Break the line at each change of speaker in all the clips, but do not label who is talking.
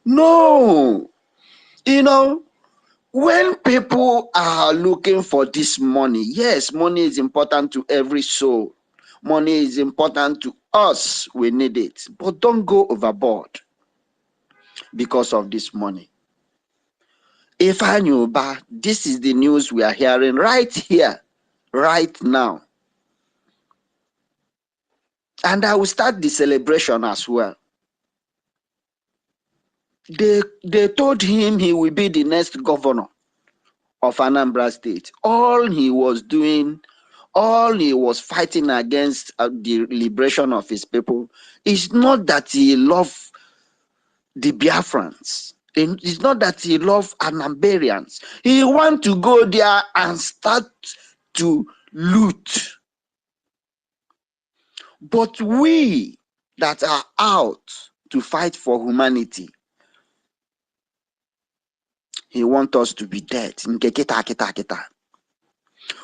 No. You know, when people are looking for this money, yes, money is important to every soul. Money is important to us. We need it. But don't go overboard because of this money. If I knew about this is the news we are hearing right here, right now. And I will start the celebration as well. They told him he will be the next governor of Anambra State. All he was doing, all he was fighting against the liberation of his people is not that he loved the Biafrans. It's not that he loved Anambarians. He want to go there and start to loot. But we that are out to fight for humanity, he wants us to be dead.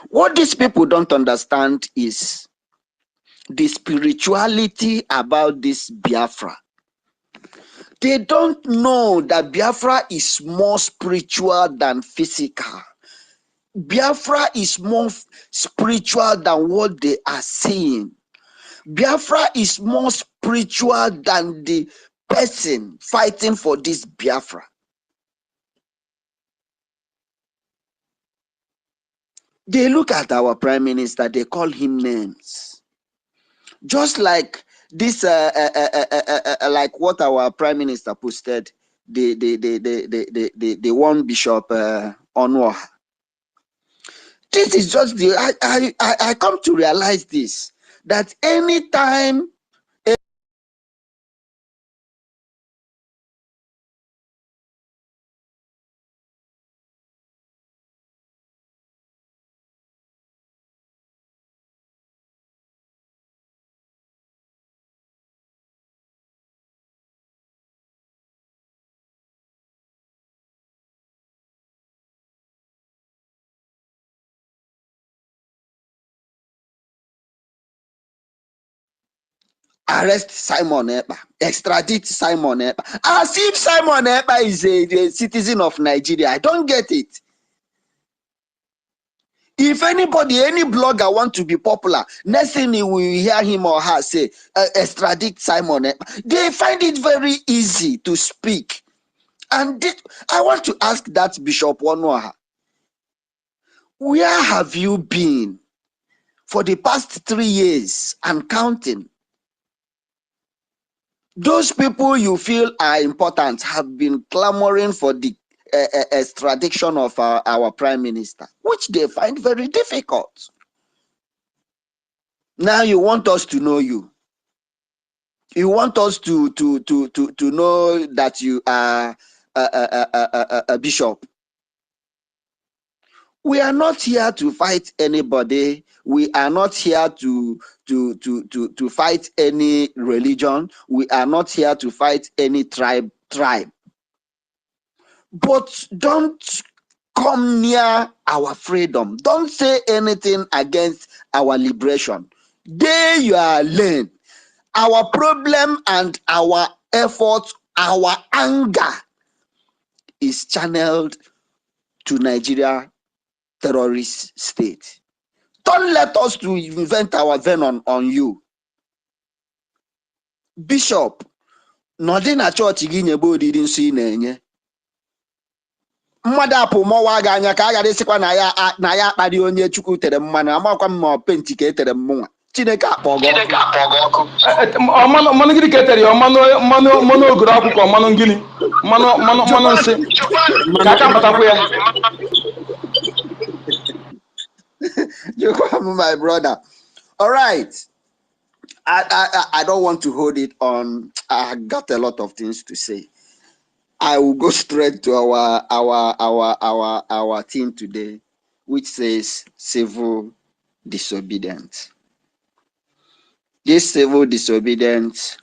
What these people don't understand is the spirituality about this Biafra. They don't know that Biafra is more spiritual than physical. Biafra is more spiritual than what they are saying. Biafra is more spiritual than the person fighting for this Biafra. They look at our prime minister, they call him names. Just like this, like what our prime minister posted, the one Bishop Onwa. This is just the I come to realize this, that anytime arrest Simon Ekpa, extradite Simon Ekpa, as if Simon Ekpa is a citizen of Nigeria. I don't get it. If anybody, any blogger want to be popular, next thing you will hear him or her say, extradite Simon Ekpa. They find it very easy to speak. And I want to ask that Bishop Onwa, where have you been for the past 3 years and counting? Those people you feel are important have been clamoring for the extradition of our prime minister, which they find very difficult. Now you want us to know you. You want us to know that you are a bishop. We are not here to fight anybody. We are not here to fight any religion. We are not here to fight any tribe. But don't come near our freedom. Don't say anything against our liberation. There you are learn. Our problem and our efforts, our anger is channeled to Nigeria terrorist state. Don't let us to invent our venom on you. Bishop, Nodina Church Ginyebo didn't see nenye. Mmadụ apụ mọwa ga anya ka a ghara ịsịkwa na ya akparị onye Chukwu tere mmanụ, amakwa m ma penti ka etere mụnwa. Chineke akpọgọ ọkụ.
Mmanụ gịnị ka etere ya? Mmanụ ogoro akwụkwọ, mmanụ gịnị? Mmanụ nsị. Ka aka patakwa ya.
My brother. All right. I don't want to hold it on. I got a lot of things to say. I will go straight to our theme today, which says civil disobedience. This civil disobedience,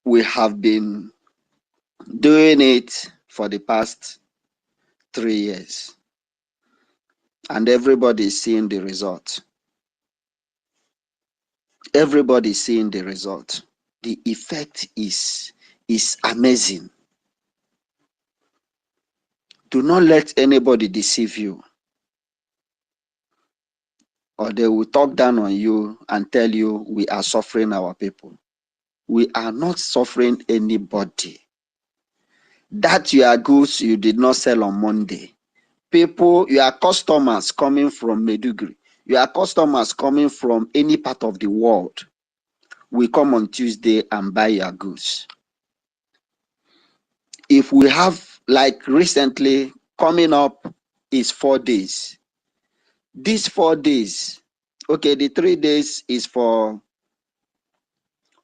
we have been doing it for the past 3 years, and everybody is seeing the result. Everybody is seeing the result. The effect is is amazing. Do not let anybody deceive you, or they will talk down on you and tell you we are suffering our people. We are not suffering anybody. That your goods you did not sell on Monday. People, your customers coming from Meduguri, your customers coming from any part of the world will come on Tuesday and buy your goods. If we have, like recently, coming up is 4 days. These 4 days, okay, the 3 days is for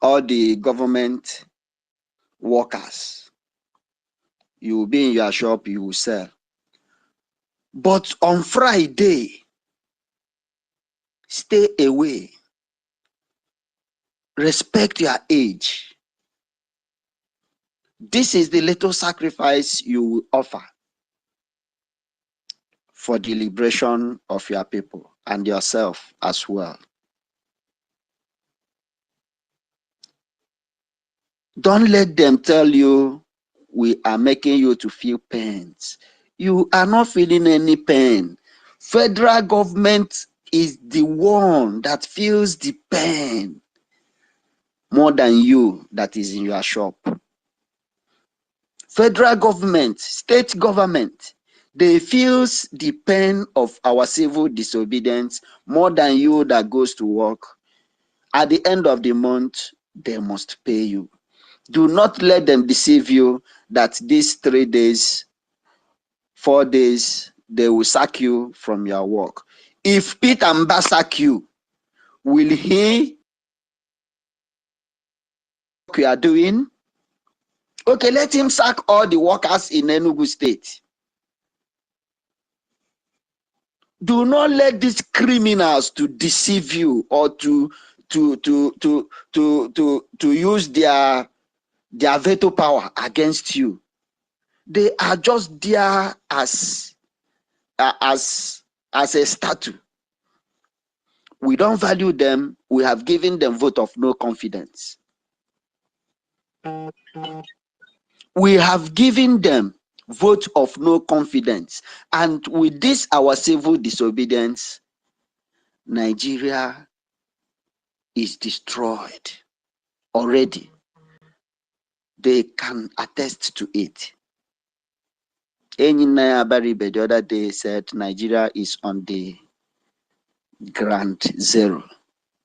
all the government workers. You will be in your shop, you will sell. But on Friday, stay away. Respect your age. This is the little sacrifice you will offer for the liberation of your people and yourself as well. Don't let them tell you we are making you to feel pains. You are not feeling any pain. Federal government is the one that feels the pain more than you that is in your shop. Federal government, state government, they feels the pain of our civil disobedience more than you that goes to work. At the end of the month, they must pay you. Do not let them deceive you that these 3 days, 4 days, they will sack you from your work. If Peter Mba sack you, will he what you are doing? Okay, let him sack all the workers in Enugu State. Do not let these criminals to deceive you or to use their veto power against you. They are just there as a statue. We don't value them. We have given them vote of no confidence. We have given them vote of no confidence. And with this, our civil disobedience, Nigeria is destroyed already. They can attest to it. Enyinaya Baribe the other day said Nigeria is on the ground zero.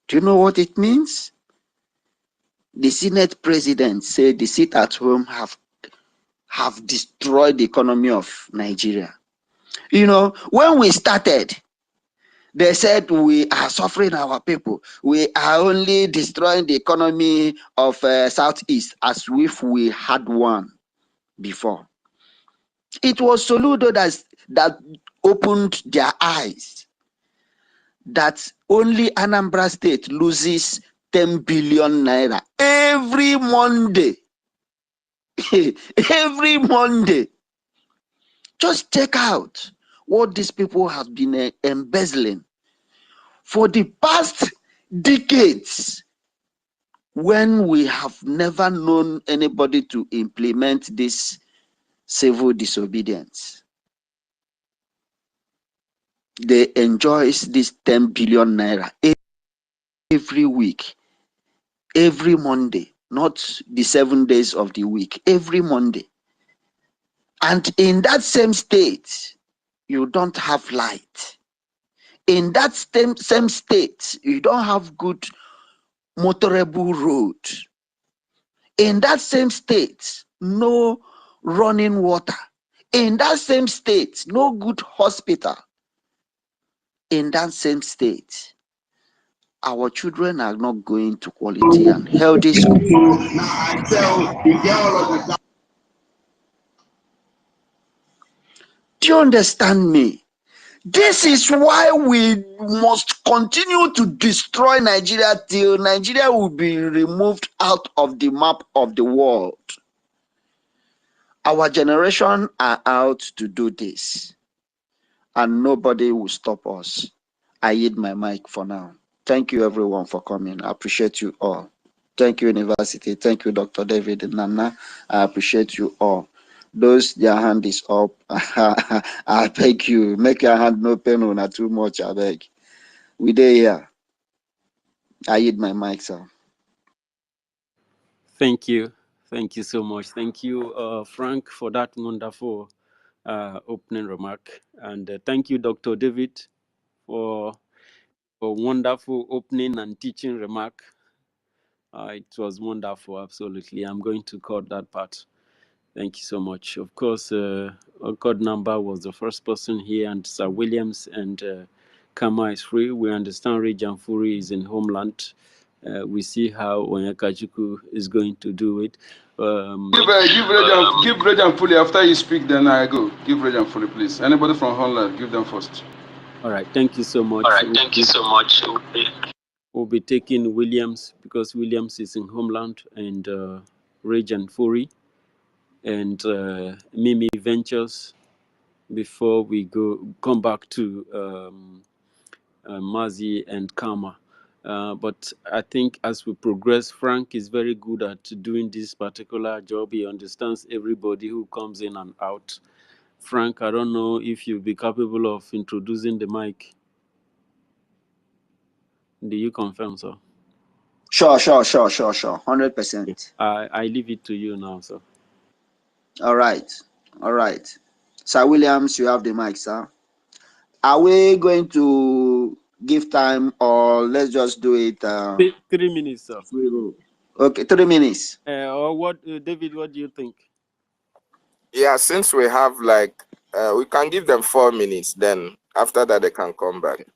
Do you know what it means? The Senate president said the sit at home have destroyed the economy of Nigeria. You know, when we started, they said we are suffering our people. We are only destroying the economy of Southeast as if we had one before. It was Soludo that opened their eyes that only Anambra State loses 10 billion naira every Monday. Every Monday. Just check out what these people have been embezzling for the past decades, when we have never known anybody to implement this civil disobedience. They enjoy this 10 billion naira every week, every Monday, not the 7 days of the week, every Monday. And in that same state, you don't have light. In that same state, you don't have good motorable road. In that same state, no running water. In that same state, no good hospital. In that same state, our children are not going to quality and healthy school. Do you understand me? This is why we must continue to destroy Nigeria till Nigeria will be removed out of the map of the world. Our generation are out to do this, and nobody will stop us. I yield my mic for now. Thank you everyone for coming. I appreciate you all. Thank you, University. Thank you, Dr. David and Nana. I appreciate you all. Those their hand is up. I beg you, make your hand no pain or not too much. I beg. We there here. I hit my mic, sir.
Thank you. Thank you so much. Thank you, Frank, for that wonderful opening remark. And thank you, Dr. David, for a wonderful opening and teaching remark. It was wonderful, absolutely. I'm going to cut that part. Thank you so much. Of course, God Number was the first person here, and Sir Williams and Kama is free. We understand Region Fury is in homeland. We see how Onyekachuku is going to do it.
Give Regent fully after you speak, then I go. Give Regent fully, please. Anybody from Holland, give them first.
All right, thank you so much.
All right, thank you so much.
We'll be taking Williams because Williams is in homeland, and Region Fury and Mimi Ventures before we come back to Mazi and Kama. But I think as we progress, Frank is very good at doing this particular job. He understands everybody who comes in and out. Frank, I don't know if you'll be capable of introducing the mic. Do you confirm, sir?
Sure. 100%.
I leave it to you now, sir.
All right. Sir Williams, you have the mic, sir. Are we going to give time or let's just do it?
3 minutes, sir.
Okay, 3 minutes.
Or what, David, what do you think?
Yeah, since we have like, we can give them 4 minutes, then after that they can come back.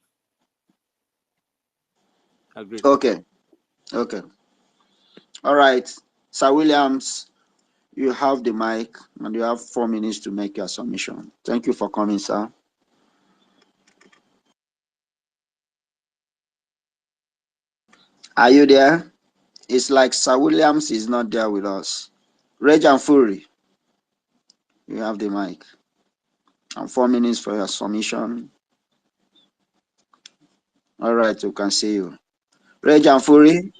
Agreed.
Okay. All right. Sir Williams, you have the mic and you have 4 minutes to make your submission. Thank you for coming, sir. Are you there? It's like Sir Williams is not there with us. Regent Fury, you have the mic. And 4 minutes for your submission. All right, we can see you. Regent Fury?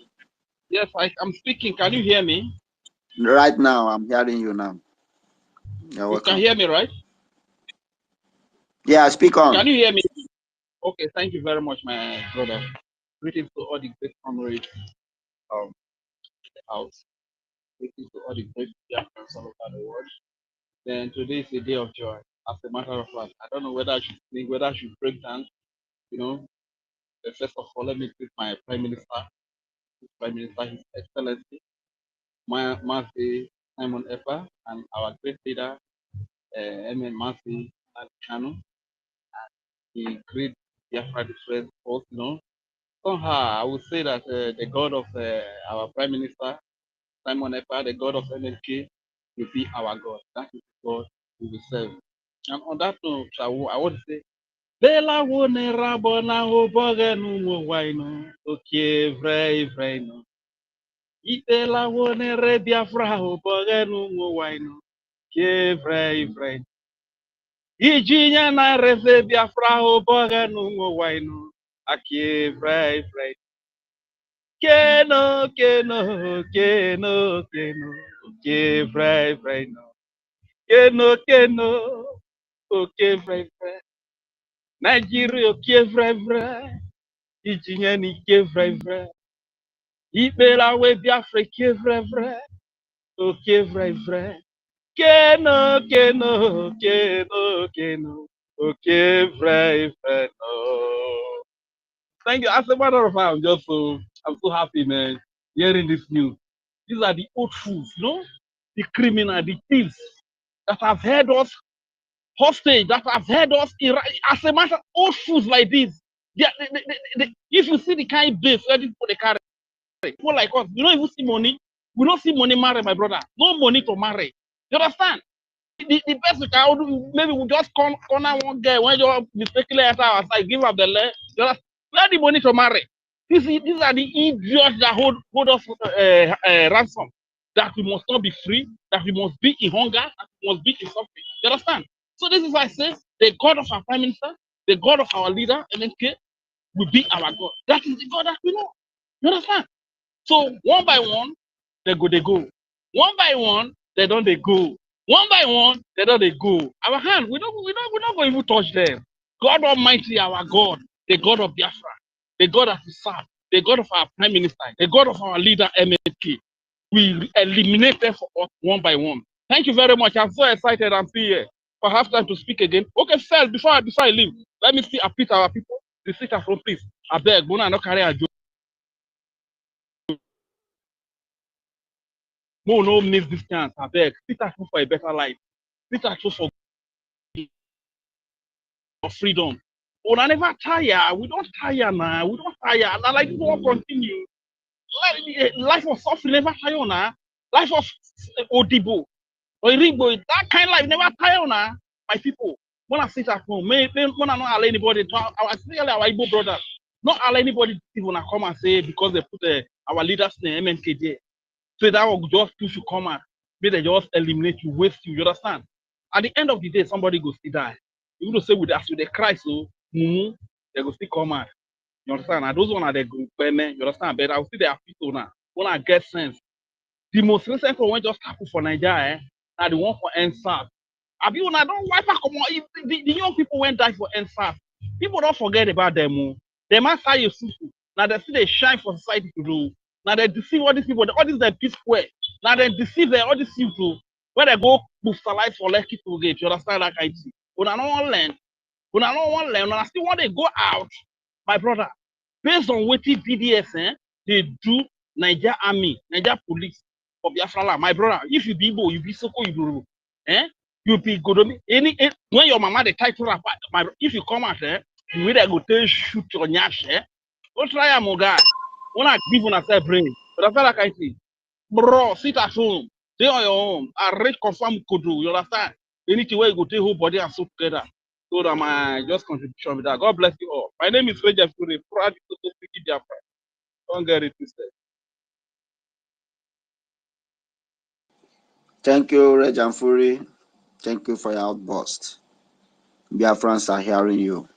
Yes, I'm speaking. Can you hear me?
Right now, I'm hearing you now. You're welcome.
You can hear me, right?
Yeah, speak on.
Can you hear me? Okay, thank you very much, my brother. Greetings to all the great comrades in the house. Greetings to all the great Biafrans all over the world. Then today is a day of joy. As a matter of fact, I don't know whether I should sing, whether I should break down. You know, first of all, let me greet my Prime Minister, His Excellency, Mazi Simon Epa, and our great leader, Mazi Kanu. The great Biafra defense force, you know. Somehow, I would say that the God of our Prime Minister, Simon Epa, the God of NLK, will be our God. That is the God we will serve. And on that note, I want to say, Bela wone rabona hobogenu waino, okay, vrei no. Itela wone re Biafra hobogenu waino, okay, vrei. Ijinya na reze Biafra hobogenu waino, okay, vrei. Keno, okay, vrei no. Keno, okay, vrei. Nigeria, okay, vrei. Ijinya ni ke vrei. Ibela we Biafra ke vrei. Okay, vrei. Keno, okay, vrei no. Thank you. As a matter of fact, I'm so happy, man, hearing this news. These are the old fools, you know, the criminal, the thieves that have held us hostage, that have held us as a matter of old fools like this. If you see the kind of base where these people they carry, people like us, we don't even see money. We don't see money marry, my brother. No money to marry. You understand? The best we can do, maybe we just corner one guy when you mistakenly enter our side, give up the leg. Where the money to marry? These are the idiots that hold us ransom. That we must not be free, that we must be in hunger, that we must be in suffering. You understand? So this is why I say the God of our Prime Minister, the God of our leader, MNK, will be our God. That is the God that we know. You understand? So one by one, they go. One by one, they don't they go. One by one, they don't they go. Our hand, we're not going to even touch them. God Almighty, our God, the God of Biafra, the God that we serve, the God of our Prime Minister, the God of our leader, MK. We eliminate them for us one by one. Thank you very much. I'm so excited. I'm here for half time to speak again. Okay, first, before I leave, let me see appease our people. The sit at home, please. I beg, Mona no carry a joke. No miss this chance. I beg. Sit at home for a better life. Sit at home for freedom. Oh, I never tire. We don't tire now. We don't tire. Now, like, people will continue. Life of suffering never tire now. Life of Odibo. Or Rigbo, that kind of life never tire now. My people, when I sit at home, when I not allow anybody to, especially our Igbo brothers, not allow anybody to even come and say because they put our leaders name MNK there. So that will just push you come out. May they just eliminate you, waste you. You understand? At the end of the day, somebody go still die. You will say with us with the Christ, so they go still come out. You understand? And those one are the group, you understand? But I will see they are people now. When I get sense. The most recent one just happened for Nigeria, now the one for NSAS. Abi una don't wipe out the young people went die for NSAS. People don't forget about them. They must say you now they see they shine for society to do. Now they deceive all these people, all these are peace square. Now they deceive all these people where they go boostalize for less people get. You understand that kind of thing? Una don't want land. Una don't want land. Una still want to go out, my brother. Based on what BDS they do, Niger Army, Niger Police for Biafra. My brother, if you be Igbo, you be Soko, you do. You be good. When your mama the title rap, if you come out you will go to shoot your nyash. Don't try my guy. When I give on a brain, but I feel like I see, bro, sit at home, stay on your own. I read confirm kudu. You understand? Anything where you go take whole body and soak together. So that my just contribution with that. God bless you all. My name is Reja Fure, proud to speak in Biafra. Don't get it twisted.
Thank you, Rejan Fury. Thank you for your outburst. Biafrans are hearing you.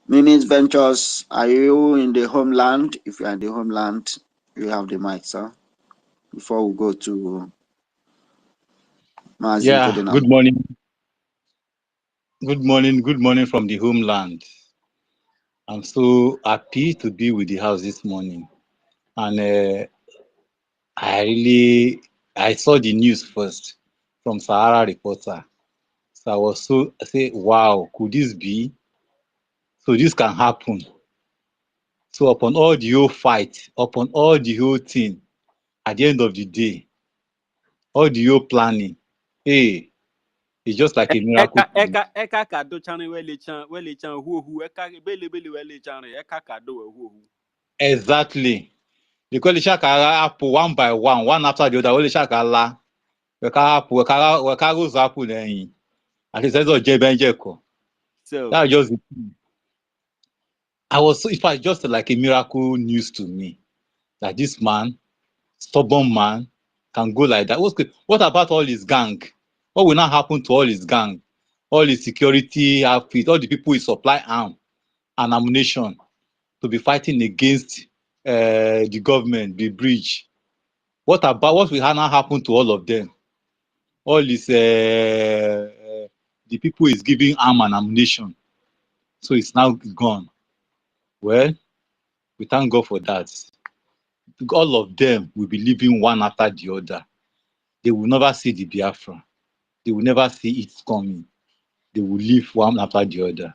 Minis Ventures, are you in the homeland? If you are in the homeland, you have the mic, sir. Before we go to Mazin
Yeah,
Kodinam.
good morning. Good morning from the homeland. I'm so happy to be with the house this morning. And I saw the news first from Sahara Reporter. So I was I say, wow, could this be? So this can happen. So upon all the whole fight, upon all the whole thing, at the end of the day, all the whole planning, hey, it's just like a miracle.
Eka kado chane wele chan hu eka bele wele chan eka kado hu.
Exactly. Because the shakara happen one by one after the other. Only shakala, we can go zapu then. And he says, "Oh, Jebenjeko."
So
That was just. I was so. It was just like a miracle news to me that this man, stubborn man, can go like that. What about all his gang? What will not happen to all his gang? All his security outfit, all the people he supply arm and ammunition to be fighting against the government, the bridge. What will now happen to all of them? All this, the people is giving arm and ammunition. So it's now gone. Well, we thank God for that. All of them will be living one after the other. They will never see the Biafra. They will never see it coming. They will live one after the other.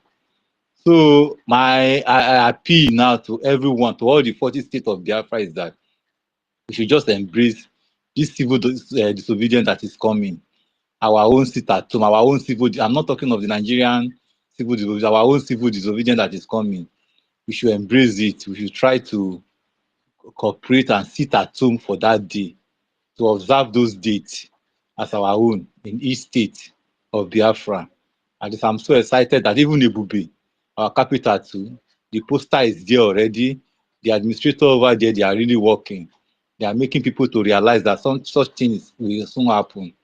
So I appeal now to everyone, to all the 40 states of Biafra, is that we should just embrace this civil disobedience that is coming. Our own sit at home, our own civil. I'm not talking of the Nigerian civil disobedience. Our own civil disobedience that is coming. We should embrace it. We should try to cooperate and sit at home for that day, to observe those dates as our own in each state of Biafra. And I'm so excited that even Ebube, our capital too, the poster is there already. The administrator over there, they are really working. They are making people to realize that some such things will soon happen.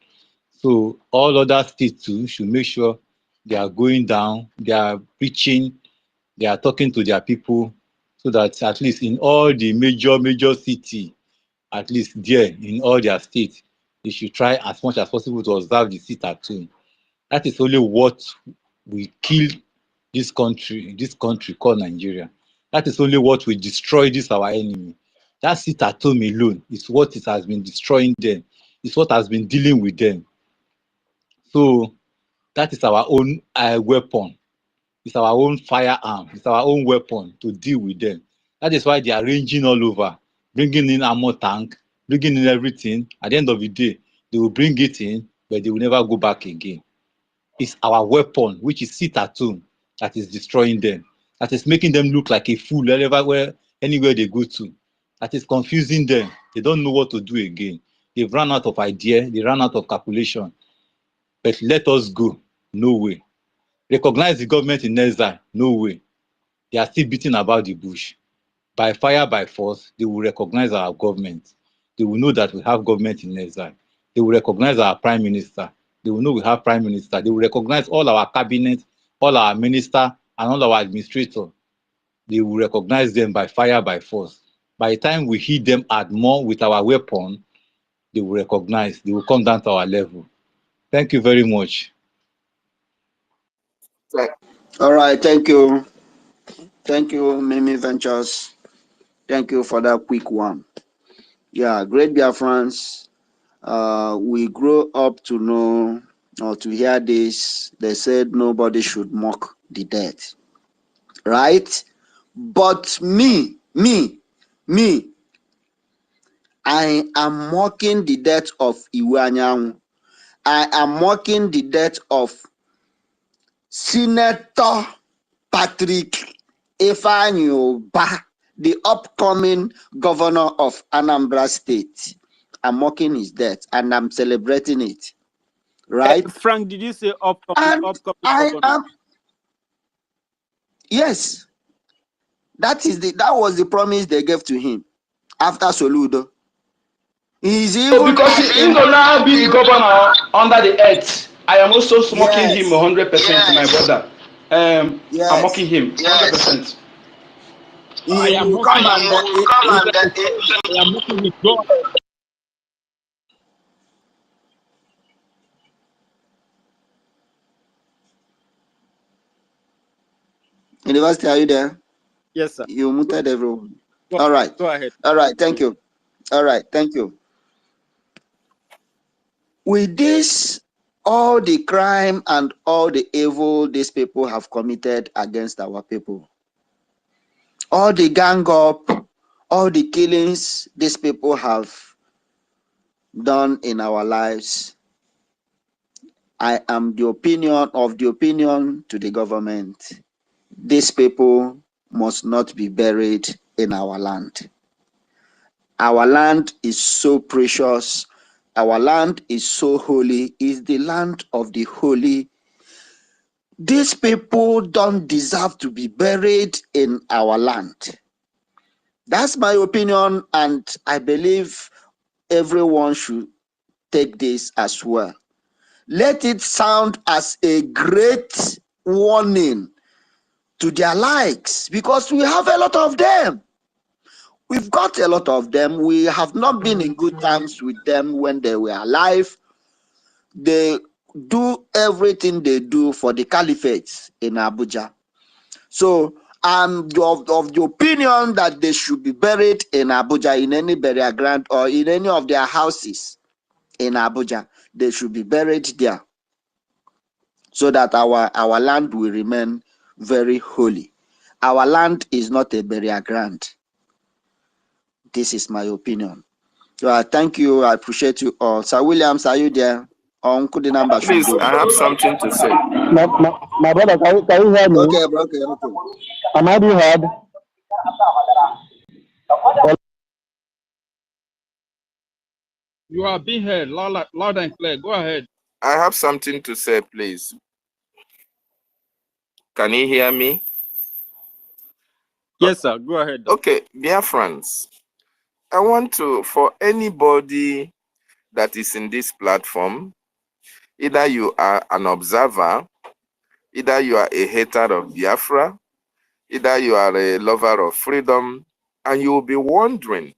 So all other states too should make sure they are going down, they are preaching, they are talking to their people so that at least in all the major city, at least there in all their states, they should try as much as possible to observe the sit at home. That is only what will kill this country called Nigeria. That is only what will destroy this our enemy. That sit at home alone is what it has been destroying them. It's what has been dealing with them. So that is our own weapon. It's our own firearm. It's our own weapon to deal with them. That is why they are ranging all over, bringing in armor tank, bringing in everything. At the end of the day, they will bring it in, but they will never go back again. It's our weapon, which is sit at home, that is destroying them. That is making them look like a fool anywhere they go to. That is confusing them. They don't know what to do again. They've run out of idea. They ran out of calculation. But let us go. No way. Recognize the government in exile. No way. They are still beating about the bush. By fire, by force, they will recognize our government. They will know that we have government in exile. They will recognize our prime minister. They will know we have prime minister. They will recognize all our cabinet, all our minister, and all our administrator. They will recognize them by fire, by force. By the time we hit them at more with our weapon, they will recognize. They will come down to our level. Thank you very much.
All right, thank you. Thank you, Mimi Ventures. Thank you for that quick one. Yeah, great Biafrans. We grow up to know or to hear this. They said nobody should mock the dead, right? But me, I am mocking the death of Iwanyang. I am mocking the death of Senator Patrick Ifeanyi, the upcoming governor of Anambra State. I'm mocking his death and I'm celebrating it, right?
Frank, did you say upcoming
governor? Yes, that was the promise they gave to him after Soludo. He's even
because he will now be the governor under the earth. I am also smoking him 100%, my brother. I'm mocking him 100%.
I am mocking his God.
University, are you there?
Yes, sir.
You muted everyone. All right.
Go ahead.
All right. Thank you. All right. Thank you. With this, all the crime and all the evil these people have committed against our people, all the gang up, all the killings these people have done in our lives, I am of the opinion to the government. These people must not be buried in our land. Our land is so precious. Our land is so holy. It's the land of the holy. These people don't deserve to be buried in our land. That's my opinion, and I believe everyone should take this as well. Let it sound as a great warning to their likes, because we have a lot of them. We've got a lot of them. We have not been in good terms with them when they were alive. They do everything they do for the caliphate in Abuja. So I'm of the opinion that they should be buried in Abuja, in any burial ground or in any of their houses in Abuja. They should be buried there, so that our land will remain very holy. Our land is not a burial ground. This is my opinion. So thank you. I appreciate you all. Sir Williams, are you there?
Please, I have something to say.
My brother, can you hear me?
Okay, bro. Okay.
Am I being heard?
You are being heard loud and clear. Go ahead.
I have something to say, please. Can you hear me?
Yes, sir. Go ahead.
Okay, dear friends, I want to, for anybody that is in this platform, either you are an observer, either you are a hater of Biafra, Either you are a lover of freedom, and you will be wondering,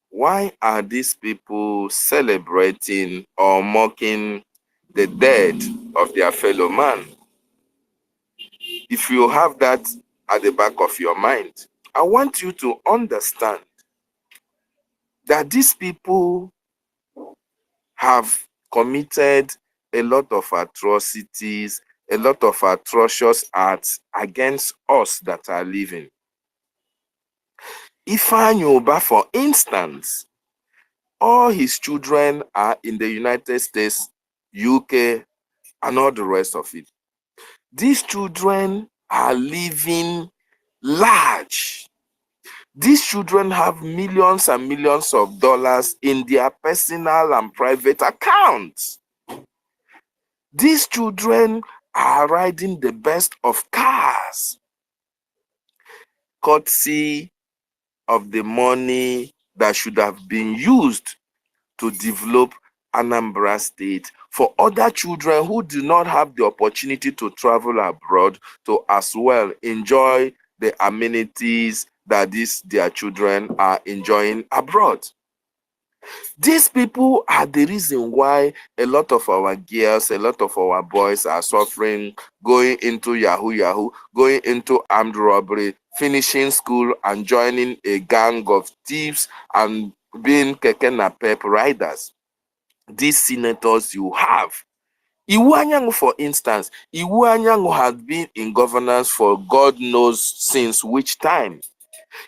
why are these people celebrating or mocking the dead of their fellow man? If you have that at the back of your mind, I want you to understand that these people have committed a lot of atrocities, a lot of atrocious acts against us that are living. Ifeanyi Ubah, for instance, all his children are in the United States, UK, and all the rest of it. These children are living large. These children have millions and millions of dollars in their personal and private accounts. These children are riding the best of cars, courtesy of the money that should have been used to develop Anambra State for other children who do not have the opportunity to travel abroad to as well enjoy the amenities that their children are enjoying abroad. These people are the reason why a lot of our girls, a lot of our boys are suffering, going into Yahoo, going into armed robbery, finishing school and joining a gang of thieves and being keke napep riders. These senators you have. Iwu Anyanwụ, for instance, Iwu Anyanwụ has been in governance for God knows since which time.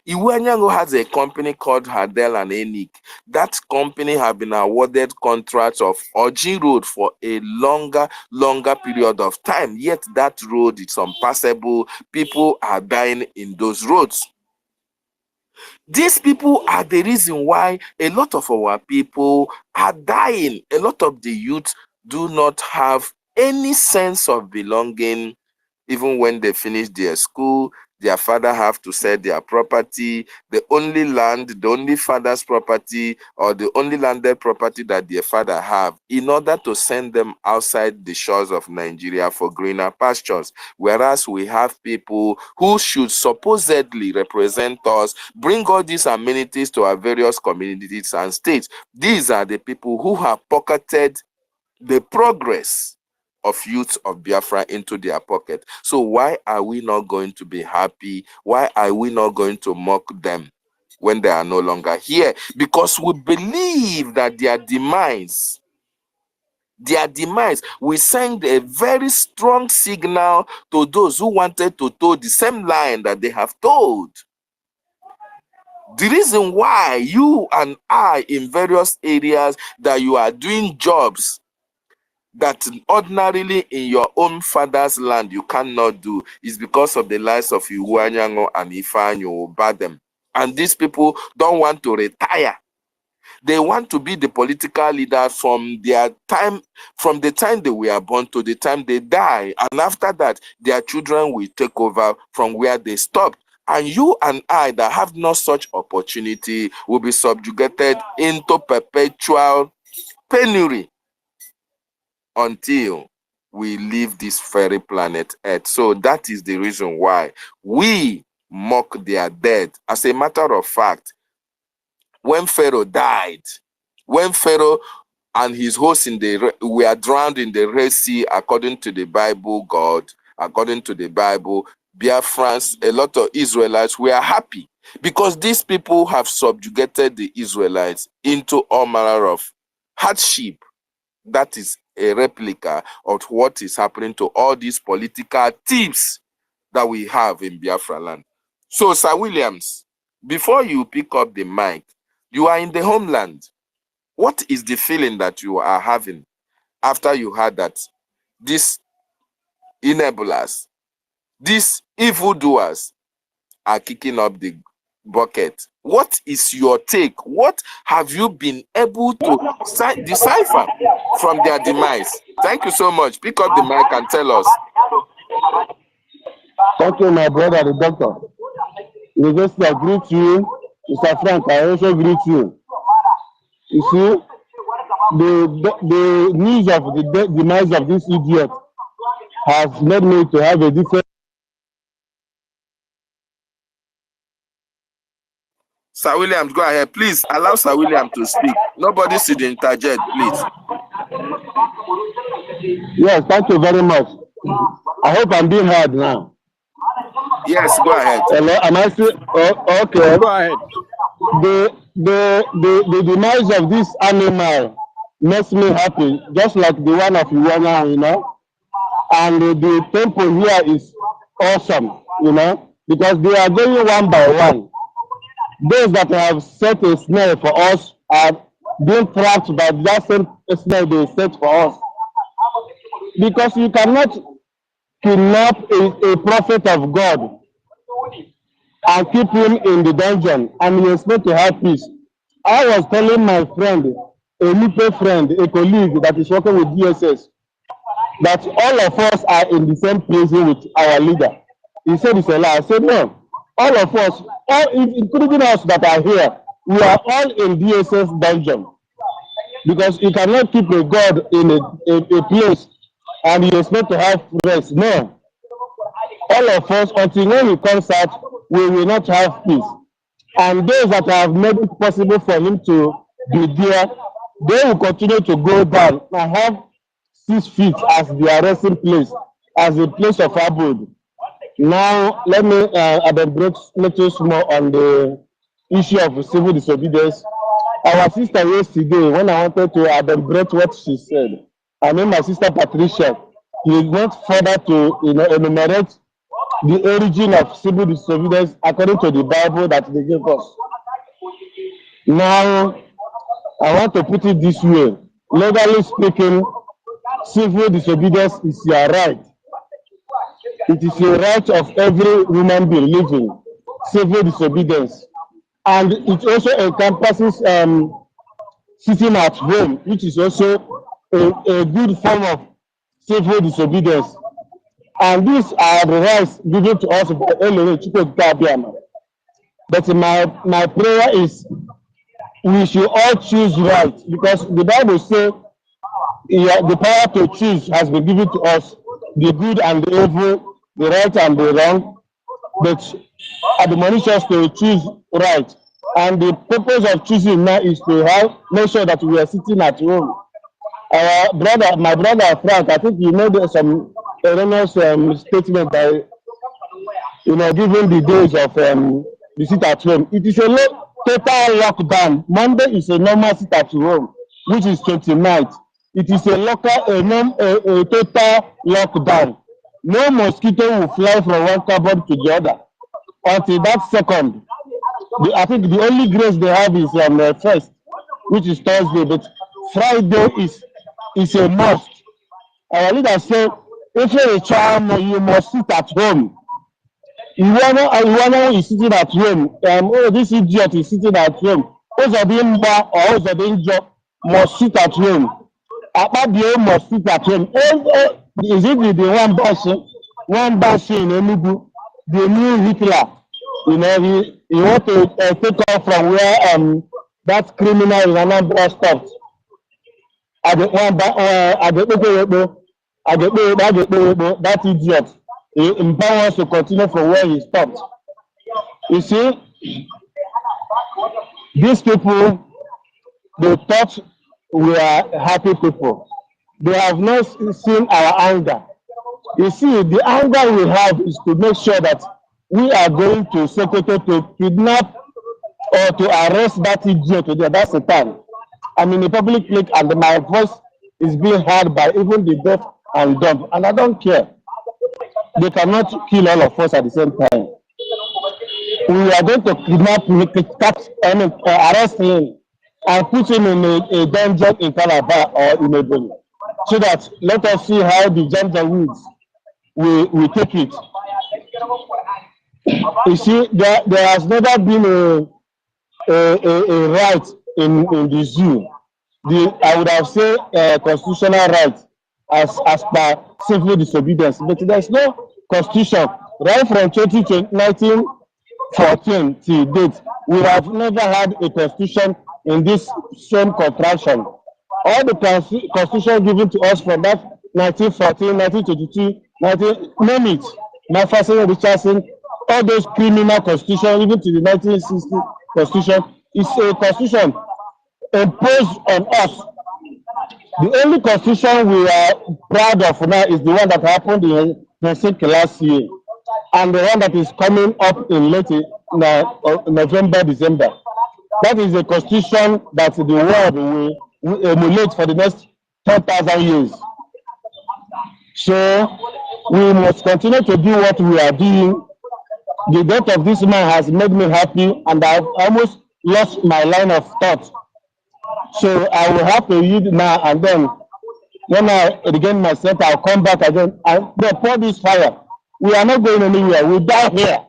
Iwu Anyanwụ has a company called Hadel and ENIC. That company have been awarded contracts of Oji Road for a longer period of time. Yet that road is unpassable. People are dying in those roads. These people are the reason why a lot of our people are dying. A lot of the youth do not have any sense of belonging. Even when they finish their school, their father have to sell their property. The only land, the only father's property, or the only landed property that their father have, in order to send them outside the shores of Nigeria for greener pastures. Whereas we have people who should supposedly represent us, bring all these amenities to our various communities and states. These are the people who have pocketed the progress of youth of Biafra into their pocket. So why are we not going to be happy? Why are we not going to mock them when they are no longer here? Because we believe that their demise will send a very strong signal to those who wanted to toe the same line that they have told. The reason why you and I in various areas that you are doing jobs that ordinarily in your own father's land you cannot do is because of the lives of Iwu Anyanwụ and Ifeanyi Ubah. And these people don't want to retire. They want to be the political leader from the time they were born to the time they die. And after that, their children will take over from where they stopped. And you and I that have no such opportunity will be subjugated into perpetual penury until we leave this very planet Earth. So that is the reason why we mock their dead. As a matter of fact, when Pharaoh died, when Pharaoh and his hosts were drowned in the Red Sea, according to the Bible, according to the Bible, Biafrans, a lot of Israelites were happy because these people have subjugated the Israelites into all manner of hardship. That is a replica of what is happening to all these political thieves that we have in Biafra land. So, Sir Williams, before you pick up the mic, you are in the homeland. What is the feeling that you are having after you heard that these enablers, these evildoers are kicking up the bucket? What is your take? What have you been able to decipher from their demise? Thank you so much. Pick up the mic and tell us.
Thank you, my brother, the doctor. University, I greet you. Mr. Frank, I also greet you. You see, the news of the demise of this idiot has made me to have a different.
Sir Williams, go ahead. Please allow Sir William to speak. Nobody should interject, please.
Yes, thank you very much. I hope I'm being heard now.
Yes, go ahead.
Hello, am I still? Oh, okay.
Go ahead.
The demise of this animal makes me happy, just like the one of Iwana, you know. And the temple here is awesome, you know, because they are going one by one. Those that have set a snare for us are being trapped by that same snare they set for us. Because you cannot kidnap a prophet of God and keep him in the dungeon and you expect to have peace. I was telling my friend, a Lupe friend, a colleague that is working with DSS, that all of us are in the same prison with our leader. He said it's a lie. I said no. All of us, including us that are here, we are all in DSS dungeon. Because you cannot keep a God in a place and you expect to have rest. No. All of us, until when he comes out, we will not have peace. And those that have made it possible for him to be there, they will continue to go down and have 6 feet as their resting place, as a place of abode. Now, let me elaborate little more on the issue of civil disobedience. Our sister yesterday, when I wanted to elaborate what she said, I mean my sister Patricia, he went further to enumerate the origin of civil disobedience according to the Bible that they gave us. Now, I want to put it this way. Legally speaking, civil disobedience is your right. It is a right of every human being living, civil disobedience. And it also encompasses sitting at home, which is also a good form of civil disobedience. And these are the rights given to us by Elore Chukwuka. But my prayer is we should all choose right, because the Bible says the power to choose has been given to us, the good and the evil, the right and the wrong. But admonish us to choose right. And the purpose of choosing now is to make sure that we are sitting at home. My brother Frank, I think you made some erroneous statement by giving the days of the sit at home. It is a total lockdown. Monday is a normal sit at home, which is 29th. It is a total lockdown. No mosquito will fly from one cupboard to the other until that second. I think the only grace they have is first, which is Thursday, but Friday is a must. Our leader said, if you're a child, you must sit at home. Iwana is sitting at home. This idiot is sitting at home. Ozodimba or Ozodinjo must sit at home. Akpabio must sit at home. Is it the one bashing in Enugu, the new Hitler? He want to take off from where that criminal in Anambra stopped. That idiot. He empowers to continue from where he stopped. You see, these people, they thought we are happy people. They have not seen our anger. You see, the anger we have is to make sure that we are going to Sokoto to kidnap or to arrest that idiot today. That's the time. I'm in a public place and my voice is being heard by even the deaf and dumb. And I don't care. They cannot kill all of us at the same time. We are going to kidnap him, arrest him, and put him in a dungeon in Calabar or in Ebony. So that let us see how the gender wins. We take it. You see, there has never been a right in the zoo. I would have said constitutional right as per civil disobedience, but there's no constitution. Right from 1914 till date, we have never had a constitution in this same contraction. All the constitution given to us from that 1914, 1922, name it, Mafasen, Richardson, all those criminal constitution, even to the 1960 constitution, is a constitution imposed on us. The only constitution we are proud of now is the one that happened in Helsinki last year, and the one that is coming up in late November, December. That is a constitution that the world will emulate for the next 10,000 years. So we must continue to do what we are doing. The death of this man has made me happy, and I've almost lost my line of thought. So I will have to read now, and then when I regain myself, I'll come back again and pour this fire. We are not going anywhere. We die here,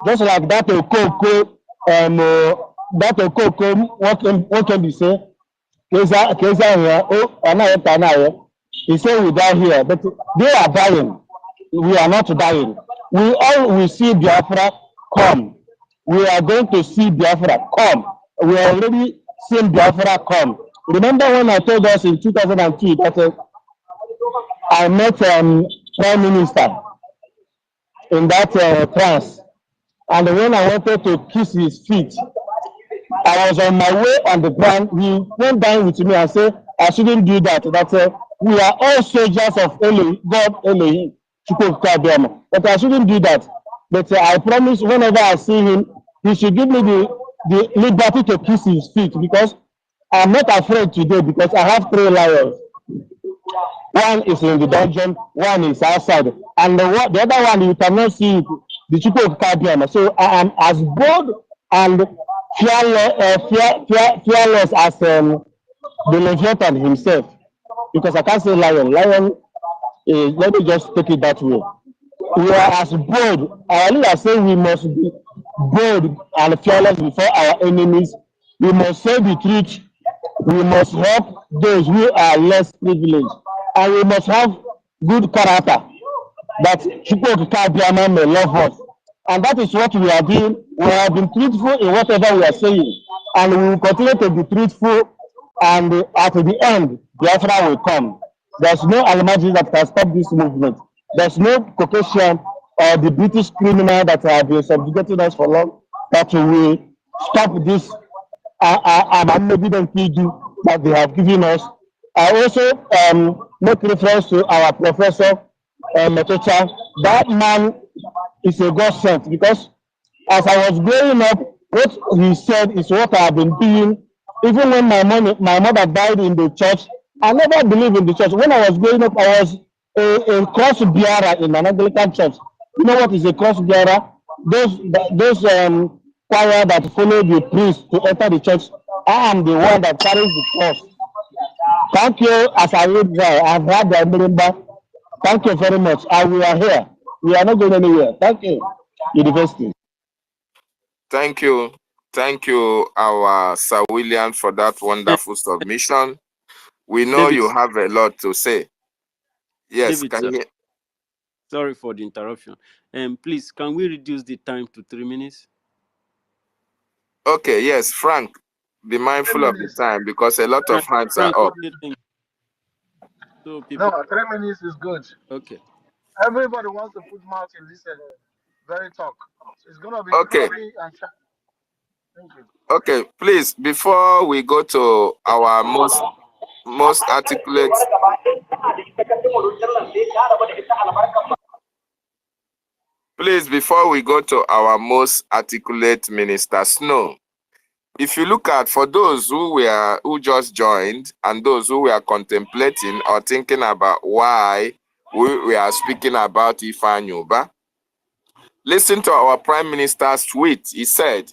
just like that Okoko. That Okoko. What can we say? He said we die here, but they are dying. We are not dying. We all will see Biafra come. We are going to see Biafra come. We are already seeing Biafra come. Remember when I told us in 2002 that I met Prime Minister in that trance, and when I wanted to kiss his feet, I was on my way on the ground. He went down with me and said, I shouldn't do that. That we are all soldiers of God Elohim. But I shouldn't do that. But I promise whenever I see him, he should give me the liberty to kiss his feet, because I'm not afraid today, because I have 3 lions. One is in the dungeon, one is outside, and the other one you cannot see it, the Chukwuka. So I am as bold and fearless as the Leviathan himself, because I can't say lion. Lion, let me just take it that way. We are as bold. Our leader say we must be bold and fearless before our enemies. We must say the truth. We must help those who are less privileged, and we must have good character, that Chukwuka may love us. And that is what we are doing. We have been truthful in whatever we are saying, and we will continue to be truthful, and at the end, Biafra will come. There's no Almighty that can stop this movement. There's no Caucasian or the British criminal that have been subjugating us for long that will stop this that they have given us. I also make reference to our professor, Metocha. That man is a God sent, because as I was growing up, what he said is what I have been doing. Even when my mother died in the church, I never believed in the church. When I was growing up, I was a cross bearer in an Anglican church. You know what is a cross bearer? Those choir that follow the priest to enter the church. I am the one that carries the cross. Thank you. As I read there, I've had the remember. Thank you very much. We are here. We are not going anywhere. Thank you, University.
Thank you. Thank you, our Sir William, for that wonderful submission. We know David, you have a lot to say. Yes,
David,
can you...
Sorry for the interruption. Please, can we reduce the time to 3 minutes?
Okay, yes, Frank, be mindful of the time, because a lot of hands are up.
So people...
No, 3 minutes is good.
Okay.
Everybody wants to put mouth in this very talk. So it's going to be
okay.
And sharp. Thank you.
Okay, please, before we go to our most articulate... Please, before we go to our most articulate Minister Snow, if you look at, for those who just joined and those who were contemplating or thinking about why we are speaking about Ifeanyi, listen to our Prime Minister's tweet. He said,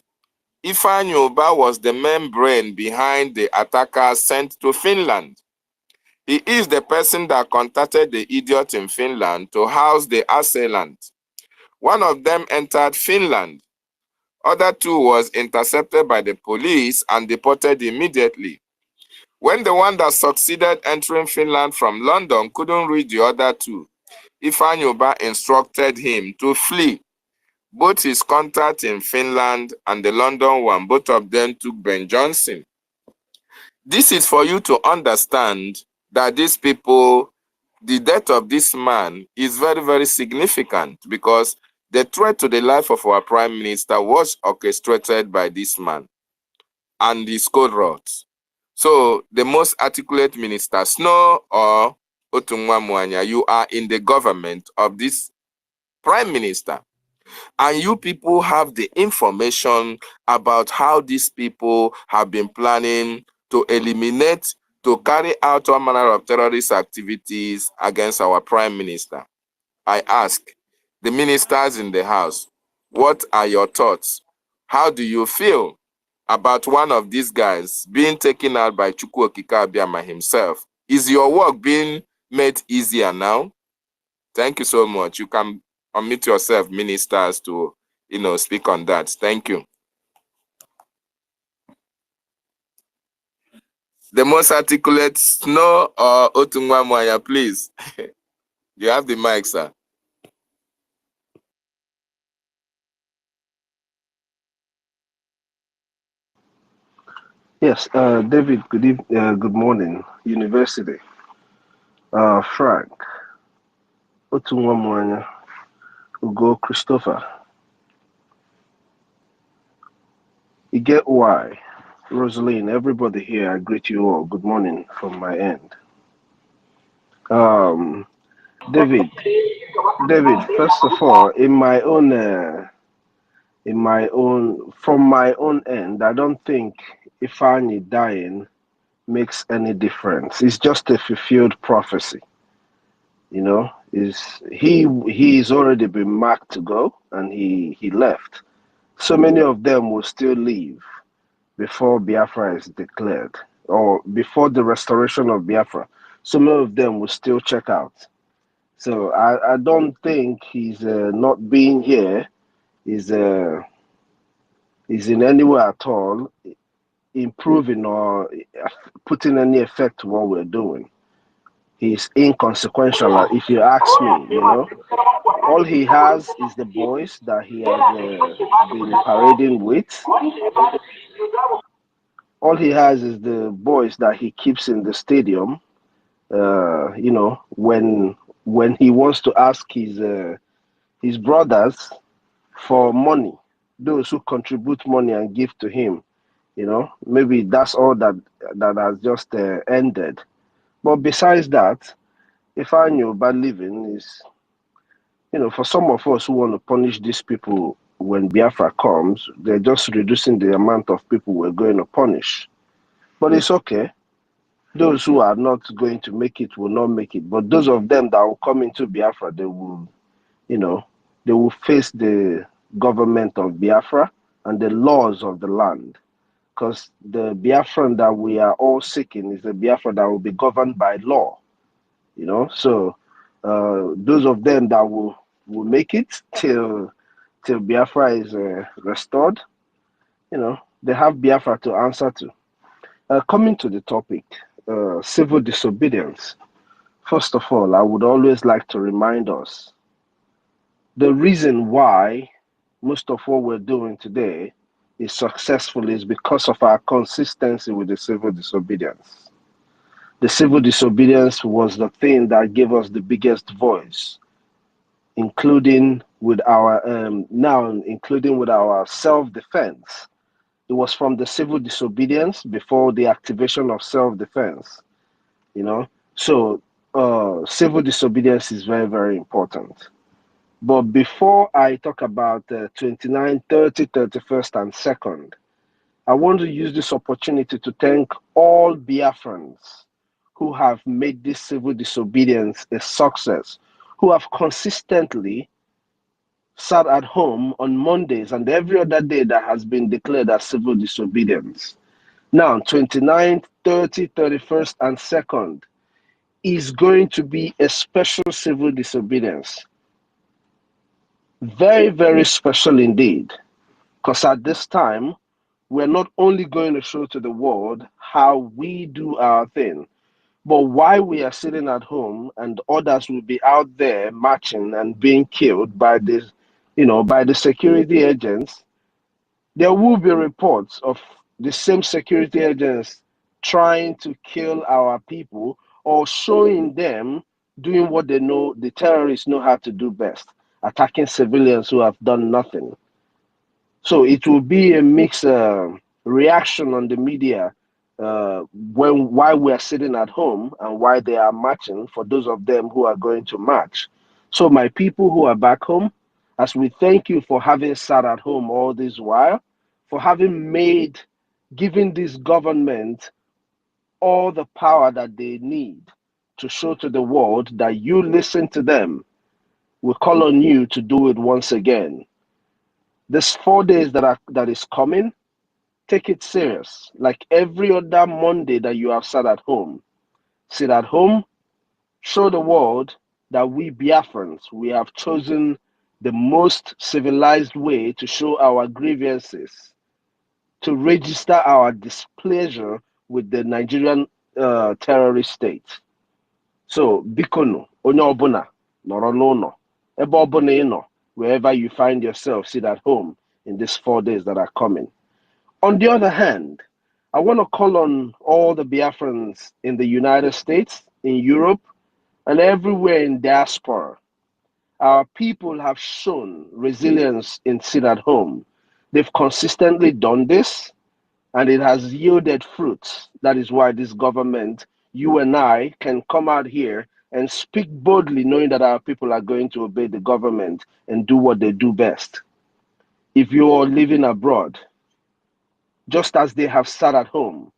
Ifeanyi was the main brain behind the attackers sent to Finland. He is the person that contacted the idiot in Finland to house the assailant. One of them entered Finland. Other 2 was intercepted by the police and deported immediately. When the one that succeeded entering Finland from London couldn't reach the other 2, Ifeanyi instructed him to flee. Both his contact in Finland and the London one, both of them took Ben Johnson. This is for you to understand that these people the death of this man is very, very significant because the threat to the life of our prime minister was orchestrated by this man and his code rods. So the most articulate minister, Snow or Otunwa Mwanya, you are in the government of this prime minister. And you people have the information about how these people have been planning to eliminate, to carry out all manner of terrorist activities against our prime minister. I ask the ministers in the house, what are your thoughts? How do you feel about one of these guys being taken out by Chukwu Okike-Abịama himself? Is your work being made easier now? Thank you so much. You can unmute yourself, ministers, to speak on that. Thank you. The most articulate, Snow or Otunwa Mwanya, please. You have the mic, sir.
Yes, David, good morning, University. Frank, Otunwa Mwanya, Ugo Christopher. You get why. Rosaline, everybody here, I greet you all. Good morning from my end. David, first of all, from my own end, I don't think Ifeanyi dying makes any difference. It's just a fulfilled prophecy. You know, he's already been marked to go, and he left. So many of them will still leave before Biafra is declared, or before the restoration of Biafra. So many of them will still check out. So I don't think he's not being here is in any way at all improving or putting any effect to what we're doing. He's inconsequential, if you ask me. You know, all he has is the boys that he has been parading with. All he has is the boys that he keeps in the stadium. You know, when he wants to ask his brothers for money, those who contribute money and give to him, you know, maybe that's all that has just ended. But besides that, if I knew bad living is, you know, for some of us who want to punish these people when Biafra comes, they're just reducing the amount of people we're going to punish. But it's okay. Those who are not going to make it will not make it. But those of them that will come into Biafra, they will, you know, they will face the government of Biafra and the laws of the land. Because the Biafran that we are all seeking is the Biafra that will be governed by law. You know, so those of them that will make it till Biafra is restored, you know, they have Biafra to answer to. Coming to the topic, civil disobedience. First of all, I would always like to remind us the reason why most of what we're doing today is successful is because of our consistency with the civil disobedience. The civil disobedience was the thing that gave us the biggest voice, including with our self-defense. It was from the civil disobedience before the activation of self-defense, you know. So civil disobedience is very, very important. But before I talk about 29, 30, 31st, and 2nd, I want to use this opportunity to thank all Biafrans who have made this civil disobedience a success, who have consistently sat at home on Mondays and every other day that has been declared as civil disobedience. Now, 29th, 30th, 31st, and 2nd is going to be a special civil disobedience. Very, very special indeed. Because at this time, we're not only going to show to the world how we do our thing, but why we are sitting at home and others will be out there marching and being killed by this, you know, by the security agents. There will be reports of the same security agents trying to kill our people or showing them doing what they know, the terrorists know how to do best, attacking civilians who have done nothing. So it will be a mixed reaction on the media while we are sitting at home and why they are marching, for those of them who are going to march. So my people who are back home, as we thank you for having sat at home all this while, for having given this government all the power that they need to show to the world that you listen to them, we call on you to do it once again. This 4 days that is coming, take it serious. Like every other Monday that you have sat at home, sit at home, show the world that we Biafrans, we have chosen the most civilized way to show our grievances, to register our displeasure with the Nigerian terrorist state. So, bikono, onye ọbụla, nọrọ n'ụlọ, ebe ọbụla ị nọ, wherever you find yourself, sit at home in these 4 days that are coming. On the other hand, I want to call on all the Biafrans in the United States, in Europe, and everywhere in diaspora. Our people have shown resilience in sit at home. They've consistently done this, and it has yielded fruits. That is why this government, you and I, can come out here and speak boldly, knowing that our people are going to obey the government and do what they do best. If you are living abroad, just as they have sat at home,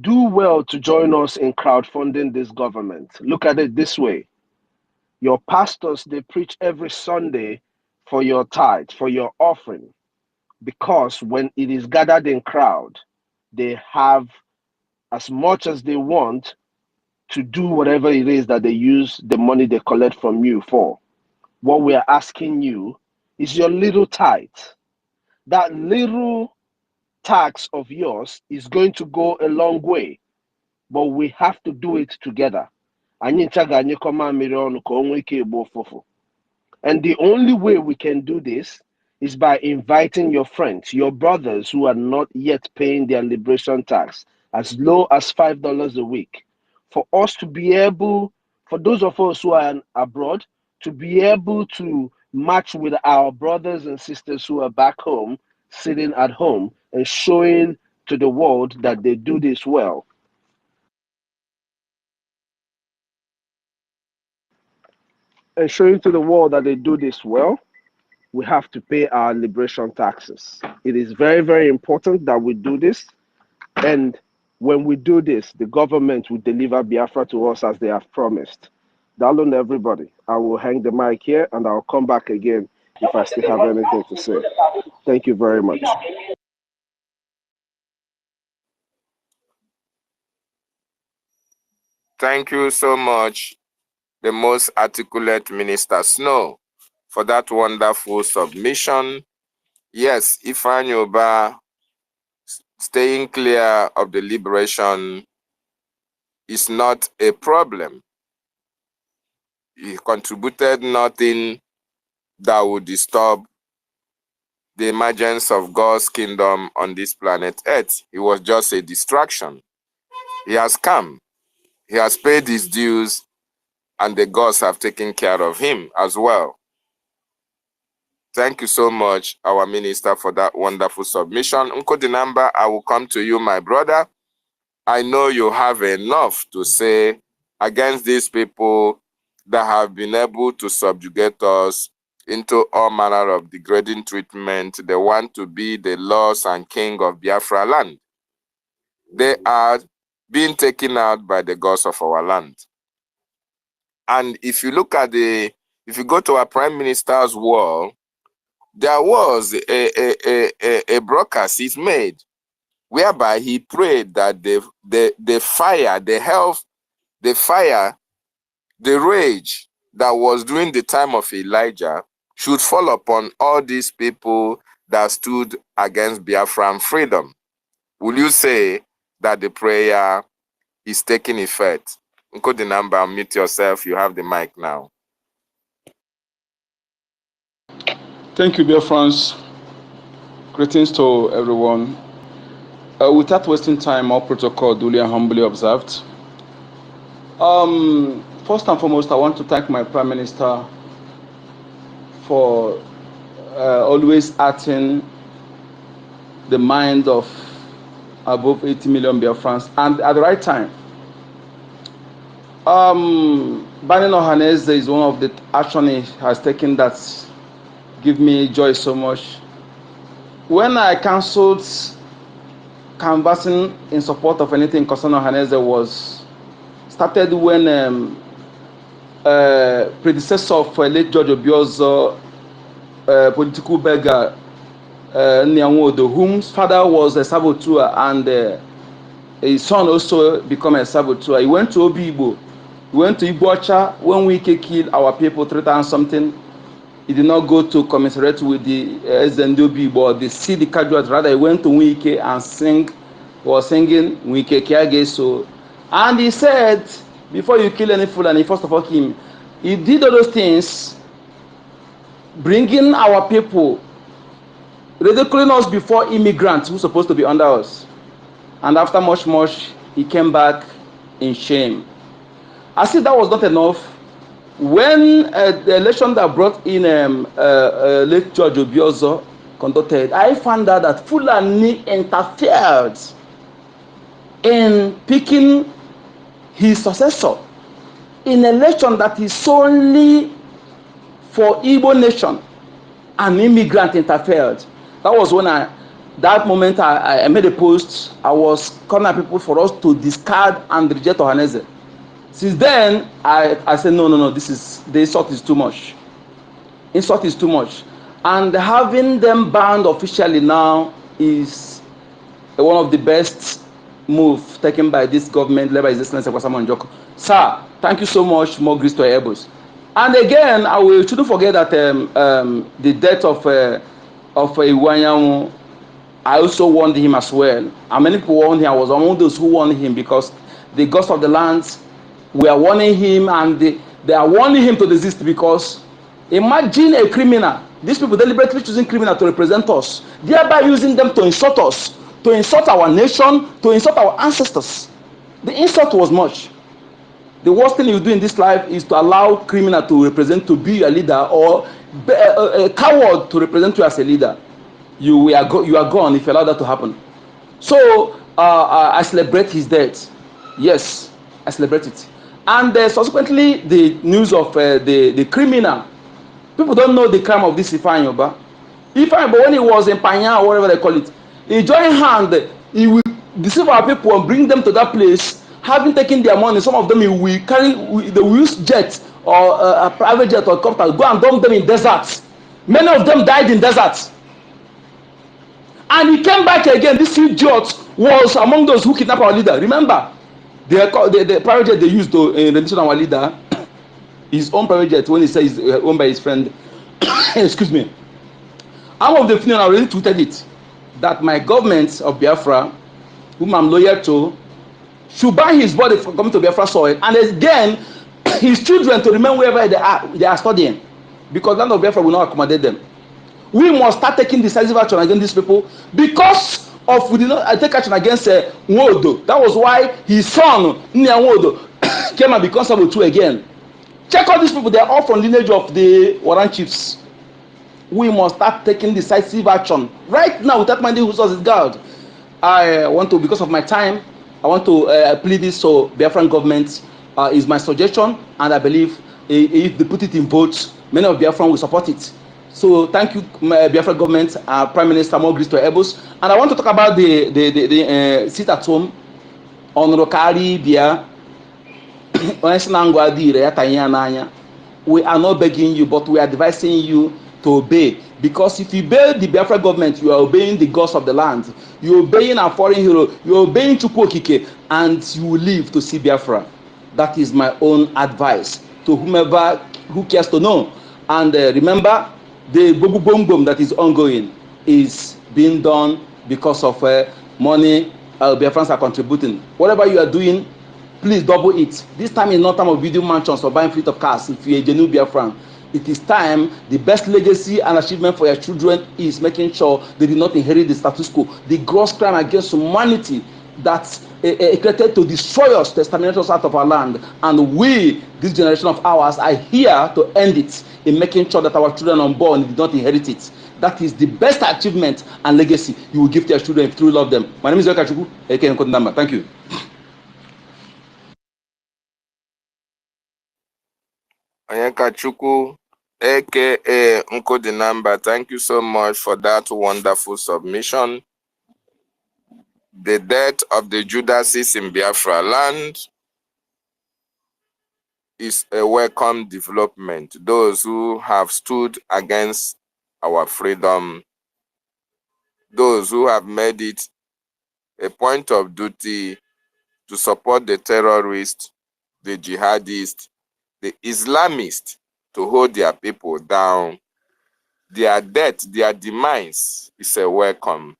do well to join us in crowdfunding this government. Look at it this way. Your pastors, they preach every Sunday for your tithe, for your offering, because when it is gathered in crowd, they have as much as they want to do whatever it is that they use the money they collect from you for. What we are asking you is your little tithe. That little tax of yours is going to go a long way, but we have to do it together. And the only way we can do this is by inviting your friends, your brothers who are not yet paying their liberation tax, as low as $5 a week, for us to be able, for those of us who are abroad, to be able to match with our brothers and sisters who are back home, sitting at home and showing to the world that they do this well. And showing to the world that they do this well, we have to pay our liberation taxes. It is very, very important that we do this. And when we do this, the government will deliver Biafra to us as they have promised. Down everybody. I will hang the mic here and I'll come back again if I still have anything to say. Thank you very much.
Thank you so much, the most articulate Minister Snow, for that wonderful submission. Yes, Ifeanyi staying clear of the liberation is not a problem. He contributed nothing that would disturb the emergence of God's kingdom on this planet Earth. It was just a distraction. He has come. He has paid his dues, and the gods have taken care of him as well. Thank you so much, our minister, for that wonderful submission. Uncle Dinamba, I will come to you, my brother. I know you have enough to say against these people that have been able to subjugate us into all manner of degrading treatment. They want to be the lords and king of Biafra land. They are being taken out by the gods of our land. And if you look at if you go to our prime minister's wall, there was a broadcast he's made whereby he prayed that the fire, the rage that was during the time of Elijah should fall upon all these people that stood against Biafran freedom. Will you say that the prayer is taking effect? Encode the number, unmute yourself. You have the mic now.
Thank you, Biafrans. Greetings to everyone. Without wasting time, all protocol duly and humbly observed. First and foremost, I want to thank my Prime Minister for always acting the mind of above 80 million Biafrans and at the right time. Banning Ohaneze is one of the actions he has taken that give me joy so much. When I cancelled canvassing in support of anything concerning Ohaneze was started when predecessor of late George Obiozo, political beggar Nyanwodo, whose father was a saboteur and his son also became a saboteur. He went to Obibo, he went to Ibocha when we killed our people 3,000 something. He did not go to commiserate with the Zendobi, but the city casualties. Rather, he went to Wike and was singing Wike Kiage. So, and he said, before you kill any Fulani, first of all, he did all those things, bringing our people, ridiculing us before immigrants who are supposed to be under us. And after much, he came back in shame. I see that was not enough. When the election that brought in late George Obiozo conducted, I found out that Fulani interfered in picking his successor in an election that is solely for Igbo nation. An immigrant interfered. That was when that moment I made a post. I was calling people for us to discard and reject Ohaneze. Since then, I said, no, the insult is too much. Insult is too much. And having them banned officially now is one of the best moves taken by this government led by His Excellency Kwasama Njoko. Sir, thank you so much. More grace to your elbows. And again, we shouldn't forget that the death of Iwanyanwu, I also warned him as well. And many people warned him. I was among those who warned him because the gods of the land were warning him, and they are warning him to desist. Because imagine a criminal, these people deliberately choosing criminal to represent us, thereby using them to insult us, to insult our nation, to insult our ancestors. The insult was much. The worst thing you do in this life is to allow criminal to represent, to be a leader, or a coward to represent you as a leader. You are gone if you allow that to happen. So I celebrate his death. Yes, I celebrate it. And subsequently, the news of the criminal. People don't know the crime of this EFIK-IBIBIO. EFIK-IBIBIO, when he was in Panya or whatever they call it, he joined hand. He will deceive our people and bring them to that place. Having taken their money, some of them will carry, they will use jet or a private jet or copter, go and dump them in deserts. Many of them died in deserts. And he came back again. This idiot was among those who kidnapped our leader. Remember, the private jet they used to rendition our leader, his own private jet, when he says owned by his friend. Excuse me. I'm of the opinion, I already tweeted it, that my government of Biafra, whom I'm loyal to, should ban his body from coming to Biafra soil, and again his children to remain wherever they are studying, because land of Biafra will not accommodate them. We must start taking decisive action against these people, because of we did not take action against Nwodo. That was why his son Nwodo came and became Sabotu again. Check out these people; they are all from lineage of the Warren chiefs. We must start taking decisive action right now without minding who source is God. I want to, because of my time, I want to plead this. So Biafran government is my suggestion, and I believe if they put it in votes, many of Biafran will support it. So thank you, Biafra government, Prime Minister, more grace to your elbows. And I want to talk about the sit at home on Rokari Bia. We are not begging you, but we are advising you to obey. Because if you obey the Biafra government, you are obeying the gods of the land. You are obeying a foreign hero. You are obeying Chukwokike, and you will live to see Biafra. That is my own advice to whomever who cares to know. And remember, the boom boom that is ongoing is being done because of money Biafrans are contributing. Whatever you are doing, please double it. This time is not time of building mansions or buying fleet of cars. If you are a genuine Biafran, it is time. The best legacy and achievement for your children is making sure they do not inherit the status quo. The gross crime against humanity that created to destroy us, to exterminate us out of our land. And we, this generation of ours, are here to end it in making sure that our children unborn did not inherit it. That is the best achievement and legacy you will give to your children if you truly love them. My name is Yokachuku, aka Nkodinamba. Thank you.
Onyekachuku, aka Nkodinamba, thank you so much for that wonderful submission. The death of the Judases in Biafra land is a welcome development. Those who have stood against our freedom, those who have made it a point of duty to support the terrorists, the jihadists, the Islamists, to hold their people down. Their death, their demise is a welcome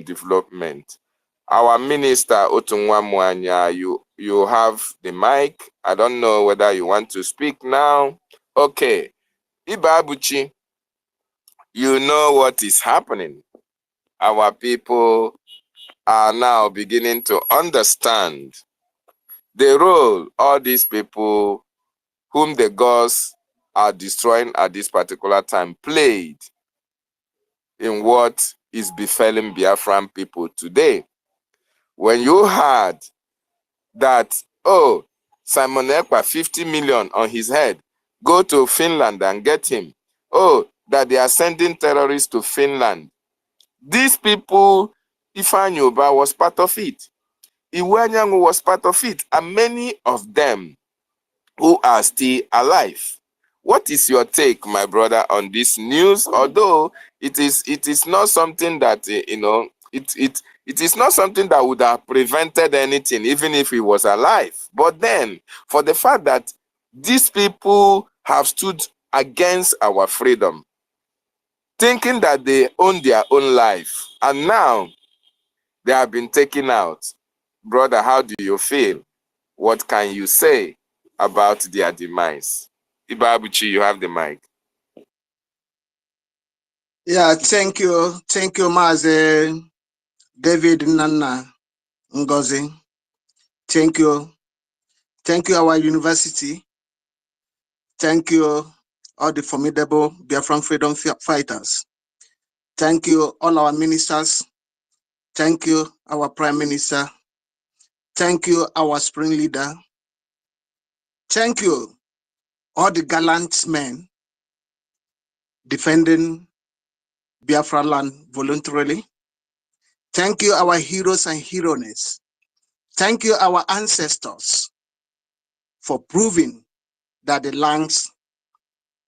development. Our minister, Otunwa Mwanya, you have the mic. I don't know whether you want to speak now. Okay. Ibabuchi, you know what is happening. Our people are now beginning to understand the role all these people whom the gods are destroying at this particular time played in what is befalling Biafran people today. When you heard that, oh, Simon Ekpa, 50 million on his head, go to Finland and get him. Oh, that they are sending terrorists to Finland. These people, Ifeanyi Ubah was part of it. Iweanyanwu was part of it. And many of them who are still alive. What is your take, my brother, on this news? Although it is not something that, it is not something that would have prevented anything, even if he was alive. But then, for the fact that these people have stood against our freedom, thinking that they own their own life, and now they have been taken out. Brother, how do you feel? What can you say about their demise? Ibabuchi, you have the mic.
Yeah, thank you. Thank you, Maze David Nana Ngozi. Thank you. Thank you, our university. Thank you, all the formidable Biafran freedom fighters. Thank you, all our ministers. Thank you, our prime minister. Thank you, our spring leader. Thank you, all the gallant men defending Biafra land voluntarily. Thank you, our heroes and heroines. Thank you, our ancestors, for proving that the lands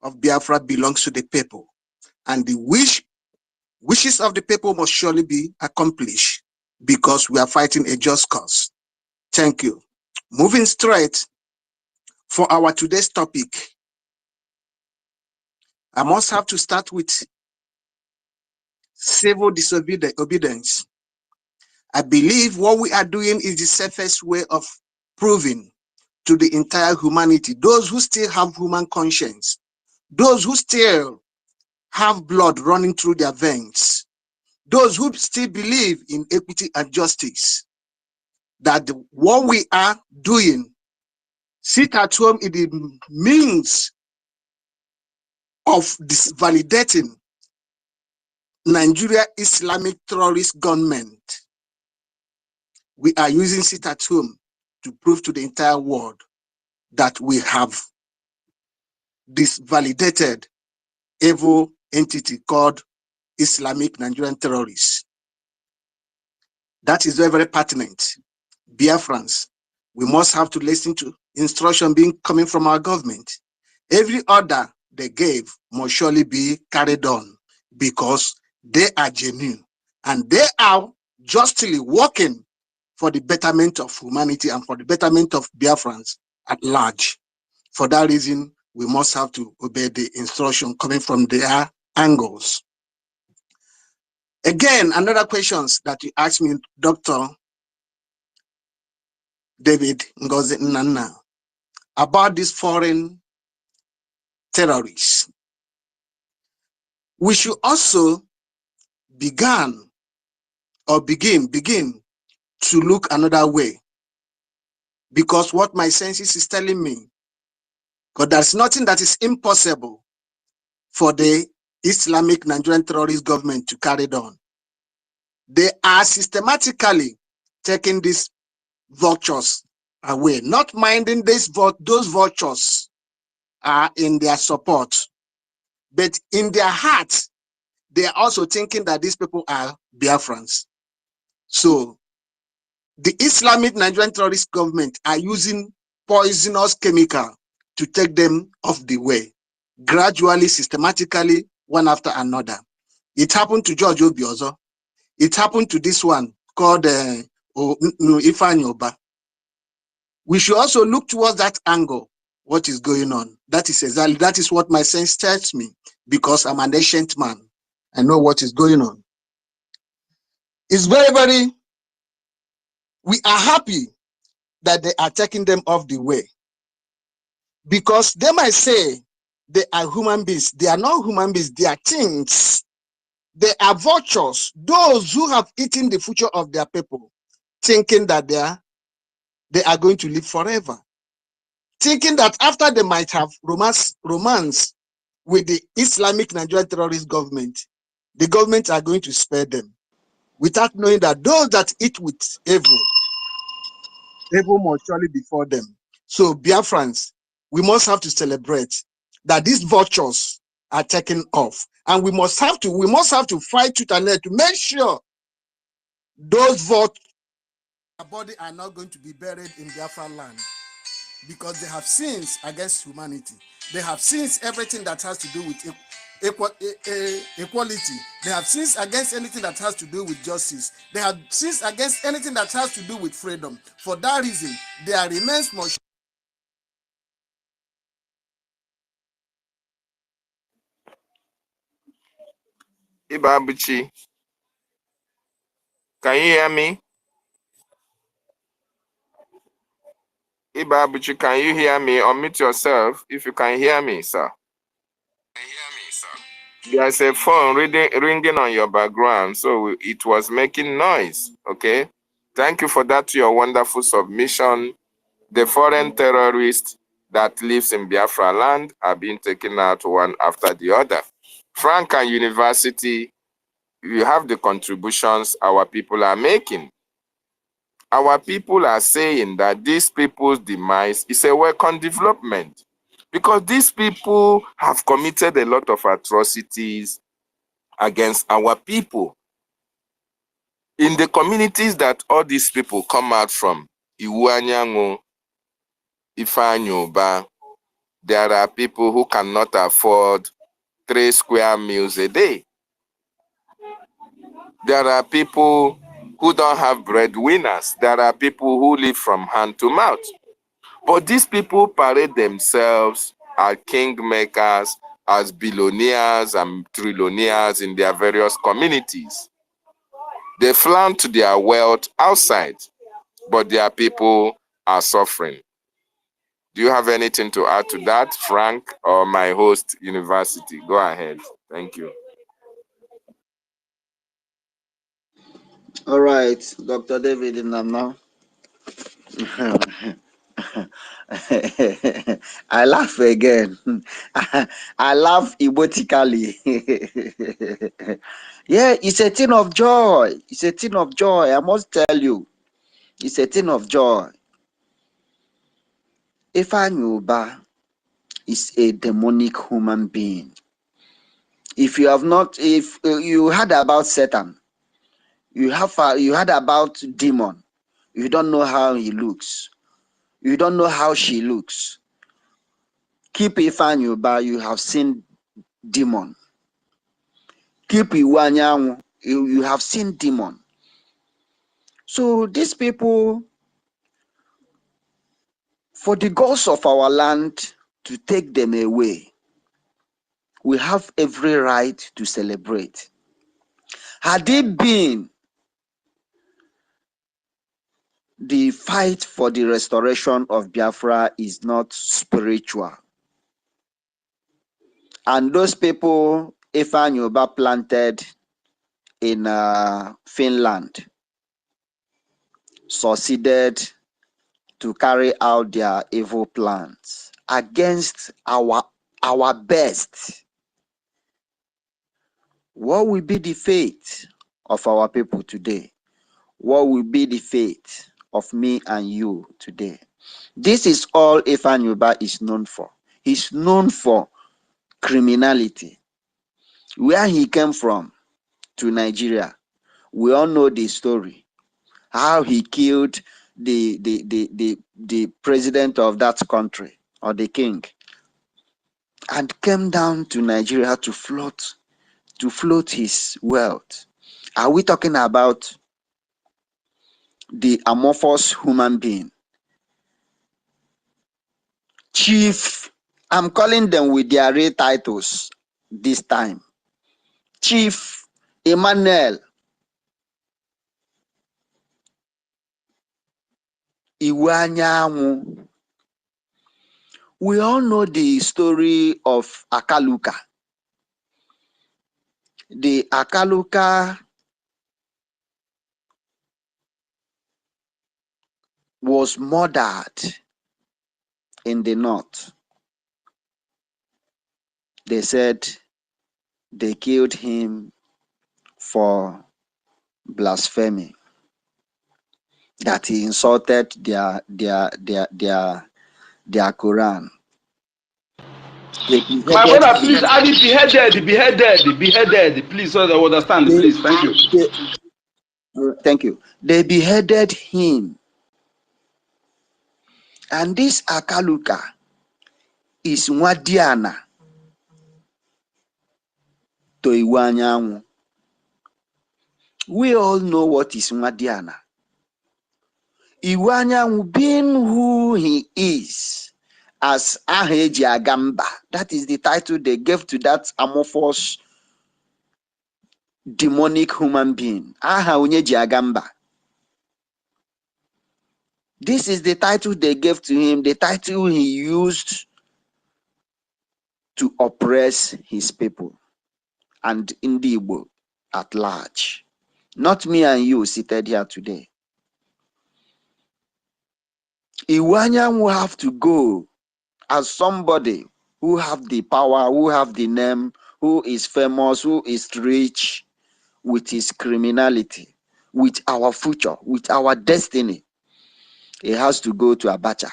of Biafra belongs to the people, and the wishes of the people must surely be accomplished because we are fighting a just cause. Thank you. Moving straight for our today's topic, I must have to start with civil disobedience. I believe what we are doing is the safest way of proving to the entire humanity, those who still have human conscience, those who still have blood running through their veins, those who still believe in equity and justice, that what we are doing, sit at home, is the means of disvalidating Nigeria Islamic terrorist government. We are using sit at home to prove to the entire world that we have disvalidated evil entity called Islamic Nigerian terrorists. That is very, very pertinent. Biafrans, we must have to listen to instruction coming from our government. Every order they gave must surely be carried on because they are genuine and they are justly working for the betterment of humanity and for the betterment of Biafrans at large. For that reason, we must have to obey the instruction coming from their angles. Again, another questions that you asked me, Dr. David Ngozi Nana, about these foreign terrorists. We should also begin
to look another way, because what my senses is telling me, because there's nothing that is impossible for the Islamic Nigerian terrorist government to carry on. They are systematically taking these vultures away, not minding those vultures are in their support, but in their hearts, they are also thinking that these people are Biafrans. So the Islamic Nigerian terrorist government are using poisonous chemical to take them off the way, gradually, systematically, one after another. It happened to George Obiozo. It happened to this one called Ifeanyi Oba. We should also look towards that angle, what is going on. That is what my sense tells me, because I'm an ancient man. I know what is going on. It's very, we are happy that they are taking them off the way, because they might say they are human beings. They are not human beings, they are things. They are vultures, those who have eaten the future of their people, thinking that they are going to live forever, thinking that after they might have romance with the Islamic Nigerian terrorist government, the government are going to spare them, without knowing that those that eat with evil must surely befall them. So Biafrans, we must have to celebrate that these vultures are taken off, and we must have to fight tooth and nail to make sure those vultures body are not going to be buried in Biafra land, because they have sins against humanity. They have sins everything that has to do with equality. They have sins against anything that has to do with justice. They have sins against anything that has to do with freedom. For that reason, there remains much.
Ibabuchi, can you hear me? Ibabuchi, can you hear me? Unmute yourself if you can hear me, sir. There's a phone ringing on your background, so it was making noise, okay? Thank you for that, your wonderful submission. The foreign terrorists that lives in Biafra land are being taken out one after the other. Frank and University, you have the contributions our people are making. Our people are saying that these people's demise is a welcome development, because these people have committed a lot of atrocities against our people. In the communities that all these people come out from, Iwu-Anyanwu, Ifeanyi Oba, there are people who cannot afford 3 square meals a day. There are people who don't have breadwinners. There are people who live from hand to mouth. But these people parade themselves as kingmakers, as billionaires and trillionaires in their various communities. They flaunt their wealth outside, but their people are suffering. Do you have anything to add to that, Frank, or my host, University? Go ahead. Thank you.
All right, Dr. David Nana. I laugh again. I laugh emotically. Yeah, it's a thing of joy. It's a thing of joy. I must tell you, it's a thing of joy. Ifeanyi Oba is a demonic human being. If you heard about Satan, you heard about demon, you don't know how he looks. You don't know how she looks. Keep Ifeanyi Oba, you have seen demon. Keep Iwu-Anyanwu, you have seen demon. So these people, for the gods of our land to take them away, we have every right to celebrate. Had it been the fight for the restoration of Biafra is not spiritual, and those people Ifeanyi Oba planted in Finland, succeeded to carry out their evil plans against our best. What will be the fate of our people today? What will be the fate of me and you today? This is all EFIK-IBIBIO is known for. He's known for criminality. Where he came from to Nigeria, we all know the story. How he killed the president of that country, or the king, and came down to Nigeria to float his wealth. Are we talking about the amorphous human being? Chief, I'm calling them with their real titles this time. Chief Emmanuel Iwanyanwu. We all know the story of Akaluka. The Akaluka was murdered in the north. They said they killed him for blasphemy, that he insulted their Quran.
My brother, please add it beheaded, please, so that we understand, please. Thank you.
Thank you. They beheaded him. And this Akaluka is Nwadiana to Iwanyanwu. We all know what is Nwadiana. Iwanyanwu, being who he is, as Aheji Agamba, that is the title they gave to that amorphous demonic human being. Aha Onyeji Agamba. This is the title they gave to him, the title he used to oppress his people and Igbo at large. Not me and you seated here today. Iwanyanwu will have to go as somebody who have the power, who have the name, who is famous, who is rich, with his criminality, with our future, with our destiny. He has to go to Abacha.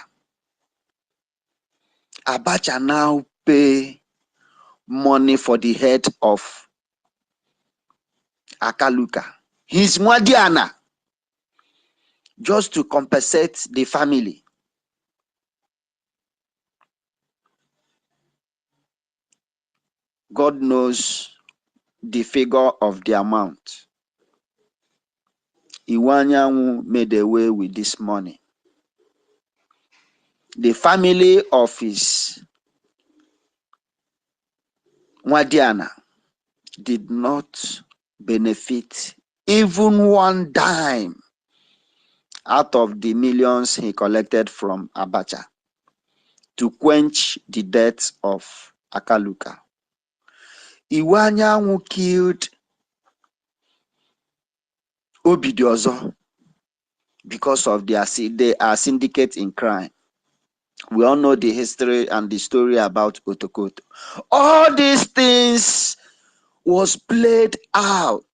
Abacha now pay money for the head of Akaluka. His Mwadiana, just to compensate the family. God knows the figure of the amount. Iwanyanwu made away with this money. The family of his Mwadiana did not benefit even one dime out of the millions he collected from Abacha to quench the death of Akaluka. Iwanyanwu killed Obidiozo because of they are syndicate in crime. We all know the history and the story about Otokoto. All these things was played out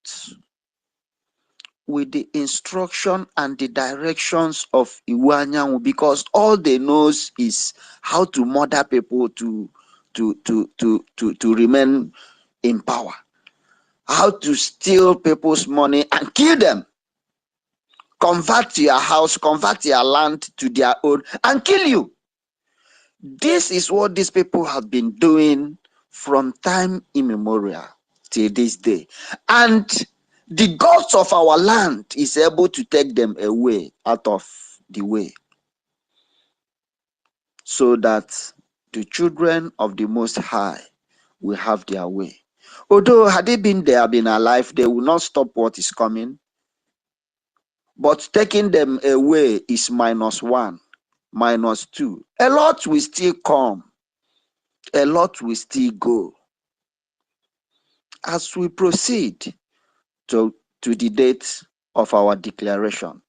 with the instruction and the directions of Iwanyanwu, because all they knows is how to murder people to remain in power, how to steal people's money and kill them, convert your house, convert your land to their own and kill you. This is what these people have been doing from time immemorial till this day. And the gods of our land is able to take them away out of the way, so that the children of the Most High will have their way. Although had they been there, been alive, they will not stop what is coming. But taking them away is -1, -2. A lot will still come. A lot will still go. As we proceed to the date of our declaration,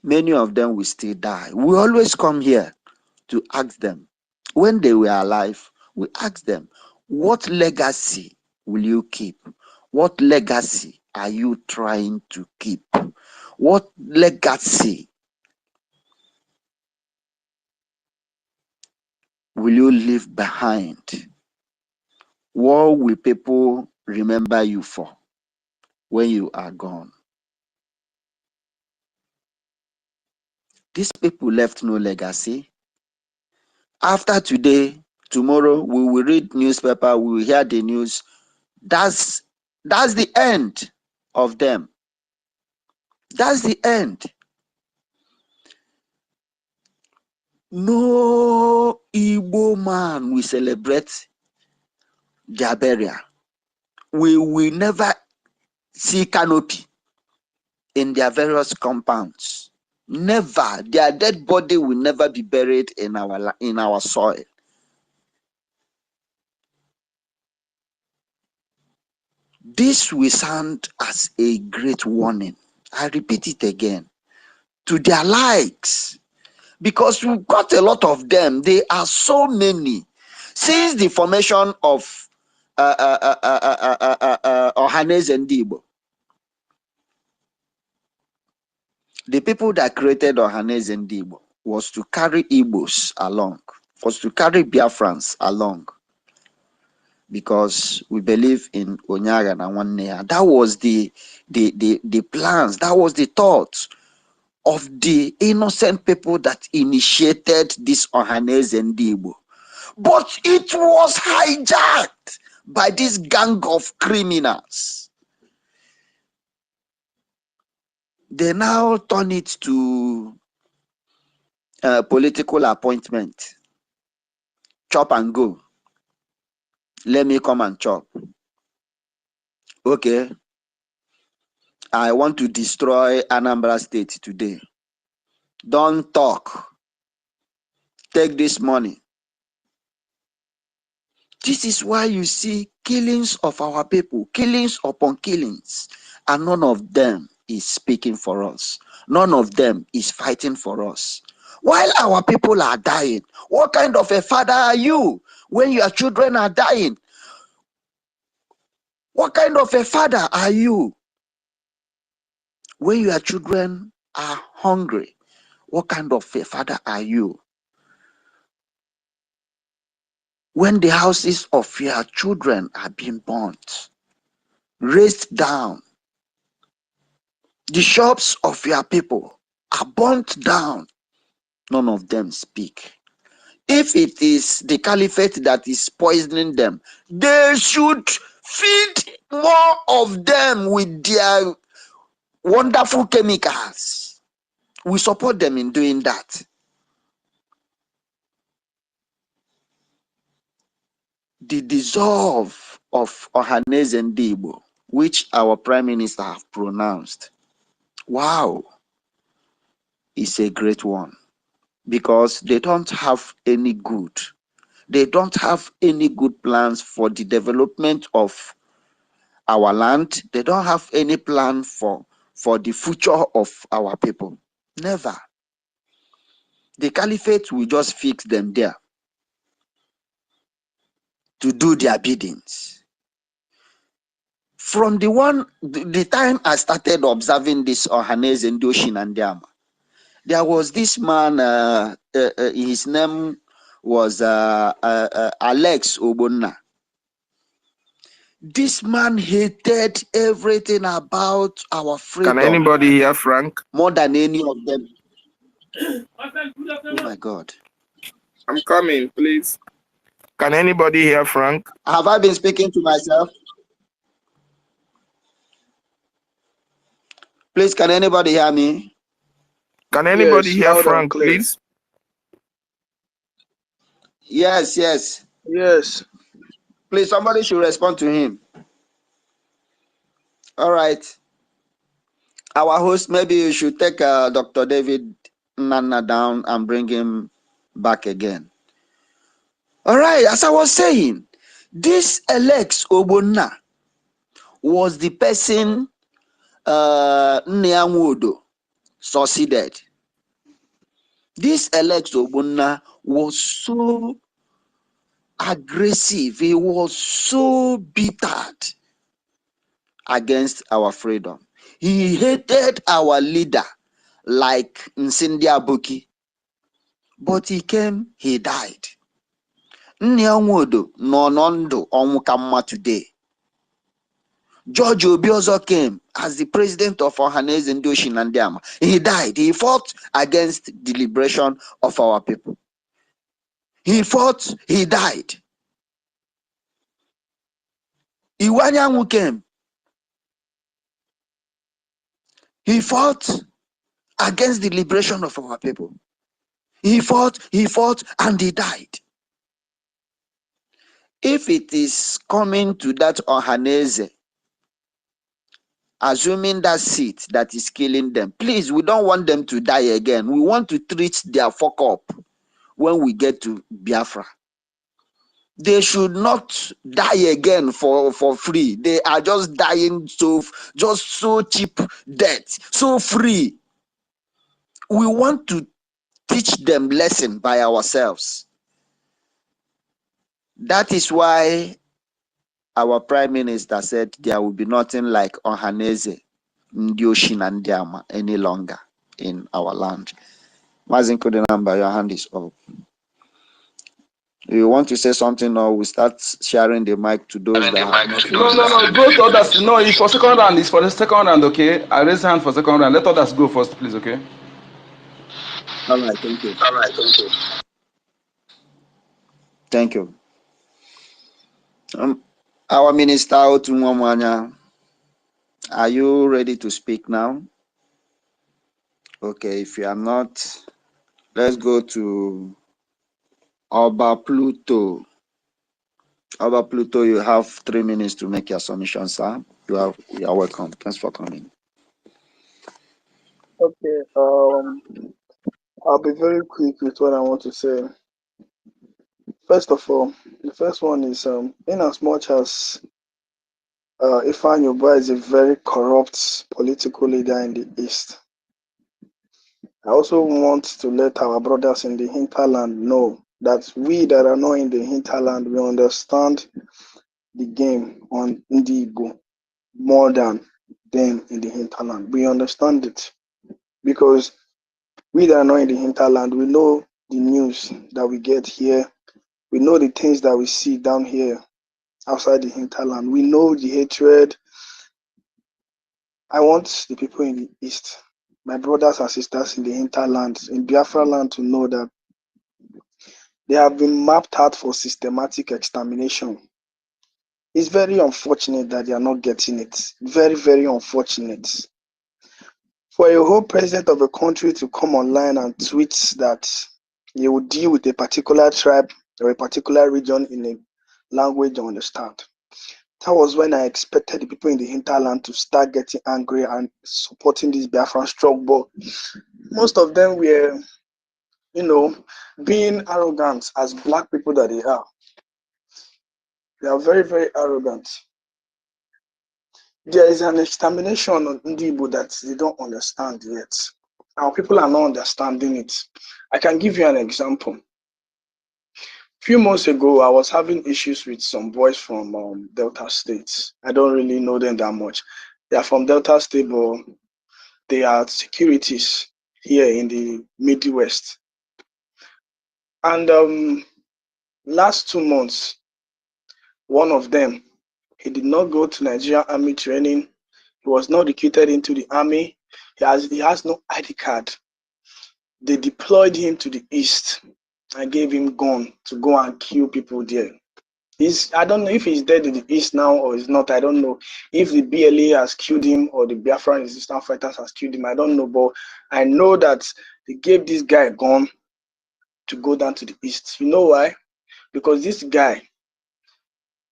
many of them will still die. We always come here to ask them, when they were alive, we ask them, what legacy will you keep? What legacy are you trying to keep? What legacy will you leave behind? What will people remember you for when you are gone? These people left no legacy. After today, tomorrow, we will read newspaper, we will hear the news. That's the end of them. That's the end. No Igbo man will celebrate their burial. We will never see canopy in their various compounds. Never. Their dead body will never be buried in our soil. This will sound as a great warning. I repeat it again. To their likes. Because we've got a lot of them. There are so many. Since the formation of Ohaneze and Igbo, the people that created Ohaneze and Igbo was to carry Igbos along, was to carry Biafrans along, because we believe in Onyaga and Wanneya. That was the plans, that was the thoughts of the innocent people that initiated this Ohaneze and Igbo. But it was hijacked by this gang of criminals. They now turn it to political appointment. Chop and go. Let me come and chop. Okay. I want to destroy Anambra State today. Don't talk. Take this money. This is why you see killings of our people, killings upon killings, and none of them is speaking for us. None of them is fighting for us. While our people are dying, what kind of a father are you when your children are dying? What kind of a father are you when your children are hungry? What kind of a father are you when the houses of your children are being burnt, razed down? The shops of your people are burnt down. None of them speak. If it is the caliphate that is poisoning them, they should feed more of them with their wonderful chemicals. We support them in doing that. The dissolve of Ohaneze and Igbo, which our Prime Minister have pronounced, wow, is a great one, because they don't have any good. They don't have any good plans for the development of our land. They don't have any plan for the future of our people. Never. The caliphate will just fix them there to do their biddings. From the time I started observing this Ohaneze and Doshin and Diama, there was this man, his name was Alex Obonna. This man hated everything about our freedom.
Can anybody hear Frank?
More than any of them. Oh my God.
I'm coming, please. Can anybody hear Frank?
Have I been speaking to myself? Please, can anybody hear me?
Can anybody
Yes,
hear
loud and
Frank,
clear.
please?
Yes, yes.
Yes.
Please, somebody should respond to him. All right. Our host, maybe you should take Dr. David Nana down and bring him back again. All right, as I was saying, this Alex Obonna was the person Nyanwodo succeeded. This Alex Ogbonna was so aggressive. He was so bitter against our freedom. He hated our leader like Nsindi Abuki. But he came, he died. Nnianwodo no nondo onwukamma today. George Obiozo came as the president of Ohaneze Ndoshi Nandiama. He died. He fought against the liberation of our people. He fought, he died. Iwanyanwu came. He fought against the liberation of our people. He fought, and he died. If it is coming to that Ohaneze, assuming that seat that is killing them, please, we don't want them to die again. We want to treat their fuck up when we get to Biafra. They should not die again for free. They are just dying so cheap death, so free. We want to teach them lesson by ourselves. That is why our prime minister said there will be nothing like Ohaneze, Ndioshi na Ndiama any longer in our land. Mazinko the number, your hand is up. You want to say something, or we start sharing the mic to those that have not?
No. Go to others. No, it's for second round. It's for the second round, okay? I raise hand for second round. Let others go first, please, okay?
All right, thank you. Thank you. Our minister, Otumwamanya, are you ready to speak now? Okay, if you are not, let's go to Oba Pluto. Oba Pluto, you have 3 minutes to make your submission, sir. You are welcome. Thanks for coming.
Okay, I'll be very quick with what I want to say. First of all, the first one is in as much as Ifeanyi is a very corrupt political leader in the East, I also want to let our brothers in the hinterland know that we that are not in the hinterland, we understand the game on Ndigo more than them in the hinterland. We understand it because we that are not in the hinterland, we know the news that we get here. We know the things that we see down here outside the hinterland. We know the hatred. I want the people in the East, my brothers and sisters in the hinterland, in Biafra land, to know that they have been mapped out for systematic extermination. It's very unfortunate that they are not getting it. Very, very unfortunate. For a whole president of a country to come online and tweet that he will deal with a particular tribe or a particular region in a language you understand. That was when I expected the people in the hinterland to start getting angry and supporting this Biafran struggle. But most of them were, being arrogant as black people that they are. They are very, very arrogant. There is an extermination on Ndibo that they don't understand yet. Our people are not understanding it. I can give you an example. A few months ago, I was having issues with some boys from Delta State. I don't really know them that much. They are from Delta State, but they are securities here in the Midwest. And last 2 months, one of them, he did not go to Nigerian Army training. He was not recruited into the army. He has no ID card. They deployed him to the East and gave him gun to go and kill people there. I don't know if he's dead in the East now or he's not. I don't know if the BLA has killed him or the Biafran resistance fighters has killed him. I don't know, but I know that they gave this guy a gun to go down to the East. You know why? Because this guy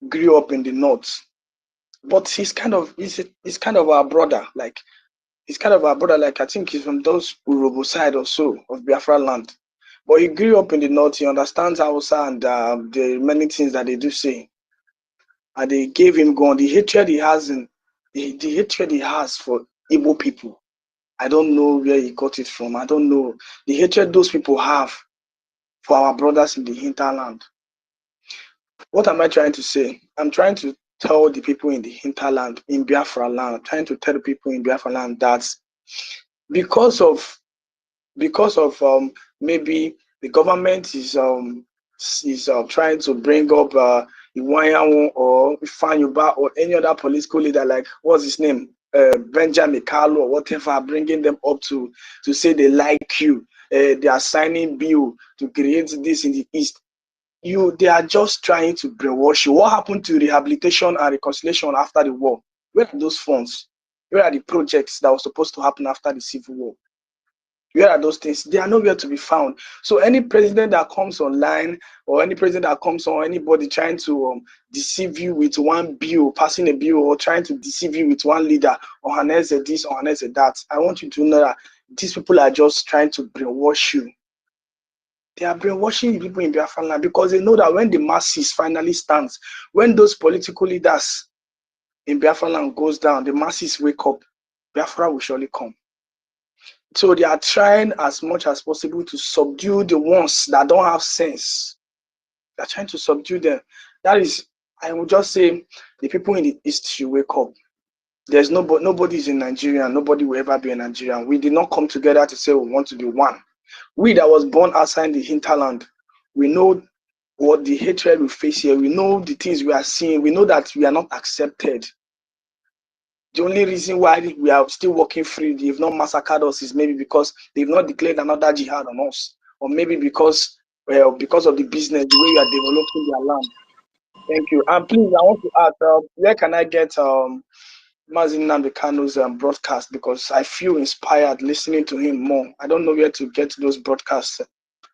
grew up in the North, but he's kind of our brother. Like I think he's from those Urobo side or so of Biafra land. But he grew up in the North. He understands Hausa and the many things that they do say. And they gave him gun. The hatred he has for Igbo people I don't know where he got it from. I don't know the hatred those people have for our brothers in the hinterland. What am I trying to say? I'm trying to tell the people in the hinterland, in Biafra land, trying to tell the people in Biafra land that because of maybe the government is trying to bring up Iwanyanwu or Ifanyuba or any other political leader, like what's his name, Benjamin Carlo or whatever, bringing them up to say they like you, they are signing bill to create this in the East. They are just trying to brainwash you. What happened to rehabilitation and reconciliation after the war? Where are those funds? Where are the projects that were supposed to happen after the Civil War? Where are those things? They are nowhere to be found. So any president that comes online, or any president that comes on, anybody trying to deceive you with one bill, passing a bill, or trying to deceive you with one leader, or harness this, or harness that, I want you to know that these people are just trying to brainwash you. They are brainwashing the people in Biafra land because they know that when the masses finally stands, when those political leaders in Biafra land goes down, the masses wake up, Biafra will surely come. So they are trying as much as possible to subdue the ones that don't have sense. They're trying to subdue them. That is, I would just say, the people in the East should wake up. There's nobody is in Nigeria. Nobody will ever be a Nigerian. We did not come together to say we want to be one. We that was born outside the hinterland, we know what the hatred we face here. We know the things we are seeing. We know that we are not accepted. The only reason why we are still walking free, they've not massacred us, is maybe because they've not declared another jihad on us, or maybe because of the business, the way we are developing their land. Thank you. And please, I want to ask, where can I get Mazin Nnamdi Kanu's broadcast? Because I feel inspired listening to him more. I don't know where to get those broadcasts.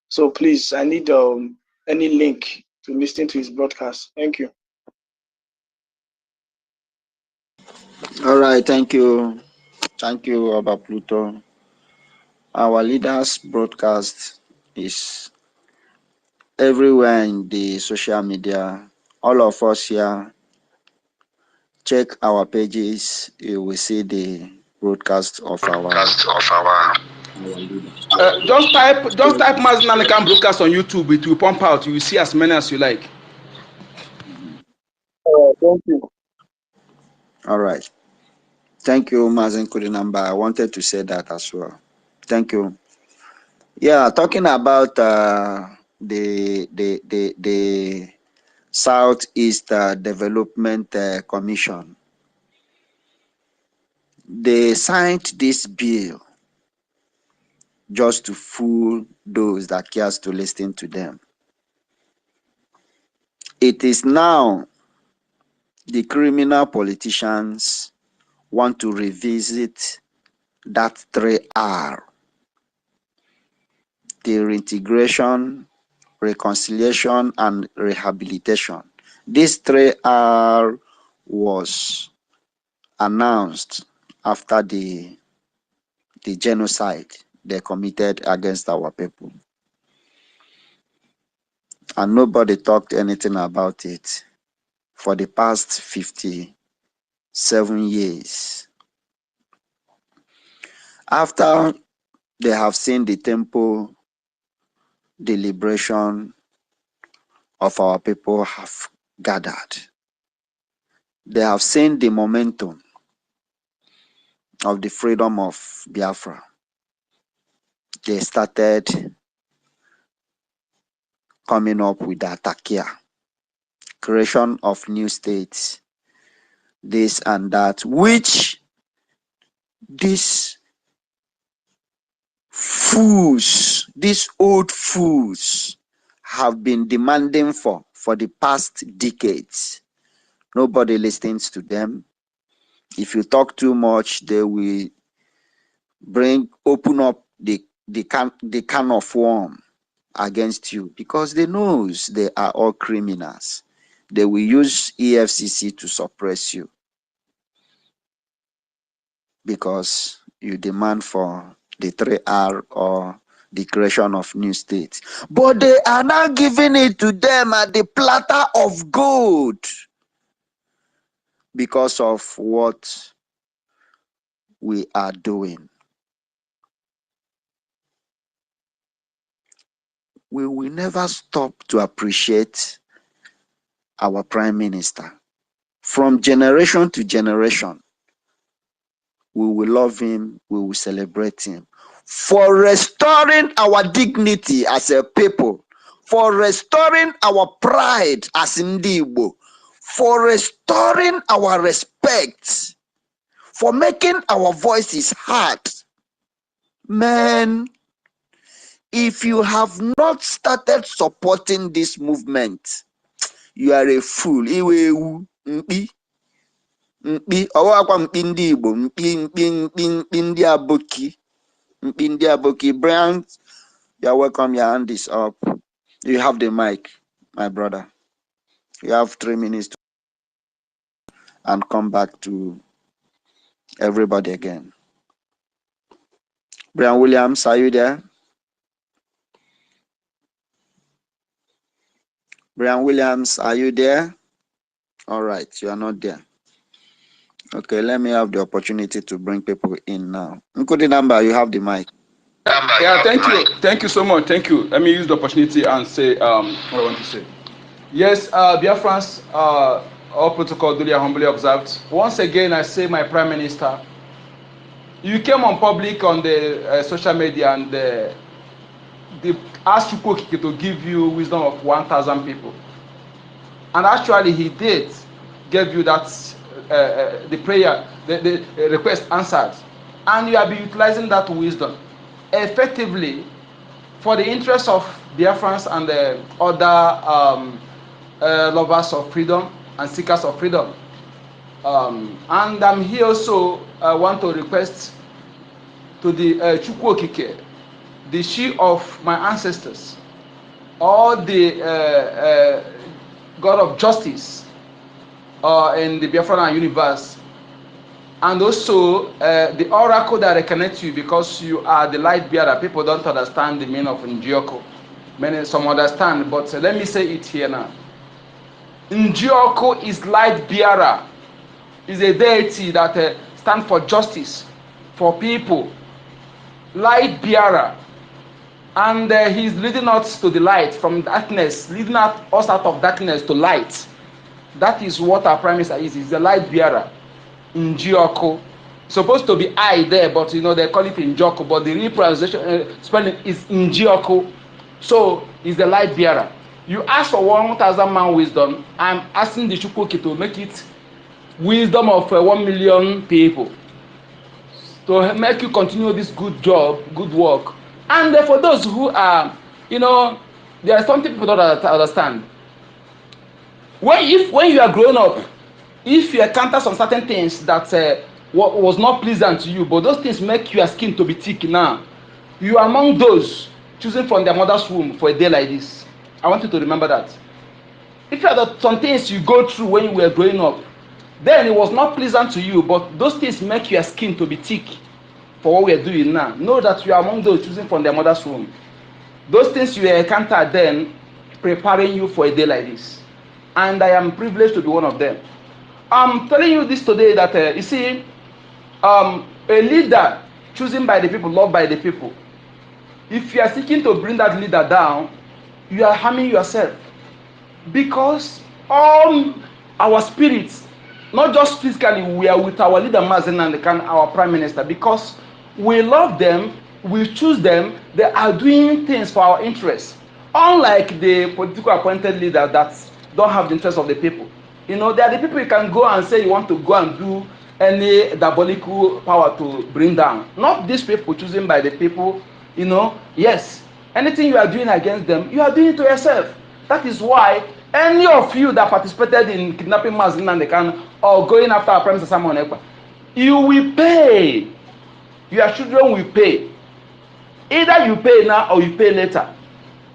So please, I need any link to listen to his broadcast. Thank you.
All right, thank you. Thank you, Abba Pluto. Our leaders broadcast is everywhere in the social media. All of us here, check our pages. You will see the broadcast of our leaders.
Just type Mazin Nnamdi broadcast on YouTube. It will pump out. You will see as many as you like.
Thank you.
All right. Thank you, Mazen Kudinamba. I wanted to say that as well. Thank you. Yeah, talking about the Southeast Development Commission. They signed this bill just to fool those that cares to listen to them. It is now the criminal politicians want to revisit that 3R, the reintegration, reconciliation, and rehabilitation. This 3R was announced after the genocide they committed against our people. And nobody talked anything about it for the past 57 years. After they have seen the tempo, the liberation of our people have gathered. They have seen the momentum of the freedom of Biafra. They started coming up with the Atakia, creation of new states, this and that, which these fools, these old fools, have been demanding for the past decades. Nobody listens to them. If you talk too much, they will open up the can of worm against you, because they knows they are all criminals. They will use EFCC to suppress you because you demand for the 3R or the creation of new states. But they are now giving it to them at the platter of gold because of what we are doing. we will never stop to appreciate our Prime Minister. From generation to generation, we will love him, we will celebrate him for restoring our dignity as a people, for restoring our pride as Igbo, for restoring our respect, for making our voices heard. Man, if you have not started supporting this movement, you are a fool. Mkpi ọwakwa mkpi ndị Igbo, mkpi ndị aboki, mkpi ndị aboki. Brian, you are welcome. Your hand is up. You have the mic, my brother. You have 3 minutes to and come back to everybody again. Brian Williams, are you there? Brian Williams, are you there? All right, you are not there. Okay, let me have the opportunity to bring people in now. Nkudi Namba, you have the mic.
Yeah, thank you. Thank you so much. Thank you. Let me use the opportunity and say what I want to say. Yes, Biafrans, all protocol duly and humbly observed. Once again, I say, my Prime Minister, you came on public on the social media and they asked Chukwuokike to give you wisdom of 1,000 people. And actually, he did give you that, the prayer, the request answered. And you have been utilizing that wisdom effectively for the interests of Biafrans and the other lovers of freedom and seekers of freedom. And I'm here also want to request to the Chukwuokike, the she of my ancestors, or the God of justice in the Biafran universe, and also the oracle that I connect to you, because you are the light bearer. People don't understand the meaning of Njioko. Some understand, but let me say it here now. Njioko is light bearer, is a deity that stands for justice, for people. Light bearer. And he's leading us to the light from darkness, leading us out of darkness to light. That is what our Prime Minister is. He's the light bearer. Njioko. Supposed to be I there, but you know they call it Njoko, but the real pronunciation spelling is Njioko. So he's the light bearer. You ask for 1,000 man wisdom. I'm asking the Chukwuokike to make it wisdom of 1 million people, to make you continue this good job, good work. And for those who are, you know, there are some people don't understand. When you are growing up, if you encounter some certain things that was not pleasant to you, but those things make your skin to be thick now, you are among those choosing from their mother's womb for a day like this. I want you to remember that. If you had some things you go through when you were growing up, then it was not pleasant to you, but those things make your skin to be thick for what we are doing now. Know that you are among those choosing from their mother's womb. Those things you encountered then preparing you for a day like this. And I am privileged to be one of them. I'm telling you this today that, you see, a leader chosen by the people, loved by the people, if you are seeking to bring that leader down, you are harming yourself. Because all our spirits, not just physically, we are with our leader, Mazen and our Prime Minister, because we love them, we choose them, they are doing things for our interests. Unlike the political appointed leader that don't have the interest of the people. You know, they are the people you can go and say you want to go and do any diabolical power to bring down. Not these people chosen by the people, you know. Yes, anything you are doing against them, you are doing it to yourself. That is why any of you that participated in kidnapping Mazin and the can or going after our Prime Minister Simon Ekpa, you will pay. Your children will pay. Either you pay now or you pay later.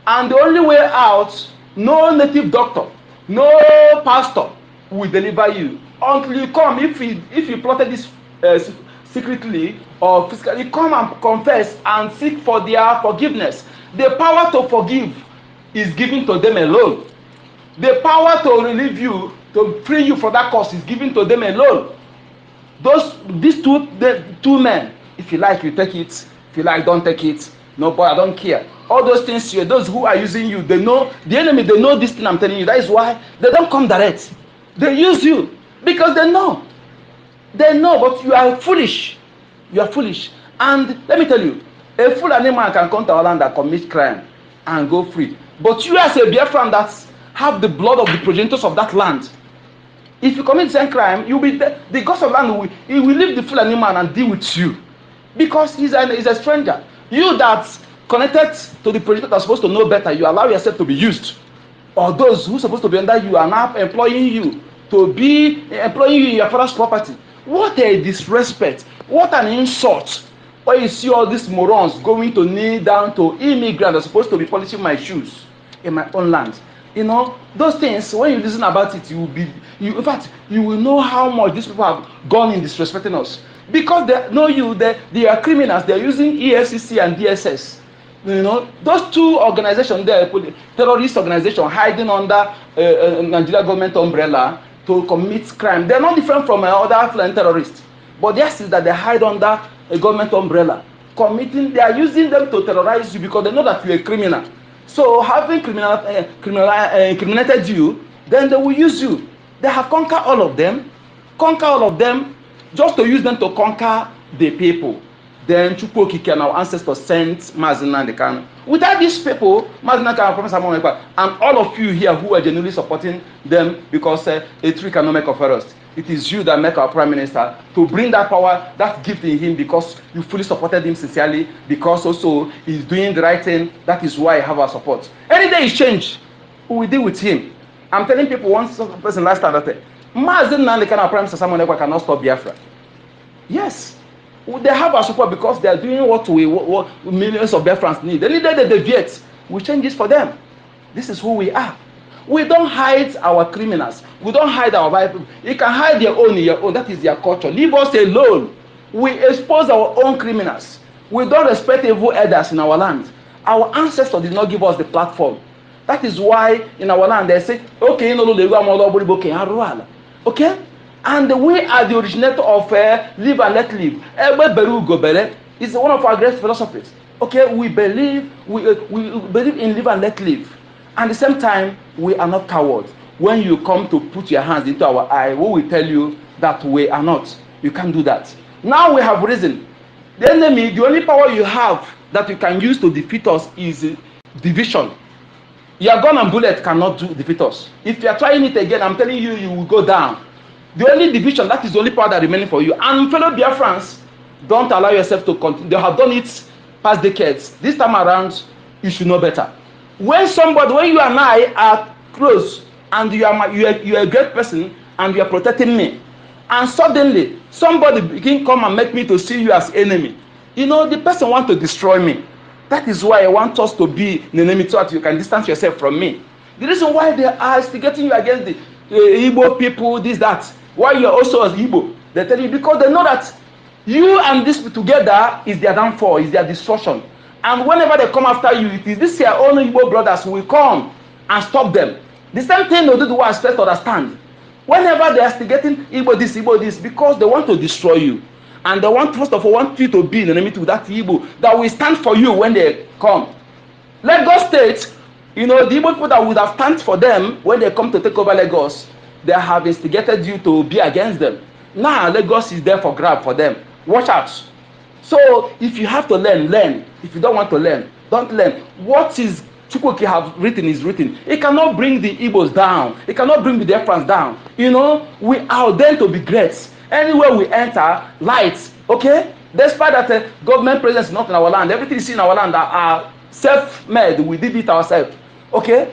And the only way out, no native doctor, no pastor will deliver you until you come. If you plotted this secretly or physically, come and confess and seek for their forgiveness. The power to forgive is given to them alone. The power to relieve you, to free you from that cause, is given to them alone. These two men, if you like, you take it. If you like, don't take it. No, but I don't care. All those things here, those who are using you, they know the enemy, they know this thing I'm telling you. That is why they don't come direct. They use you because they know. They know, but you are foolish. You are foolish. And let me tell you, a fool animal can come to our land that commit crime and go free. But you as a Biafran that have the blood of the progenitors of that land, if you commit the same crime, you'll be the gods of land will leave the fool animal and deal with you. Because he's a stranger. You that connected to the project are supposed to know better, you allow yourself to be used. Or those who are supposed to be under you are now employing you to be employing you in your father's property. What a disrespect. What an insult. When you see all these morons going to kneel down to immigrants that are supposed to be polishing my shoes in my own land. You know, those things, when you listen about it, in fact, you will know how much these people have gone in disrespecting us. Because they know you, they are criminals, they are using EFCC and DSS. You know, those two organizations there, terrorist organization hiding under Nigeria government umbrella to commit crime. They're not different from other foreign terrorists. But theirs is that they hide under a government umbrella. They are using them to terrorize you because they know that you're a criminal. So having criminalized you, then they will use you. They have conquered all of them, just to use them to conquer the people. Then Chukwu Okike and our ancestors sent Mazina and the Kano. Without these people, Mazina and Professor Monepa, and all of you here who are genuinely supporting them because a tree cannot make a forest. It is you that make our Prime Minister to bring that power, that gift in him because you fully supported him sincerely, because also he's doing the right thing. That is why I have our support. Any day he change, we will deal with him. I'm telling people one person last time that Mazina and the Kano Prime Minister Monepa cannot stop Biafra. Yes. They have our support because they are doing what millions of Biafrans need. The leader they deviate, we change this for them. This is who we are. We don't hide our criminals. We don't hide our Bible. You can hide your own in your own. That is their culture. Leave us alone. We expose our own criminals. We don't respect evil elders in our land. Our ancestors did not give us the platform. That is why in our land they say, okay, okay? And we are the originator of live and let live. It's one of our great philosophies. Okay, we believe in live and let live. And at the same time, we are not cowards. When you come to put your hands into our eye, we will tell you that we are not. You can't do that. Now we have risen. The enemy, the only power you have that you can use to defeat us is division. Your gun and bullet cannot defeat us. If you are trying it again, I'm telling you, you will go down. The only division, that is the only power that remaining for you. And fellow Biafrans, don't allow yourself to continue. They have done it past decades. This time around, you should know better. When you and I are close, and you are a great person, and you are protecting me, and suddenly somebody begin come and make me to see you as enemy, you know, the person want to destroy me. That is why I want us to be an enemy so that you can distance yourself from me. The reason why they are instigating you against the Igbo people, this, that, why you are also as Igbo, they tell you because they know that you and this together is their downfall, is their destruction. And whenever they come after you, it is this your own Igbo brothers who will come and stop them. The same thing they do to what I expect to understand. Whenever they are instigating Igbo this, because they want to destroy you. And they want, first of all, want you to be an enemy to that Igbo that will stand for you when they come. Lagos State, you know, the Igbo people that would have stand for them when they come to take over Lagos, they have instigated you to be against them. Now Lagos is there for grab for them. Watch out. So if you have to learn. If you don't want to learn, don't learn. What is Chukwu have written is written. It cannot bring the Igbos down. It cannot bring the Biafrans down. You know, we are ordained to be great. Anywhere we enter, light. Okay? Despite that government presence is not in our land, everything is in our land are self-made. We did it ourselves. Okay?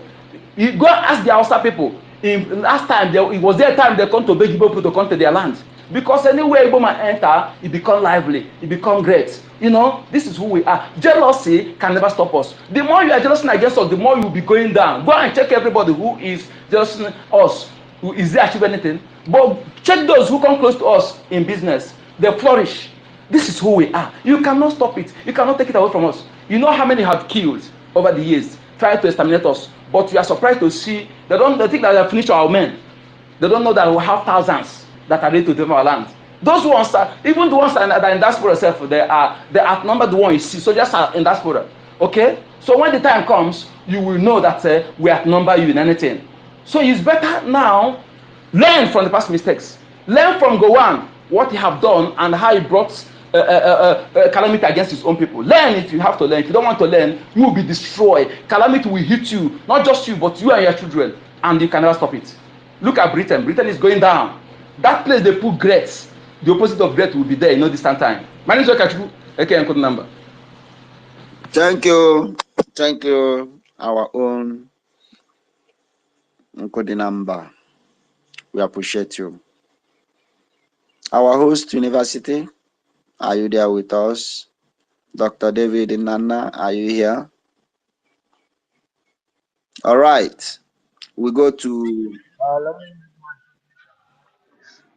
You go ask the Hausa people. Last time, it was their time they come to beg people to come to their land. Because anywhere Igbo man enter, it become lively, it become great. You know, this is who we are. Jealousy can never stop us. The more you are jealous against us, the more you will be going down. Go and check everybody who is jealous us. Who is they achieve anything? But check those who come close to us in business. They flourish. This is who we are. You cannot stop it. You cannot take it away from us. You know how many have killed over the years, trying to exterminate us. But you are surprised to see they think that they have finished our men. They don't know that we have thousands that are ready to defend our land. Those ones are, even the ones that are in diaspora itself, they outnumber the one you see. Soldiers are in diaspora. Okay, so when the time comes, you will know that we outnumber you in anything. So it's better now, learn from the past mistakes. Learn from Gowan what he have done and how he brought calamity against his own people. Learn if you have to learn. If you don't want to learn, you will be destroyed. Calamity will hit you, not just you, but you and your children, and you can never stop it. Look at Britain. Britain is going down. That place they put great. The opposite of great will be there in no distant time. My name is Okachu. Okay, code number.
Thank you. Thank you. Our own Nkodi number. We appreciate you. Our host university, are you there with us? Dr. David Nana, are you here? All right. We go to.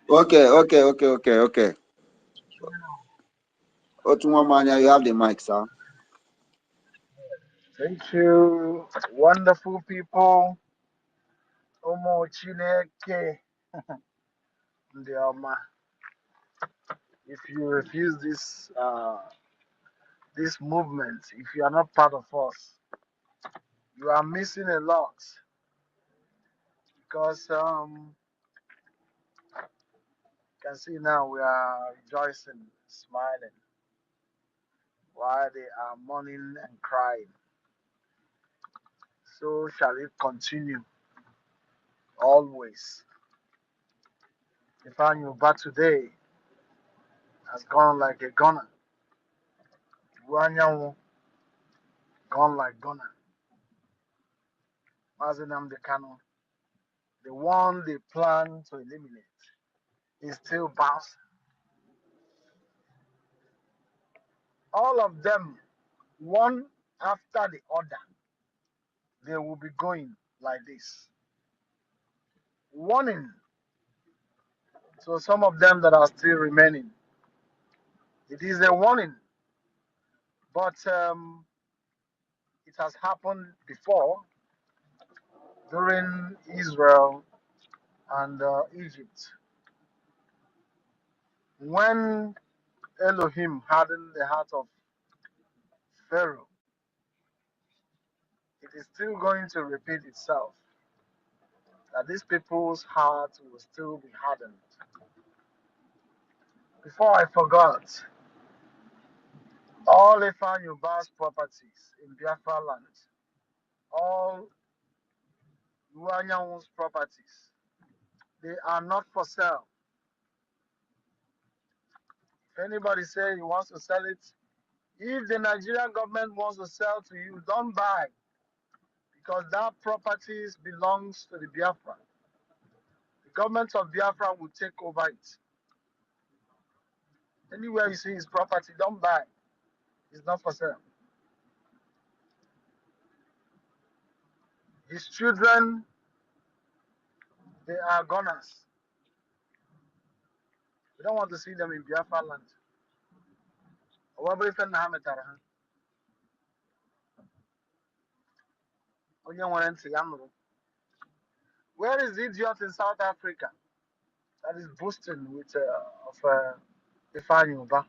Okay. Otumomanya, you have the mic, sir.
Thank you, wonderful people. Omo Chineke, Ndioma. If you refuse this movement, if you are not part of us, you are missing a lot. Because you can see now we are rejoicing, smiling, while they are mourning and crying. So shall it continue always. Ifeanyi today has gone like a gunner. Wanyanwu gone like gunner. Mazi Nnamdi Kanu, the one they plan to eliminate, is still bouncing. All of them, one after the other, they will be going like this. Warning. So some of them that are still remaining, it is a warning, but it has happened before during Israel and Egypt. When Elohim hardened the heart of Pharaoh, it is still going to repeat itself. That these people's hearts will still be hardened. Before I forgot, all Ifeanyi properties in Biafra land, all Luanyanwu's properties, they are not for sale. If anybody says he wants to sell it, if the Nigerian government wants to sell to you, don't buy, because that properties belongs to the Biafra. The government of Biafra will take over it. Anywhere you see his property, don't buy. It's not for sale. His children, they are gunners. We don't want to see them in Biafra land. Where is the idiot in South Africa that is boasting with Ifeanyi Uba?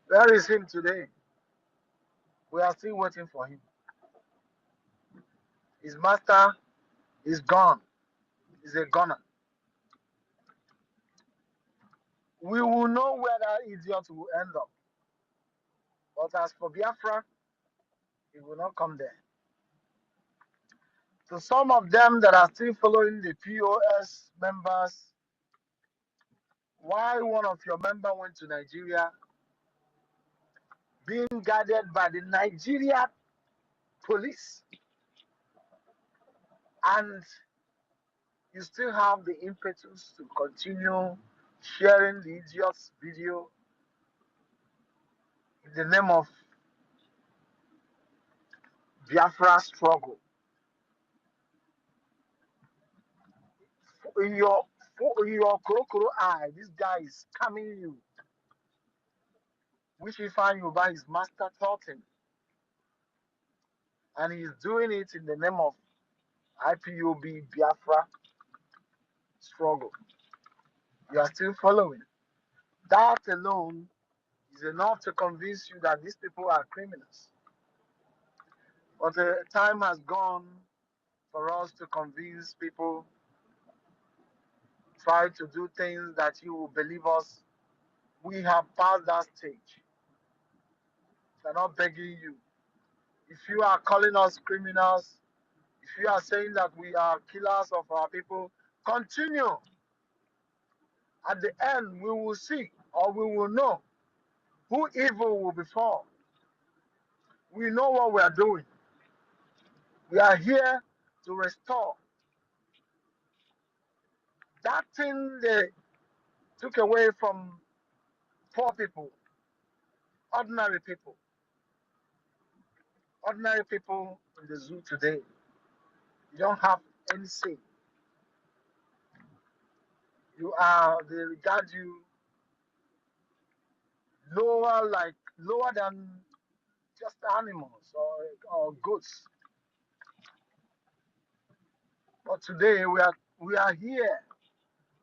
Where is him today? We are still waiting for him. His master is gone. He's a gunner. We will know where that idiot will end up. But as for Biafra, he will not come there. So some of them that are still following the POS members, why one of your members went to Nigeria, being guarded by the Nigeria police, and you still have the impetus to continue sharing the idiot's video in the name of Biafra struggle. In your Kurokuro eye, this guy is scamming you, which you find you by his master taught him. And he's doing it in the name of IPOB Biafra struggle. You are still following. That alone is enough to convince you that these people are criminals. But the time has gone for us to convince people, try to do things that you will believe us. We have passed that stage. We're not begging you. If you are calling us criminals, if you are saying that we are killers of our people, continue. At the end, we will see or we will know who evil will befall. We know what we are doing. We are here to restore that thing they took away from poor people, ordinary people. Ordinary people in the zoo today, you don't have any say. They regard you lower than just animals or goats. But today we are here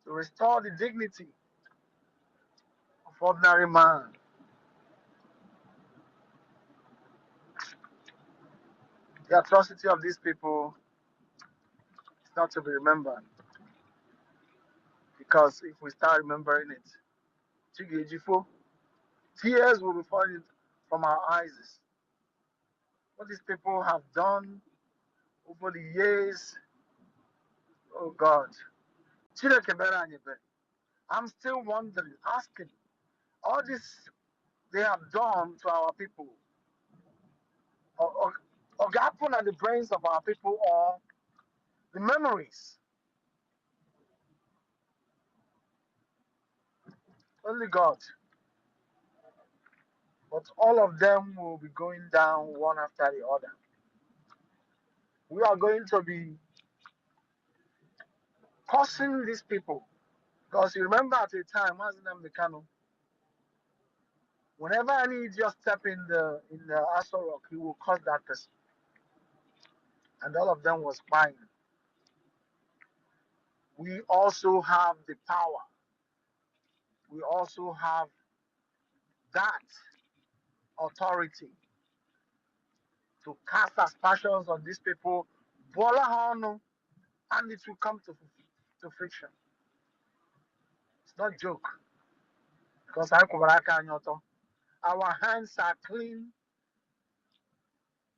to restore the dignity of ordinary man. The atrocity of these people is not to be remembered, because if we start remembering it, tears will be falling from our eyes. What these people have done over the years, oh God. I'm still wondering, asking, all this they have done to our people, or happen at the brains of our people, or the memories. Only God. But all of them will be going down one after the other. We are going to be cursing these people. Because you remember at the time, whenever any idiot step in the Aso Rock, he will curse that person. And all of them was fine. We also have the power. We also have that authority to cast aspersions on these people, and it will come to friction. It's not a joke. Because our hands are clean.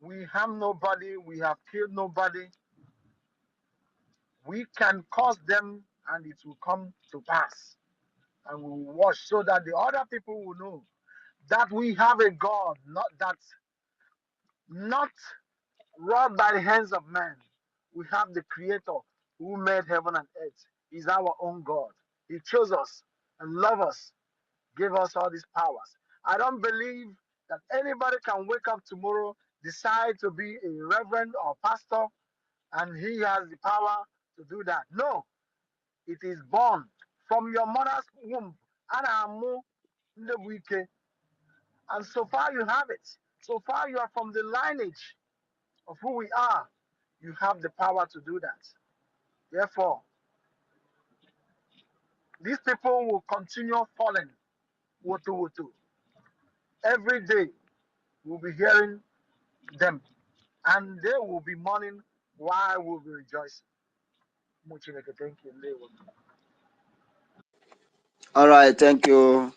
We harm nobody. We have killed nobody. We can cause them and it will come to pass. And we will watch so that the other people will know that we have a God, not wrought by the hands of man. We have the Creator who made heaven and earth. He's our own God. He chose us and loved us, gave us all these powers. I don't believe that anybody can wake up tomorrow, decide to be a reverend or pastor, and he has the power to do that. No, it is born from your mother's womb. And so far you have it. So far you are from the lineage of who we are. You have the power to do that. Therefore, these people will continue falling. Wotu. Every day we'll be hearing them, and they will be mourning while we'll be rejoicing. Thank you.
All right, thank you,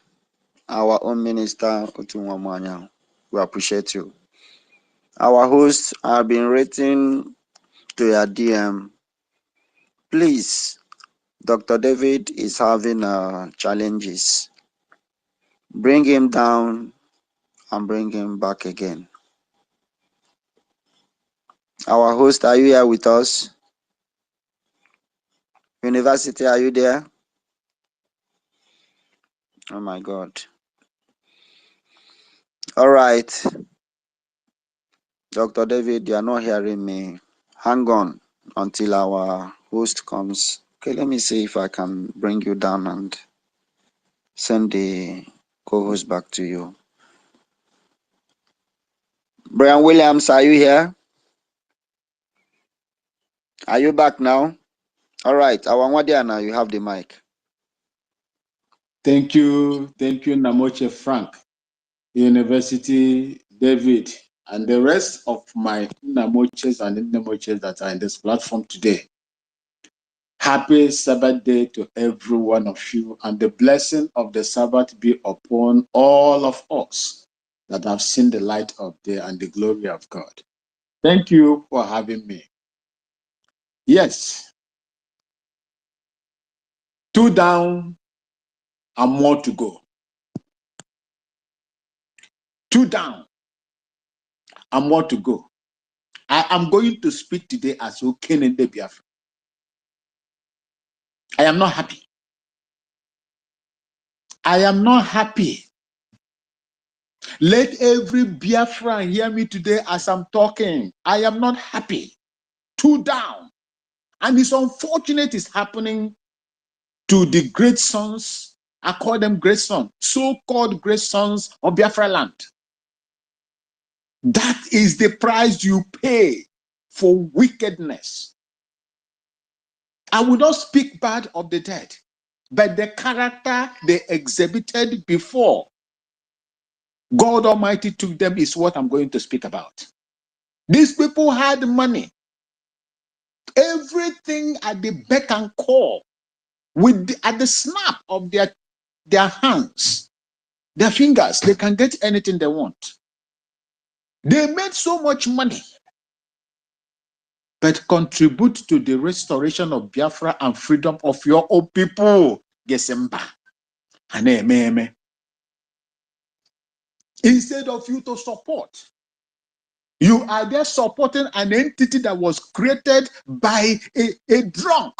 our own minister, Otunwamanya. We appreciate you. Our hosts have been written to your DM. Please, Dr. David is having challenges. Bring him down and bring him back again. Our host, are you here with us? University, are you there? Oh my God. All right. Dr. David, you are not hearing me. Hang on until our host comes. Okay, let me see if I can bring you down and send the co-host back to you. Brian Williams, are you here? Are you back now? All right, Awangwadiana, you have the mic.
Thank you, Namoche Frank. University, David, and the rest of my Namoches and Namoches that are in this platform today. Happy Sabbath day to every one of you, and the blessing of the Sabbath be upon all of us that have seen the light of day and the glory of God. Thank you for having me. Yes, 2 down and more to go. 2 down and more to go. I am going to speak today as Okene de Biafra. I am not happy. I am not happy. Let every Biafran hear me today as I'm talking. I am not happy. 2 down. And it's unfortunate it's happening to the great sons. I call them great sons, so-called great sons of Biafra land. That is the price you pay for wickedness. I will not speak bad of the dead, but the character they exhibited before God Almighty took them is what I'm going to speak about. These people had money, everything at the beck and call, at the snap of their hands, their fingers. They can get anything they want. They made so much money, but contribute to the restoration of Biafra and freedom of your own people. Gesemba. Instead of you to support, you are there supporting an entity that was created by a drunk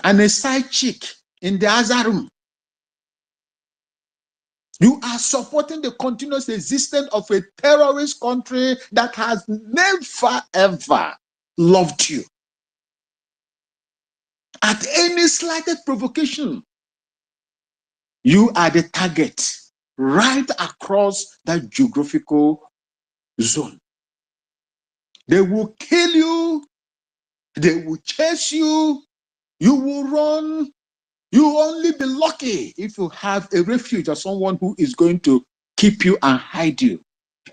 and a side chick in the other room. You are supporting the continuous existence of a terrorist country that has never, ever loved you. At any slightest provocation, you are the target right across that geographical zone. They will kill you. They will chase you. You will run. You will only be lucky if you have a refuge or someone who is going to keep you and hide you.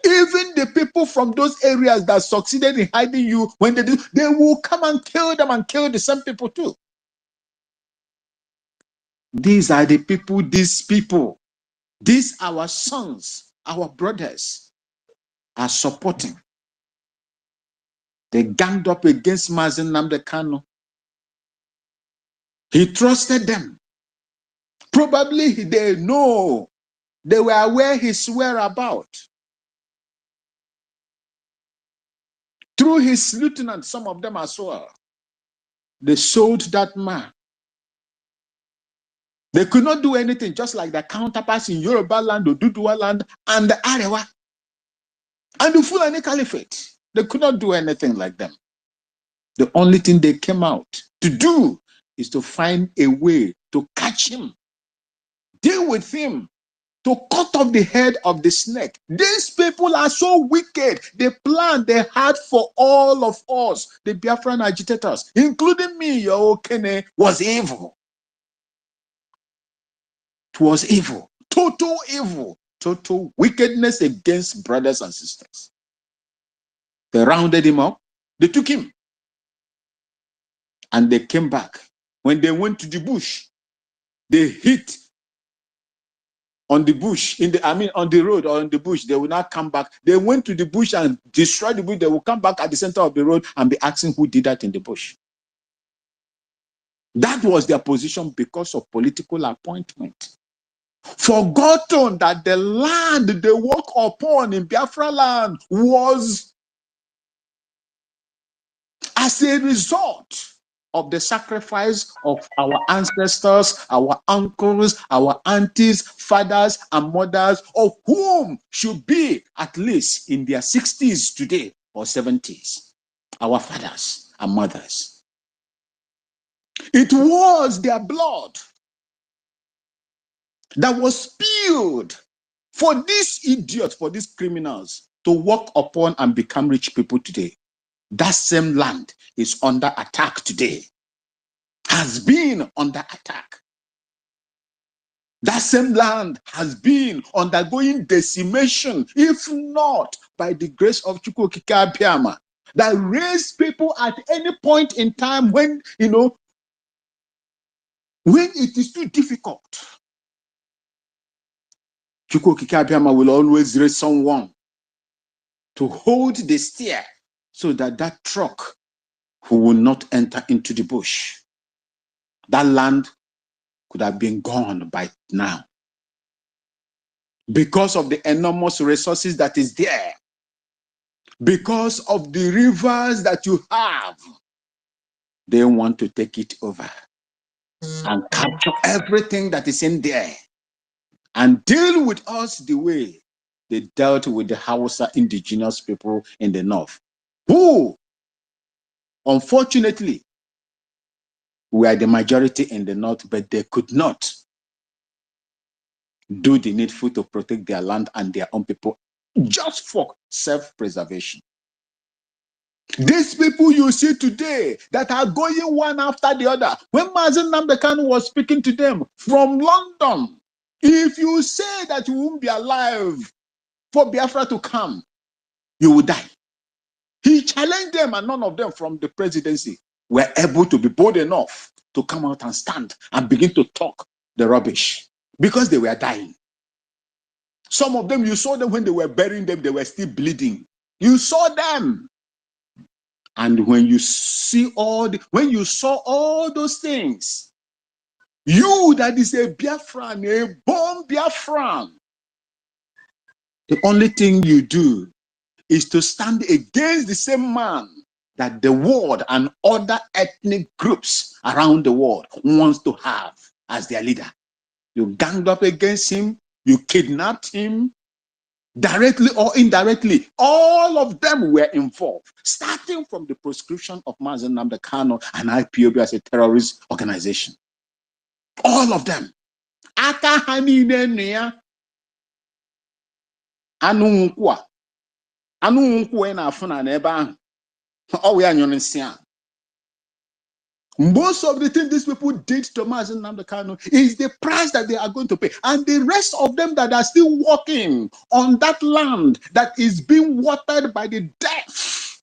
Even the people from those areas that succeeded in hiding you, when they do, they will come and kill them and kill the same people too. These are the people, these our sons, our brothers are supporting. They ganged up against Mazen Nnamdi Kanu. He trusted them. Probably they know, they were aware his whereabouts. Through his lieutenant, some of them as well. They sold that man. They could not do anything, just like their counterparts in Yoruba land, Oduduwa land, and the Arewa, and the Fulani Caliphate. They could not do anything like them. The only thing they came out to do is to find a way to catch him, deal with him, to cut off the head of the snake. These people are so wicked. The plan they had for all of us, the Biafran agitators, including me, your Okene, was evil. It was evil, total evil, total wickedness against brothers and sisters. They rounded him up, they took him, and they came back. When they went to the bush, they hit on the bush, on the road or in the bush. They will not come back. They went to the bush and destroyed the bush. They will come back at the center of the road and be asking who did that in the bush. That was their position because of political appointment. Forgotten that the land they walk upon in Biafra land was as a result of the sacrifice of our ancestors, our uncles, our aunties, fathers, and mothers, of whom should be at least in their 60s today or 70s. Our fathers and mothers. It was their blood that was spilled for these idiots, for these criminals to walk upon and become rich people today. That same land is under attack today, has been under attack. That same land has been undergoing decimation, if not by the grace of EFIK-IBIBIO, that raised people at any point in time when, when it is too difficult. EFIK-IBIBIO will always raise someone to hold the steer so that that truck who will not enter into the bush. That land could have been gone by now. Because of the enormous resources that is there, because of the rivers that you have, they want to take it over and capture everything that is in there and deal with us the way they dealt with the Hausa indigenous people in the north, who, unfortunately, were the majority in the north, but they could not do the needful to protect their land and their own people just for self-preservation. These people you see today that are going one after the other, when Mazen Namdekan was speaking to them from London, if you say that you won't be alive for Biafra to come, you will die. He challenged them, and none of them from the presidency were able to be bold enough to come out and stand and begin to talk the rubbish because they were dying. Some of them, you saw them when they were burying them, they were still bleeding. You saw them. And when you see when you saw all those things, you that is a Biafran, a born Biafran, the only thing you do is to stand against the same man that the world and other ethnic groups around the world wants to have as their leader. You ganged up against him, you kidnapped him, directly or indirectly. All of them were involved, starting from the proscription of Mazen Namdekano and IPOB as a terrorist organization. All of them. Aka hanine niya anu nkwa na afuna na ebe ahụ. All we are nsia. Most of the things these people did to Mazen Namdekano is the price that they are going to pay. And the rest of them that are still walking on that land that is being watered by the death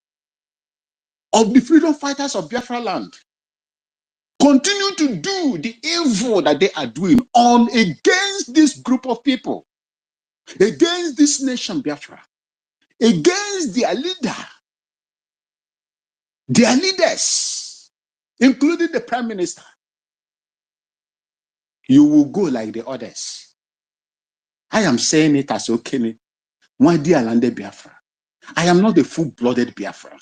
of the freedom fighters of Biafra land, continue to do the evil that they are doing on against this group of people, against this nation Biafra, against their leader, their leaders, including the prime minister. You will go like the others. I am saying it as Okene, my dear Lande Biafra. I am not a full-blooded Biafra.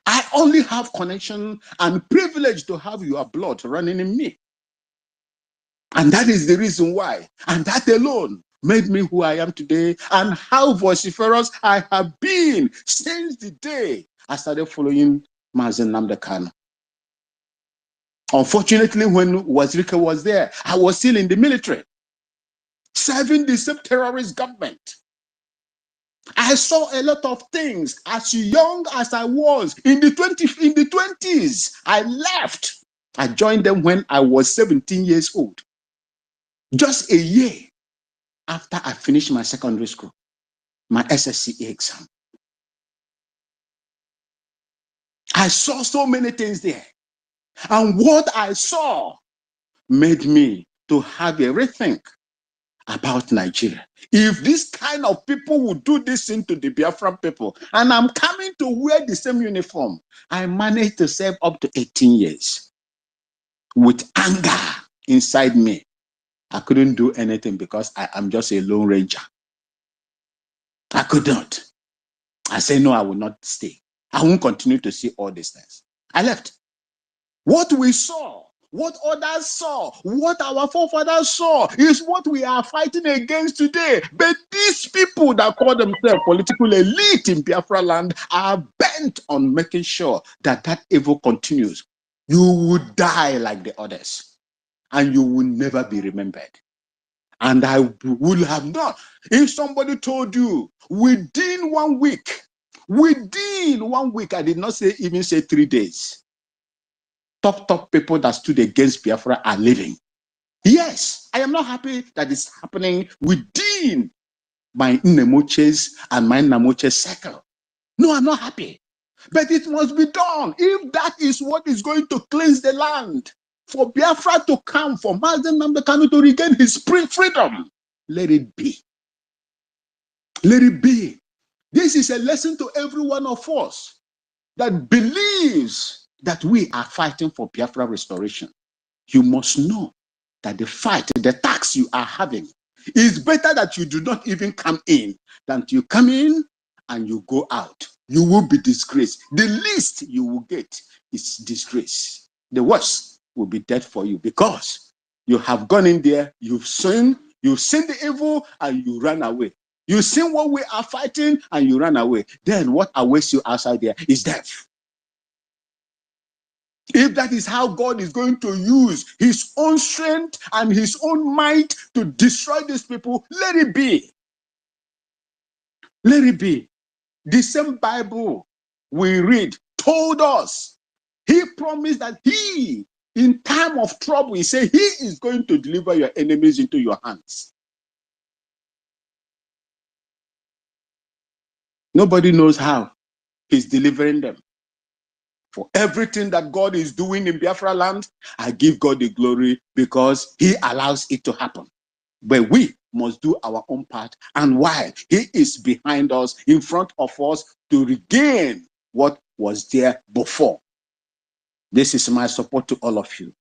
I only have connection and privilege to have your blood running in me. And that is the reason why. And that alone made me who I am today and how vociferous I have been since the day I started following Mazen Namdekano. Unfortunately, when Wazirika was there, I was still in the military, serving the same terrorist government. I saw a lot of things as young as I was in the 20s. I left. I joined them when I was 17 years old. Just a year after I finished my secondary school, my SSCE exam. I saw so many things there. And what I saw made me to have a rethink about Nigeria. If this kind of people would do this into the Biafran people, and I'm coming to wear the same uniform, I managed to serve up to 18 years with anger inside me. I couldn't do anything because I am just a lone ranger. I could not. I said, no, I will not stay. I won't continue to see all these things. I left. What we saw, what others saw, what our forefathers saw is what we are fighting against today. But these people that call themselves political elite in Biafra land are bent on making sure that that evil continues. You would die like the others and you will never be remembered. And I would have not. If somebody told you within 1 week, I did not even say 3 days, top people that stood against Biafra are living. Yes, I am not happy that it's happening within my Nemoches and my Namoche circle. No, I'm not happy. But it must be done if that is what is going to cleanse the land. For Biafra to come, for Mazen Namdekanu to regain his freedom. Let it be. Let it be. This is a lesson to every one of us that believes that we are fighting for Biafra restoration. You must know that the fight, the tax you are having, is better that you do not even come in than you come in and you go out. You will be disgraced. The least you will get is disgrace. The worst will be death for you because you have gone in there, you've seen the evil and you ran away. You seen what we are fighting and you ran away. Then what awaits you outside there is death. If that is how God is going to use his own strength and his own might to destroy these people, let it be. Let it be. The same Bible we read told us, he promised that he, in time of trouble, he said he is going to deliver your enemies into your hands. Nobody knows how he's delivering them. For everything that God is doing in Biafra land, I give God the glory because he allows it to happen. But we must do our own part. And while he is behind us, in front of us, to regain what was there before. This is my support to all of you.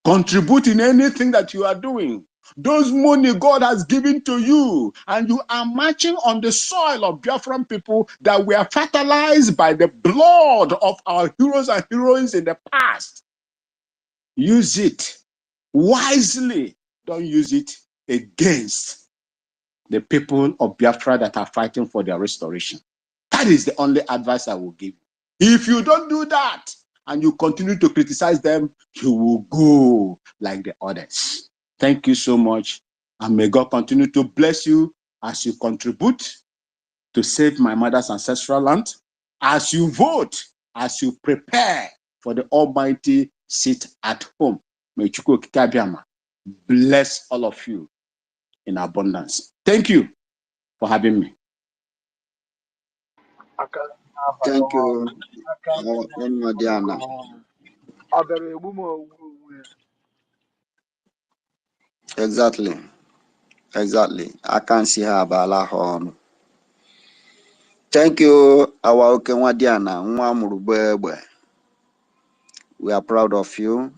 Contribute in anything that you are doing. Those money God has given to you, and you are marching on the soil of Biafran people that were fertilized by the blood of our heroes and heroines in the past. Use it wisely. Don't use it against the people of Biafra that are fighting for their restoration. That is the only advice I will give. If you don't do that and you continue to criticize them, you will go like the others. Thank you so much. And may God continue to bless you as you contribute to save my mother's ancestral land, as you vote, as you prepare for the Almighty seat at home. May Chukwu Okike Abiama bless all of you in abundance. Thank you for having me.
Thank you, Madiana. Exactly. I can see her Balahon. Thank you, our Okenwadiana. We are proud of you.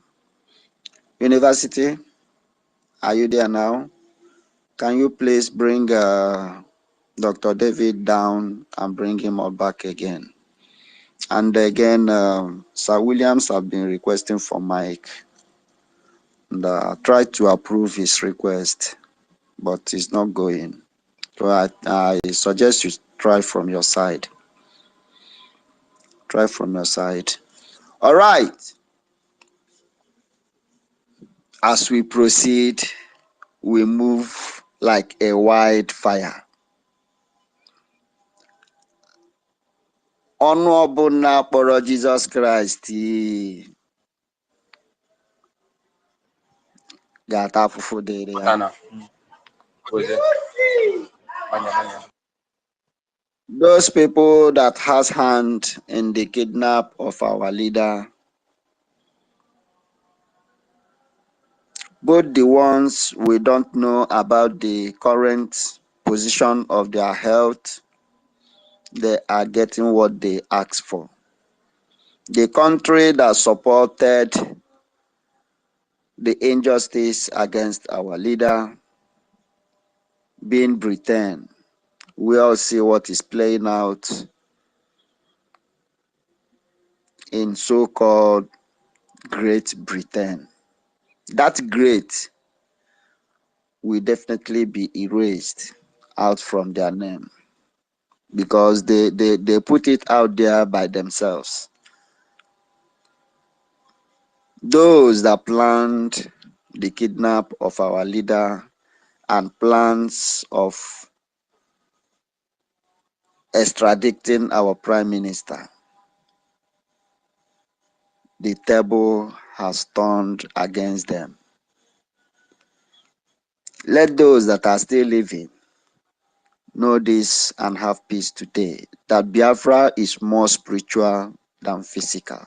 University, are you there now? Can you please bring Dr. David down and bring him up back again? And again, Sir Williams have been requesting for Mike. And try to approve his request, but it's not going. So I suggest you try from your side. Try from your side. All right. As we proceed, we move like a wildfire. Ọnụ ọbụla kpọrọ Jesus Christ ga-ata afụfụ dịrị ya. Those people that has hand in the kidnap of our leader, both the ones we don't know about the current position of their health, they are getting what they asked for. The country that supported the injustice against our leader, being Britain, we all see what is playing out in so-called Great Britain. That great will definitely be erased out from their name because they put it out there by themselves. Those that planned the kidnap of our leader and plans of extraditing our prime minister, the table has turned against them. Let those that are still living know this and have peace today, that Biafra is more spiritual than physical.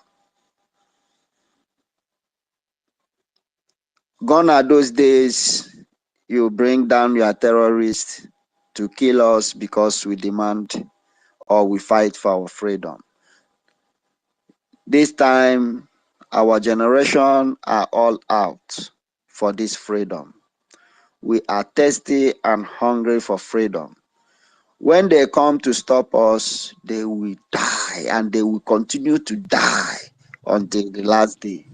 Gone are those days you bring down your terrorists to kill us because we demand or we fight for our freedom. This time, our generation are all out for this freedom. We are thirsty and hungry for freedom. When they come to stop us, they will die and they will continue to die until the last day.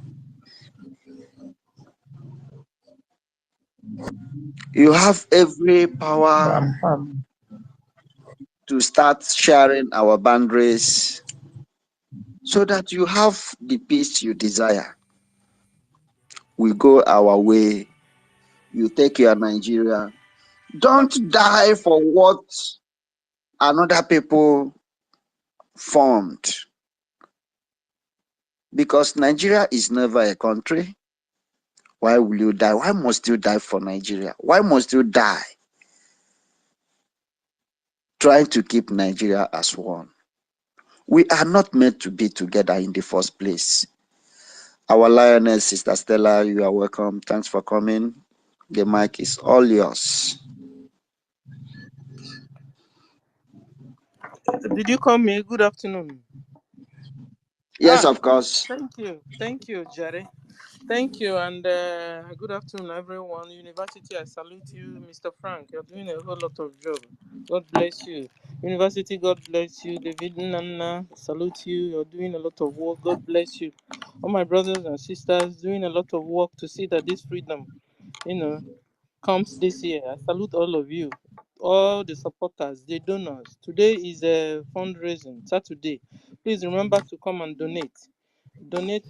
You have every power to start sharing our boundaries so that you have the peace you desire. We go our way, you take your Nigeria. Don't die for what another people formed. Because Nigeria is never a country. Why will you die? Why must you die for Nigeria? Why must you die trying to keep Nigeria as one? We are not meant to be together in the first place. Our lioness, Sister Stella, you are welcome. Thanks for coming. The mic is all yours.
Did you call me? Good afternoon.
Yes, of course.
Thank you, Jerry. Thank you, and good afternoon, everyone. University, I salute you, Mr. Frank. You're doing a whole lot of job. God bless you. University, God bless you. David Nana, salute you. You're doing a lot of work. God bless you. All my brothers and sisters doing a lot of work to see that this freedom, comes this year. I salute all of you, all the supporters, the donors. Today is a fundraising Saturday. Please remember to come and donate. Donate.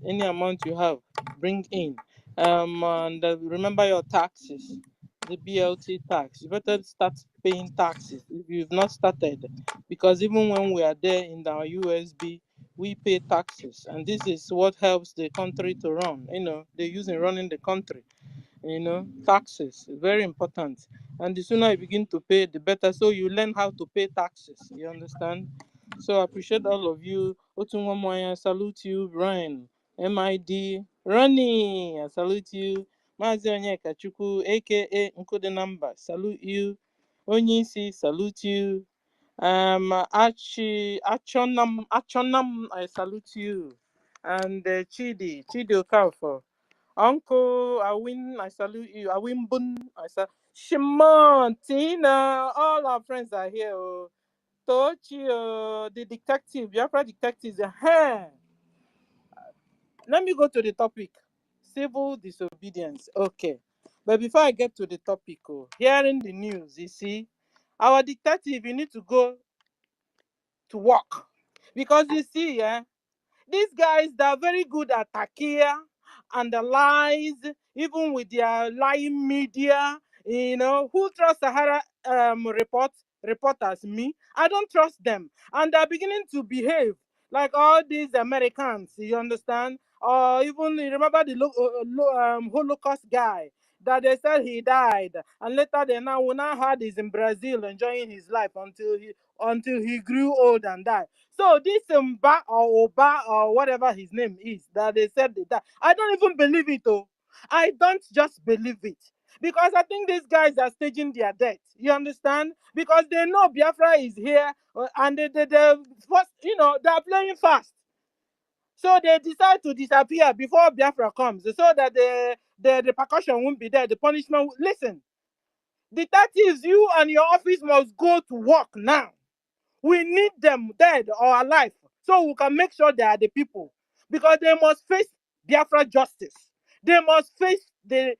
Any amount you have, bring in. And remember your taxes, the BLT tax. You better start paying taxes if you've not started, because even when we are there in our USB, we pay taxes, and this is what helps the country to run. They use in running the country. Taxes, very important. And the sooner you begin to pay, the better. So you learn how to pay taxes. You understand? So I appreciate all of you. Otunwamoya, I salute you. Brian, MID, Ronnie, I salute you. Mazi Onyeka Chukwu, aka Nkode Number, salute you. Onyisi, salute you. Achonam, I salute you. And Chidi Okafor. Uncle Awin, I salute you. Awin Bun, I salute Shimon, Tina, all our friends are here. Tochi, the detective, Biafra detectives. Let me go to the topic. Civil disobedience. Okay. But before I get to the topic, hearing the news, you see, our detective, you need to go to work. Because you see, these guys, they're very good at takia and the lies, even with their lying media. Who trust Sahara reporters? Me, I don't trust them, and they're beginning to behave like all these Americans. You understand? Or even you remember the Holocaust guy that they said he died, and later we now heard he's in Brazil enjoying his life until he grew old and died. So this Mba or Oba or whatever his name is that they said that, I don't even believe it. I don't just believe it. Because I think these guys are staging their death. You understand? Because they know Biafra is here, and they first, they're playing fast. So they decide to disappear before Biafra comes, so that the repercussion won't be there. The punishment. Listen, detectives, you and your office must go to work now. We need them dead or alive, so we can make sure they are the people, because they must face Biafra justice. They must face the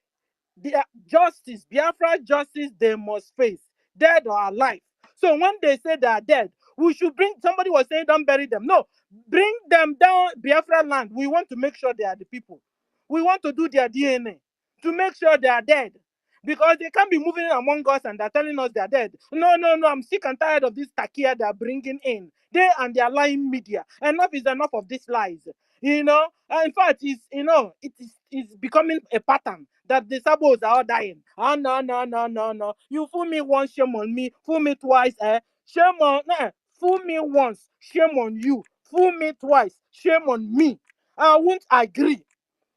justice, Biafra justice. They must face, dead or alive. So when they say they are dead, we should bring. Somebody was saying don't bury them. No, bring them down Biafra land. We want to make sure they are the people. We want to do their DNA to make sure they are dead. Because they can't be moving among us and they're telling us they're dead. No. I'm sick and tired of this takia they're bringing in. They and their lying media. Enough is enough of these lies. In fact, it's becoming a pattern that the Sabos are all dying. Ah, no, no, no, no, no. You fool me once, shame on me. Fool me twice, eh? Shame on, nah. Fool me once, shame on you. Fool me twice, shame on me. I won't agree.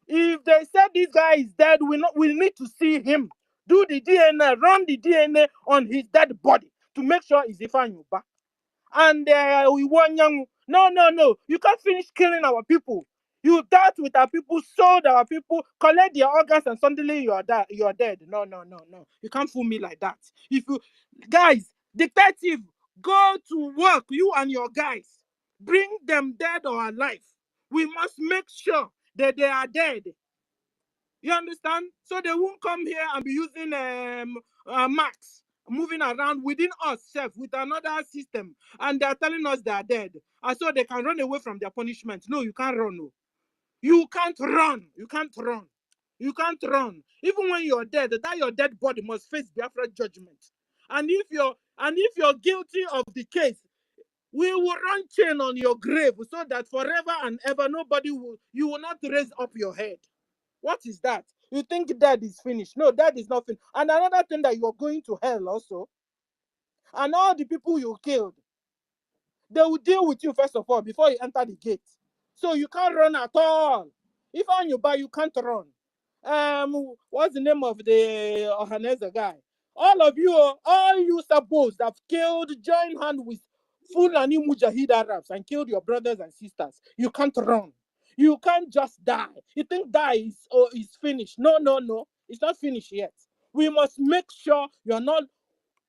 If they said this guy is dead, we need to see him. Do the DNA, run the DNA on his dead body to make sure he's Ifeanyuba. And we want young. No, no, no. You can't finish killing our people. You dealt with our people, sold our people, collect their organs, and suddenly you're dead. No, no, no, no. You can't fool me like that. If you guys, detective, go to work, you and your guys. Bring them dead or alive. We must make sure that they are dead. You understand? So they won't come here and be using marks moving around within us self with another system, and they're telling us they are dead, and so they can run away from their punishment. No, you can't run. No, you can't run. You can't run. You can't run. Even when you're dead, that your dead body must face Biafra judgment. And if you're guilty of the case, we will run chain on your grave so that forever and ever you will not raise up your head. What is that? You think that is finished? No, that is not finished. And another thing, that you are going to hell also. And all the people you killed, they will deal with you first of all before you enter the gate. So you can't run at all. If on you buy, you can't run. What's the name of the Ohaneza guy? All you Sabos that have killed, join hand with Fulani Mujahid Arabs and killed your brothers and sisters. You can't run. You can't just die. You think die is finished. No, no, no. It's not finished yet. We must make sure you're not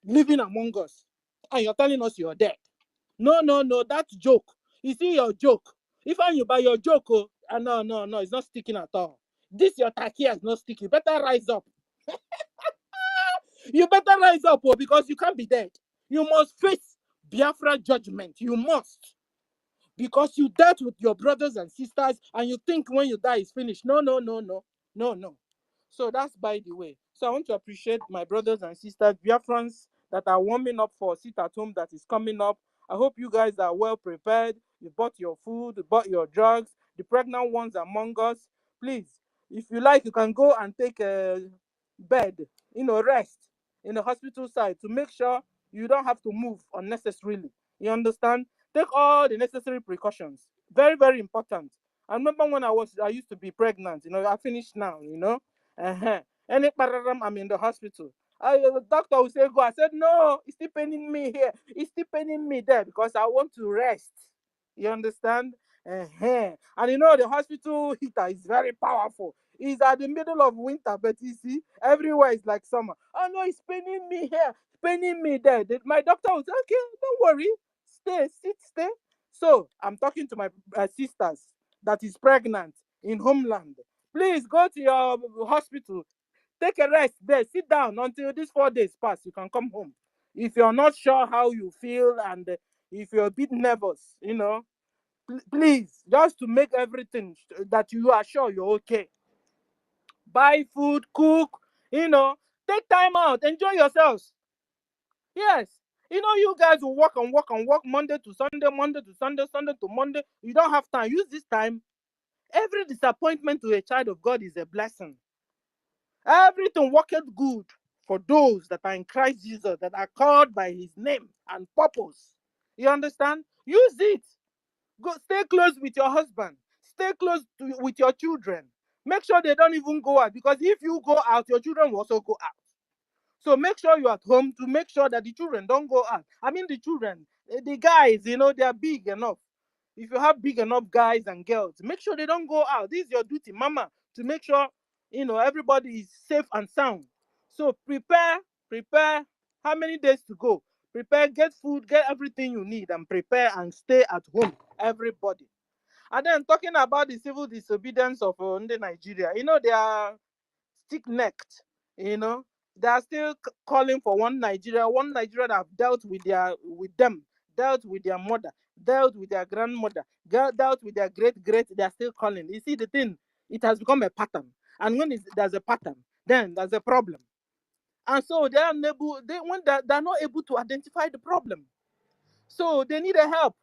living among us. And you're telling us you're dead. No, no, no. That's joke. You see your joke. If you buy your joke, no, no, no. It's not sticking at all. This your takia is not sticking. You better rise up. You better rise up, because you can't be dead. You must face Biafra judgment. You must. Because you dealt with your brothers and sisters, and you think when you die it's finished. No, no, no, no, no, no. So that's by the way. So I want to appreciate my brothers and sisters, Biafrans, that are warming up for sit at home that is coming up. I hope you guys are well prepared. You bought your food, you bought your drugs. The pregnant ones among us, please, if you like, you can go and take a bed, rest in the hospital side to make sure you don't have to move unnecessarily. You understand? Take all the necessary precautions. Very, very important. I remember when I used to be pregnant, I finished now, Any pararam, I'm in the hospital. The doctor would say, go. I said, no, it's still paining me here. It's still paining me there because I want to rest. You understand? And the hospital heater is very powerful. It's at the middle of winter, but you see, everywhere is like summer. Oh no, it's paining me here, paining me there. My doctor was okay, don't worry, stay. So I'm talking to my sisters that is pregnant in homeland. Please go to your hospital, take a rest there, sit down until these 4 days pass. You can come home. If you're not sure how you feel and if you're a bit nervous, please, just to make everything that you are sure you're okay. Buy food, cook, take time out, enjoy yourselves. Yes. You guys will work and work and work Monday to Sunday, Monday to Sunday, Sunday to Monday. You don't have time. Use this time. Every disappointment to a child of God is a blessing. Everything worketh good for those that are in Christ Jesus, that are called by his name and purpose. You understand? Use it. Go stay close with your husband. Stay close with your children. Make sure they don't even go out, because if you go out, your children will also go out. So make sure you're at home to make sure that the children don't go out. I mean the children, the guys, they are big enough. If you have big enough guys and girls, make sure they don't go out. This is your duty, mama, to make sure, everybody is safe and sound. So prepare. How many days to go? Prepare, get food, get everything you need, and prepare and stay at home, everybody. And then talking about the civil disobedience of Nigeria, they are stick-necked, they are still calling for one Nigeria that have dealt with them, dealt with their mother, dealt with their grandmother, dealt with their great, they are still calling. You see the thing, it has become a pattern. And when there's a pattern, then there's a problem. And so they are unable, they're not able to identify the problem. So they need a help.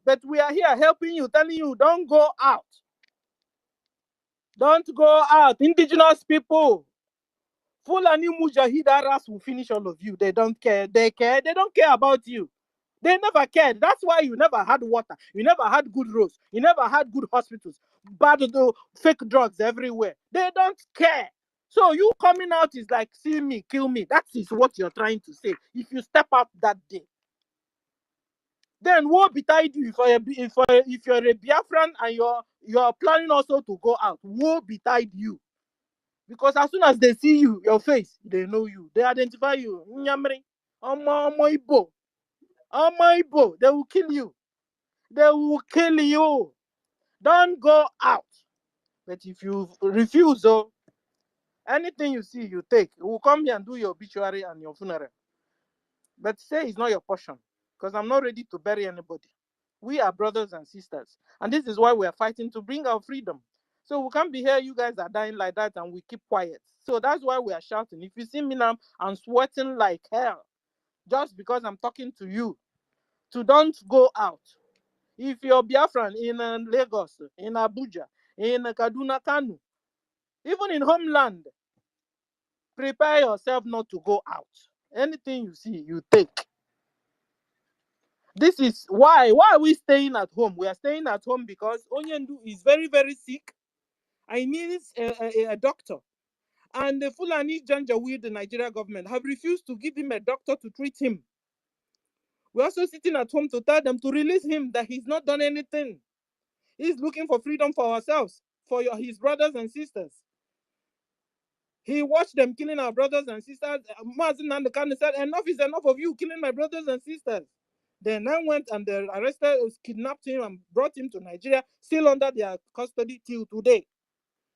But we are here helping you, telling you, don't go out. Don't go out. Indigenous people. Fulani Mujahidaras will finish all of you. They don't care. They care. They don't care about you. They never cared. That's why you never had water. You never had good roads. You never had good hospitals. Bad fake drugs everywhere. They don't care. So you coming out is like, see me, kill me. That is what you're trying to say. If you step out that day, then woe betide you if you're a Biafran and you're planning also to go out. Woe betide you. Because as soon as they see you, your face, they know you. They identify you. Nyamri, Omo Igbo. Omo Igbo. They will kill you. They will kill you. Don't go out. But if you refuse, anything you see, you take. We will come here and do your obituary and your funeral. But say it's not your portion. Because I'm not ready to bury anybody. We are brothers and sisters. And this is why we are fighting to bring our freedom. So we can't be here, you guys are dying like that, and we keep quiet. So that's why we are shouting. If you see me now, I'm sweating like hell. Just because I'm talking to you. To don't go out. If you're Biafran in Lagos, in Abuja, in Kaduna, Kanu, even in homeland, prepare yourself not to go out. Anything you see, you take. This is why are we staying at home? We are staying at home because Onyendu is very, very sick. I need a doctor. And the Fulani Janjaweed, the Nigeria government, have refused to give him a doctor to treat him. We're also sitting at home to tell them to release him, that he's not done anything. He's looking for freedom for ourselves, for his brothers and sisters. He watched them killing our brothers and sisters. Mazin and the Khan said, enough is enough of you killing my brothers and sisters. They then went and they arrested, kidnapped him and brought him to Nigeria, still under their custody till today.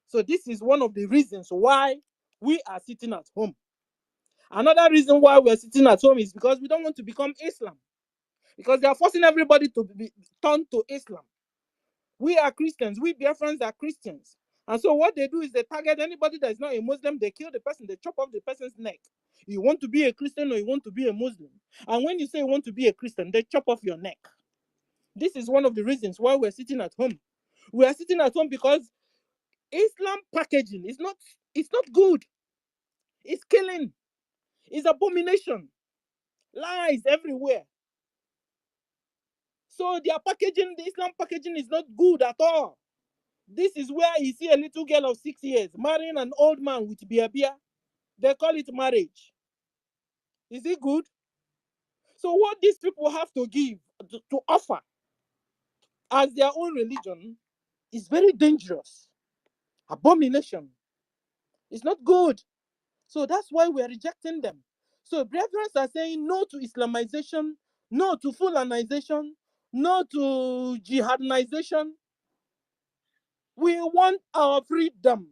So this is one of the reasons why we are sitting at home. Another reason why we're sitting at home is because we don't want to become Islam. Because they are forcing everybody to be turned to Islam. We are Christians. We Biafrans are Christians. And so what they do is they target anybody that is not a Muslim. They kill the person. They chop off the person's neck. You want to be a Christian or you want to be a Muslim. And when you say you want to be a Christian, they chop off your neck. This is one of the reasons why we're sitting at home. We are sitting at home because Islam packaging is not good. It's killing. It's abomination. Lies everywhere. So their packaging, the Islam packaging is not good at all. This is where you see a little girl of 6 years marrying an old man with beer. They call it marriage. Is it good? So what these people have to give, to offer as their own religion is very dangerous. Abomination. It's not good. So that's why we're rejecting them. So brethren are saying no to Islamization, no to Fulanization, no to jihadization. We want our freedom.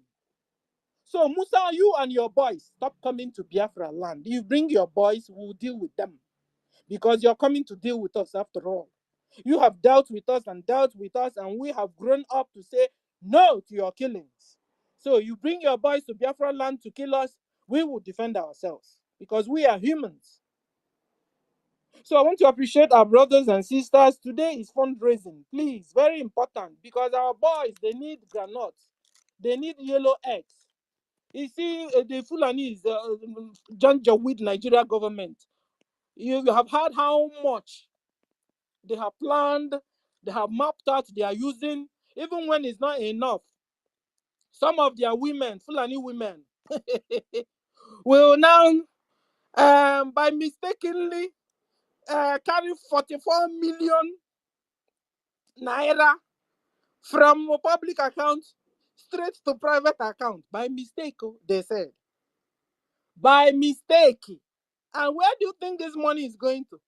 So Musa, you and your boys, stop coming to Biafra land. You bring your boys, we'll deal with them. Because you're coming to deal with us after all. You have dealt with us, and we have grown up to say no to your killings. So you bring your boys to Biafra land to kill us, we will defend ourselves. Because we are humans. So I want to appreciate our brothers and sisters. Today is fundraising. Please, very important. Because our boys, they need granuts. They need yellow eggs. You see, the Fulanis, Janjaweed Nigeria government, you have heard how much they have planned, they have mapped out, they are using, even when it's not enough. Some of their women, Fulani women, will now, by mistakenly, carry 44 million naira from a public account straight to private account. By mistake, they said. By mistake. And where do you think this money is going to?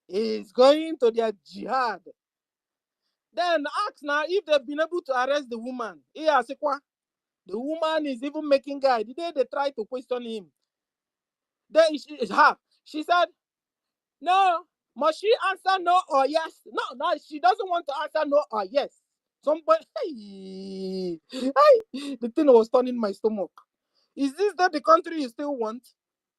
It's going to their jihad. Then ask now if they've been able to arrest the woman. The woman is even making guy. The day they try to question him, then she said, no, must she answer no or yes? No, she doesn't want to answer no or yes. Somebody, the thing was turning my stomach. Is this the country you still want?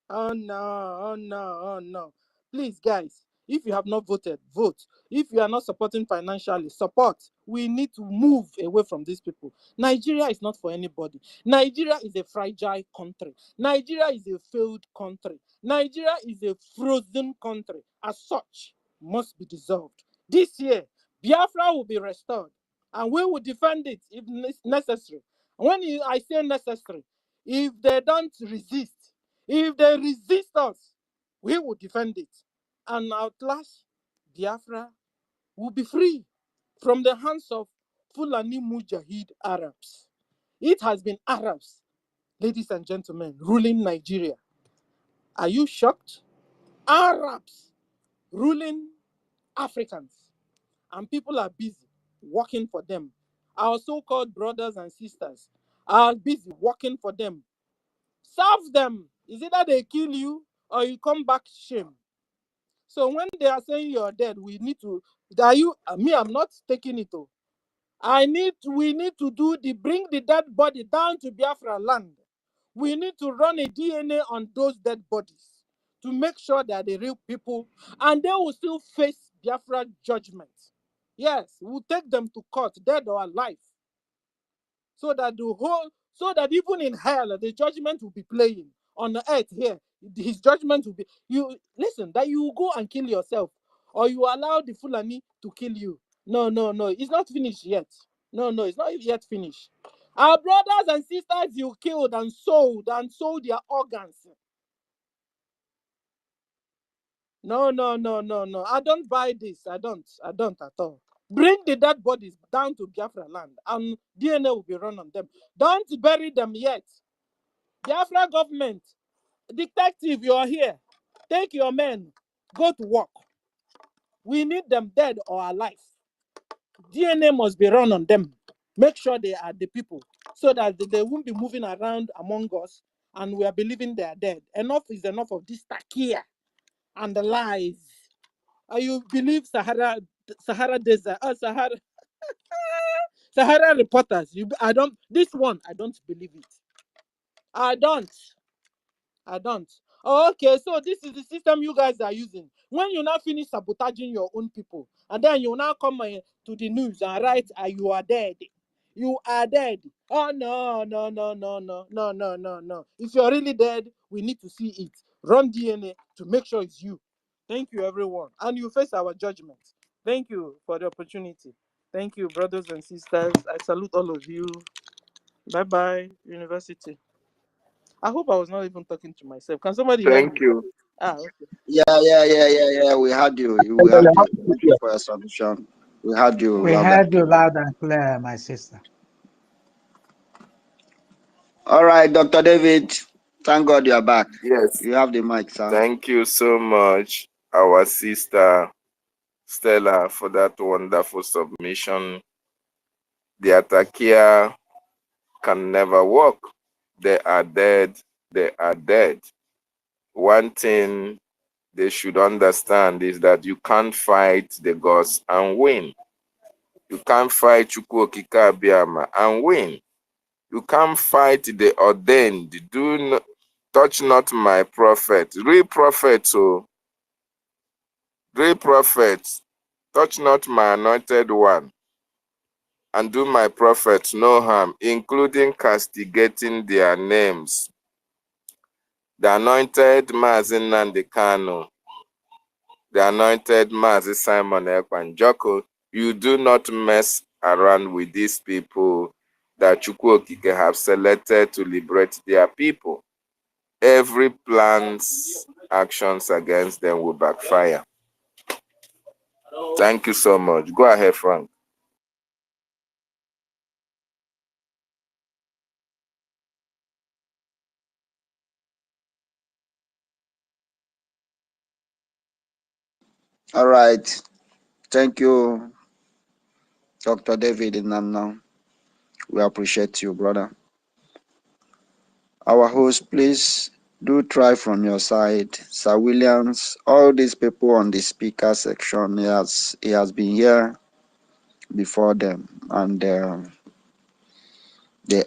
Oh no. Please, guys, If you have not voted, vote. If you are not supporting financially, support. We need to move away from these people. Nigeria is not for anybody. Nigeria is a fragile country. Nigeria is a failed country. Nigeria is a frozen country. As such, must be dissolved. This year, Biafra will be restored, and we will defend it if necessary. When I say necessary, if they don't resist, if they resist us, we will defend it. And at last, Biafra will be free from the hands of Fulani Mujahid Arabs. It has been Arabs, ladies and gentlemen, ruling Nigeria. Are you shocked? Arabs ruling Africans. And people are busy working for them. Our so-called brothers and sisters are busy working for them. Serve them. Is either they kill you or you come back shame. So when they are saying you're dead, we need to. Are you? Me, I'm not taking it. We need to bring the dead body down to Biafra land. We need to run a DNA on those dead bodies to make sure that the real people, and they will still face Biafra judgment. Yes, we'll take them to court, dead or alive, so that even in hell, the judgment will be playing on the earth here. His judgment will be, you listen, that you go and kill yourself, or you allow the Fulani to kill you. No, it's not finished yet. No, it's not yet finished. Our brothers and sisters you killed and sold their organs. No. I don't buy this. I don't at all. Bring the dead bodies down to Biafra land and DNA will be run on them. Don't bury them yet. Biafra government, detective, you are here. Take your men, go to work. We need them dead or alive. DNA must be run on them. Make sure they are the people so that they won't be moving around among us and we are believing they are dead. Enough is enough of this takia and the lies. You believe Sahara Desert, Sahara reporters. This one, I don't believe it. I don't. Oh, okay, so this is the system you guys are using. When you now finish sabotaging your own people, and then you now come to the news and write, you are dead. You are dead. Oh, no. If you're really dead, we need to see it. Run DNA to make sure it's you. Thank you, everyone. And you face our judgment. Thank you for the opportunity. Thank you, brothers and sisters. I salute all of you. Bye-bye, University. I hope I was not even talking to myself. Can somebody hear me?
Thank you.
Okay.
Yeah. We had you. Thank you for your submission. We had you.
We heard you loud and clear, my sister.
All right, Dr. David. Thank God you are back.
Yes.
You have the mic, sir.
Thank you so much, our sister Stella, for that wonderful submission. The Atakia can never walk. They are dead. They are dead. One thing they should understand is that you can't fight the gods and win. You can't fight Chukwu Okike Abiyama and win. You can't fight the ordained. Do not touch not my prophet. Real prophets, so real prophets, touch not my anointed one, and do my prophets no harm, including castigating their names. The anointed Mazi Nnamdi Kanu, the anointed Mazi Simon Ekwanjoko, you do not mess around with these people that Chukwu Okike have selected to liberate their people. Every plan's actions against them will backfire. Thank you so much. Go ahead, Frank.
All right. Thank you, Dr. David Inamna. We appreciate you, brother. Our host, please do try from your side. Sir Williams, all these people on the speaker section, he has been here before them, and they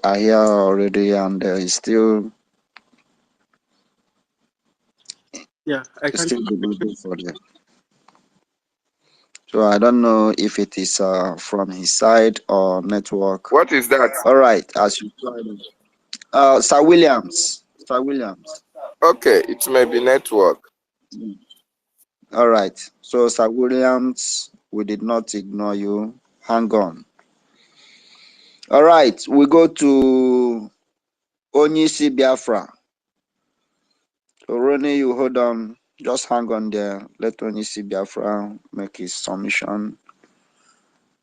are here already, and he's still
Yeah, I can.
good for them. So I don't know if it is from his side or network.
What is that?
All right, as you join. Sir Williams. Sir Williams.
Okay, it may be network.
All right. So Sir Williams, we did not ignore you. Hang on. All right, we go to Onyisi Biafra. So Ronnie, you hold on. Just hang on there. Let Onyisi Biafra make his submission.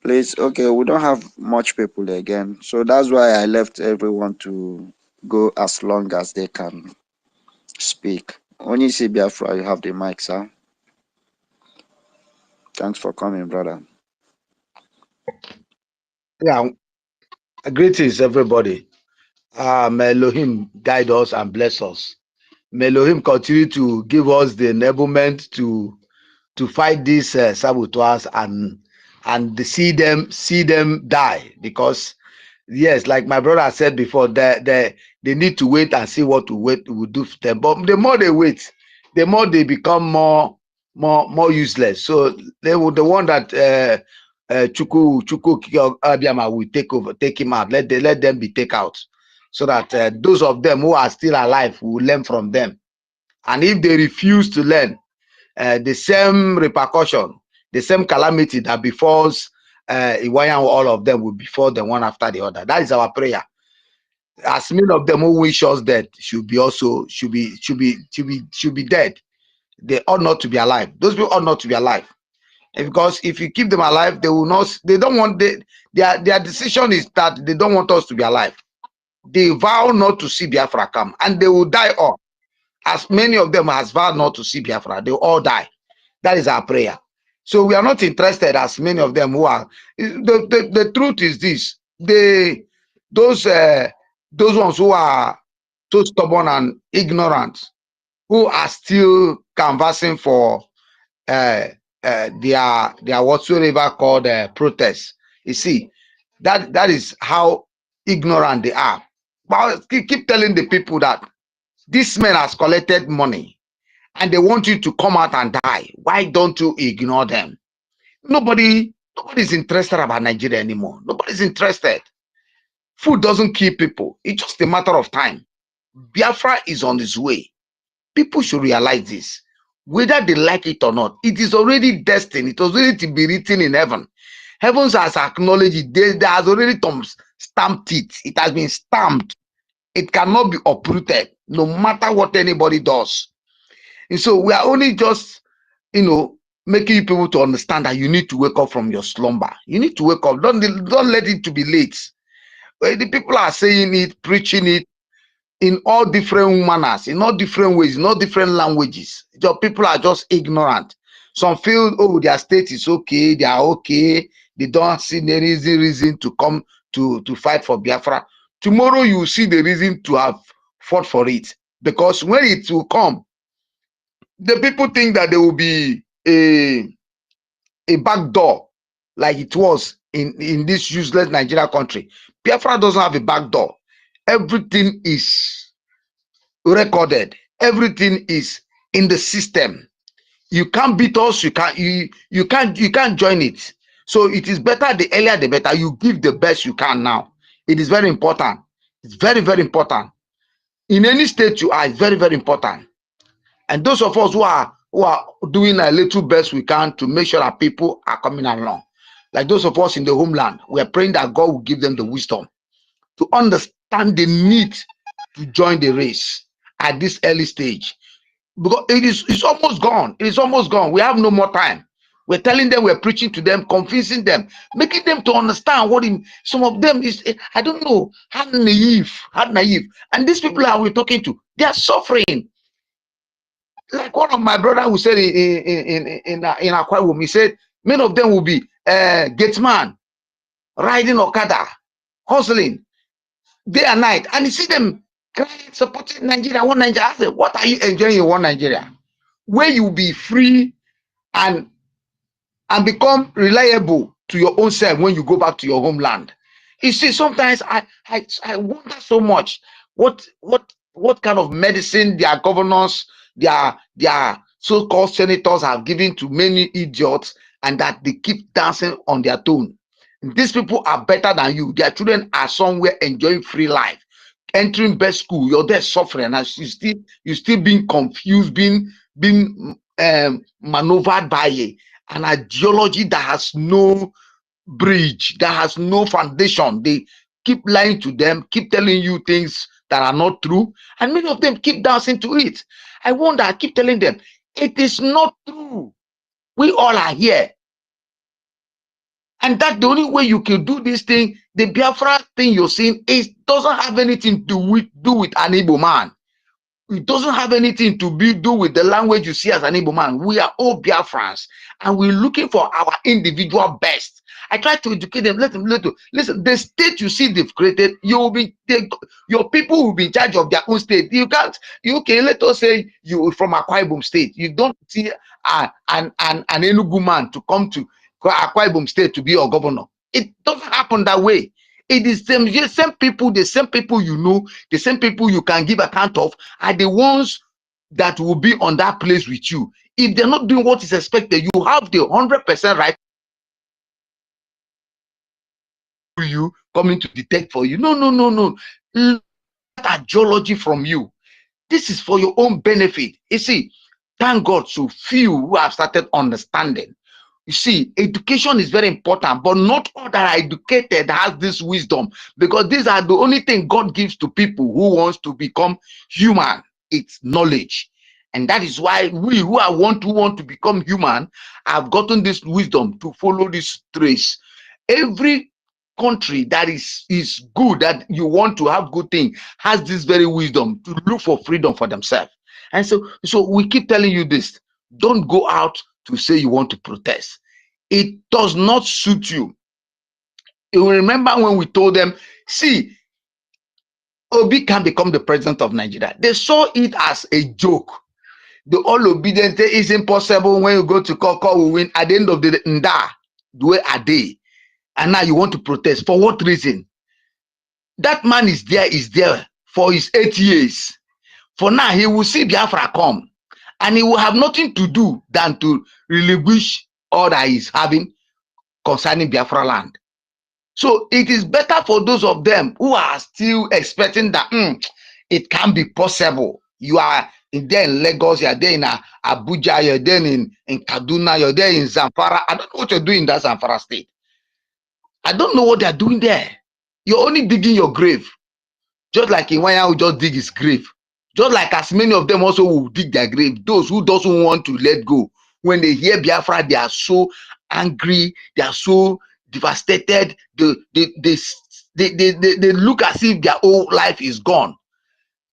Please. Okay, we don't have much people again. So that's why I left everyone to go as long as they can speak. Onyisi Biafra, you have the mic, sir. Thanks for coming, brother.
Yeah, greetings, everybody. May Elohim guide us and bless us. May Elohim continue to give us the enablement to fight these saboteurs and see them die. Because yes, like my brother said before, they need to wait and see what we do for them. But the more they wait, the more they become more useless. So they were the one that Chuku Abiyama will take him out. Let them be taken out, so that those of them who are still alive will learn from them. And if they refuse to learn, the same repercussion, the same calamity that befalls Iwaya, all of them will befall them one after the other. That is our prayer. As many of them who wish us dead should be dead. They ought not to be alive. Those people ought not to be alive. And because if you keep them alive, they will not. They don't want. Their decision is that they don't want us to be alive. They vow not to see Biafra come, and they will die all. As many of them has vowed not to see Biafra, they will all die. That is our prayer. So we are not interested, as many of them who are. The truth is this: those ones who are so stubborn and ignorant, who are still canvassing for their whatsoever called protests. You see, that is how ignorant they are. But keep telling the people that this man has collected money and they want you to come out and die. Why don't you ignore them? Nobody's interested about Nigeria anymore. Nobody's interested. Food doesn't kill people. It's just a matter of time. Biafra is on its way. People should realize this. Whether they like it or not, it is already destined. It was already to be written in heaven. Heavens has acknowledged it. There has already stamped it. It has been stamped. It cannot be uprooted, no matter what anybody does. And so we are only just, making people to understand that you need to wake up from your slumber. You need to wake up. Don't let it to be late. The people are saying it, preaching it in all different manners, in all different ways, in all different languages. The people are just ignorant. Some feel, oh, their state is okay, they are okay. They don't see any reason to come to fight for Biafra. Tomorrow you will see the reason to have fought for it. Because when it will come, the people think that there will be a back door like it was in this useless Nigeria country. Biafra doesn't have a back door. Everything is recorded. Everything is in the system. You can't beat us. You can't join it. So it is better the earlier the better. You give the best you can now. It is very important. It's very, very important. In any state you are, it's very, very important. And those of us who are doing a little best we can to make sure that people are coming along, like those of us in the homeland, we are praying that God will give them the wisdom to understand the need to join the race at this early stage, because it's almost gone. It is almost gone. We have no more time. We're telling them, we're preaching to them, convincing them, making them to understand what some of them is. I don't know how naive. And these people that we're talking to, they are suffering. Like one of my brother who said in Akwa Ibom, he said many of them will be gatesman, riding Okada, hustling day and night, and you see them crying, supporting Nigeria, one Nigeria. I said, what are you enjoying in one Nigeria, where you be free and become reliable to your own self when you go back to your homeland? You see, sometimes I wonder so much what kind of medicine their governors, their so-called senators have given to many idiots and that they keep dancing on their tone. These people are better than you. Their children are somewhere enjoying free life, entering best school. You're there suffering, and you still being confused, being maneuvered by an ideology that has no bridge, that has no foundation. They keep lying to them, keep telling you things that are not true, and many of them keep dancing to it. I wonder, I keep telling them, it is not true. We all are here. And that's the only way you can do this thing. The Biafra thing you're saying doesn't have anything to do with an Igbo man. It doesn't have anything to do with the language you see as an Igbo man. We are all Biafrans, and we're looking for our individual best. I try to educate them. Let them listen. The state you see they've created, your people will be in charge of their own state. You can't. Let us say you from Akwa Ibom state. You don't see an Enugu man to come to Akwa Ibom state to be your governor. It doesn't happen that way. It is the same people you know, the same people you can give account of are the ones that will be on that place with you. If they're not doing what is expected, you have the 100% right to you coming to detect for you. No. That ideology from you. This is for your own benefit. You see, thank God so few who have started understanding. You see, education is very important, but not all that are educated has this wisdom, because these are the only thing God gives to people who wants to become human. It's knowledge. And that is why we who want to become human have gotten this wisdom to follow this trace. Every country that is good, that you want to have good thing, has this very wisdom to look for freedom for themselves. And so we keep telling you this. Don't go out to say you want to protest. It does not suit you. You remember when we told them, see, Obi can become the president of Nigeria. They saw it as a joke. The all obedient is impossible. When you go to Koko, we win. At the end of the day, do it a day. And now you want to protest. For what reason? That man is there for his 8 years. For now, he will see Biafra come. And he will have nothing to do than to relinquish all that he's having concerning Biafra land. So it is better for those of them who are still expecting that it can be possible. You are there in Lagos, you're there in Abuja, you're there in Kaduna, you're there in Zamfara. I don't know what you're doing in that Zamfara state. I don't know what they're doing there. You're only digging your grave. Just like Iwanya will just dig his grave. Just like as many of them also will dig their grave. Those who doesn't want to let go. When they hear Biafra, they are so angry. They are so devastated. They look as if their whole life is gone.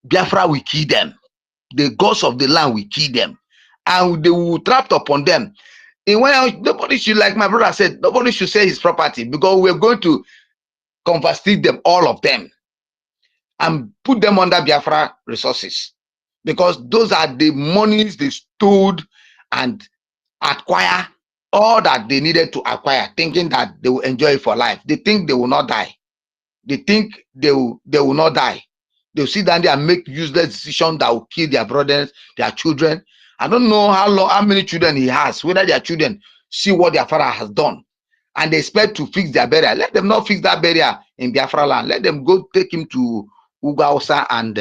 Biafra will kill them. The gods of the land will kill them. And they will trap upon them. And when nobody should, like my brother said, nobody should sell his property, because we're going to confiscate them, all of them, and put them under Biafra resources, because those are the monies they stole and acquire all that they needed to acquire, thinking that they will enjoy it for life. They think they will not die. They think they will not die. They'll sit down there and make useless decisions that will kill their brothers, their children. I don't know how many children he has, whether their children see what their father has done and they expect to fix their burial. Let them not fix that burial in Biafra land. Let them go take him to Ugausa and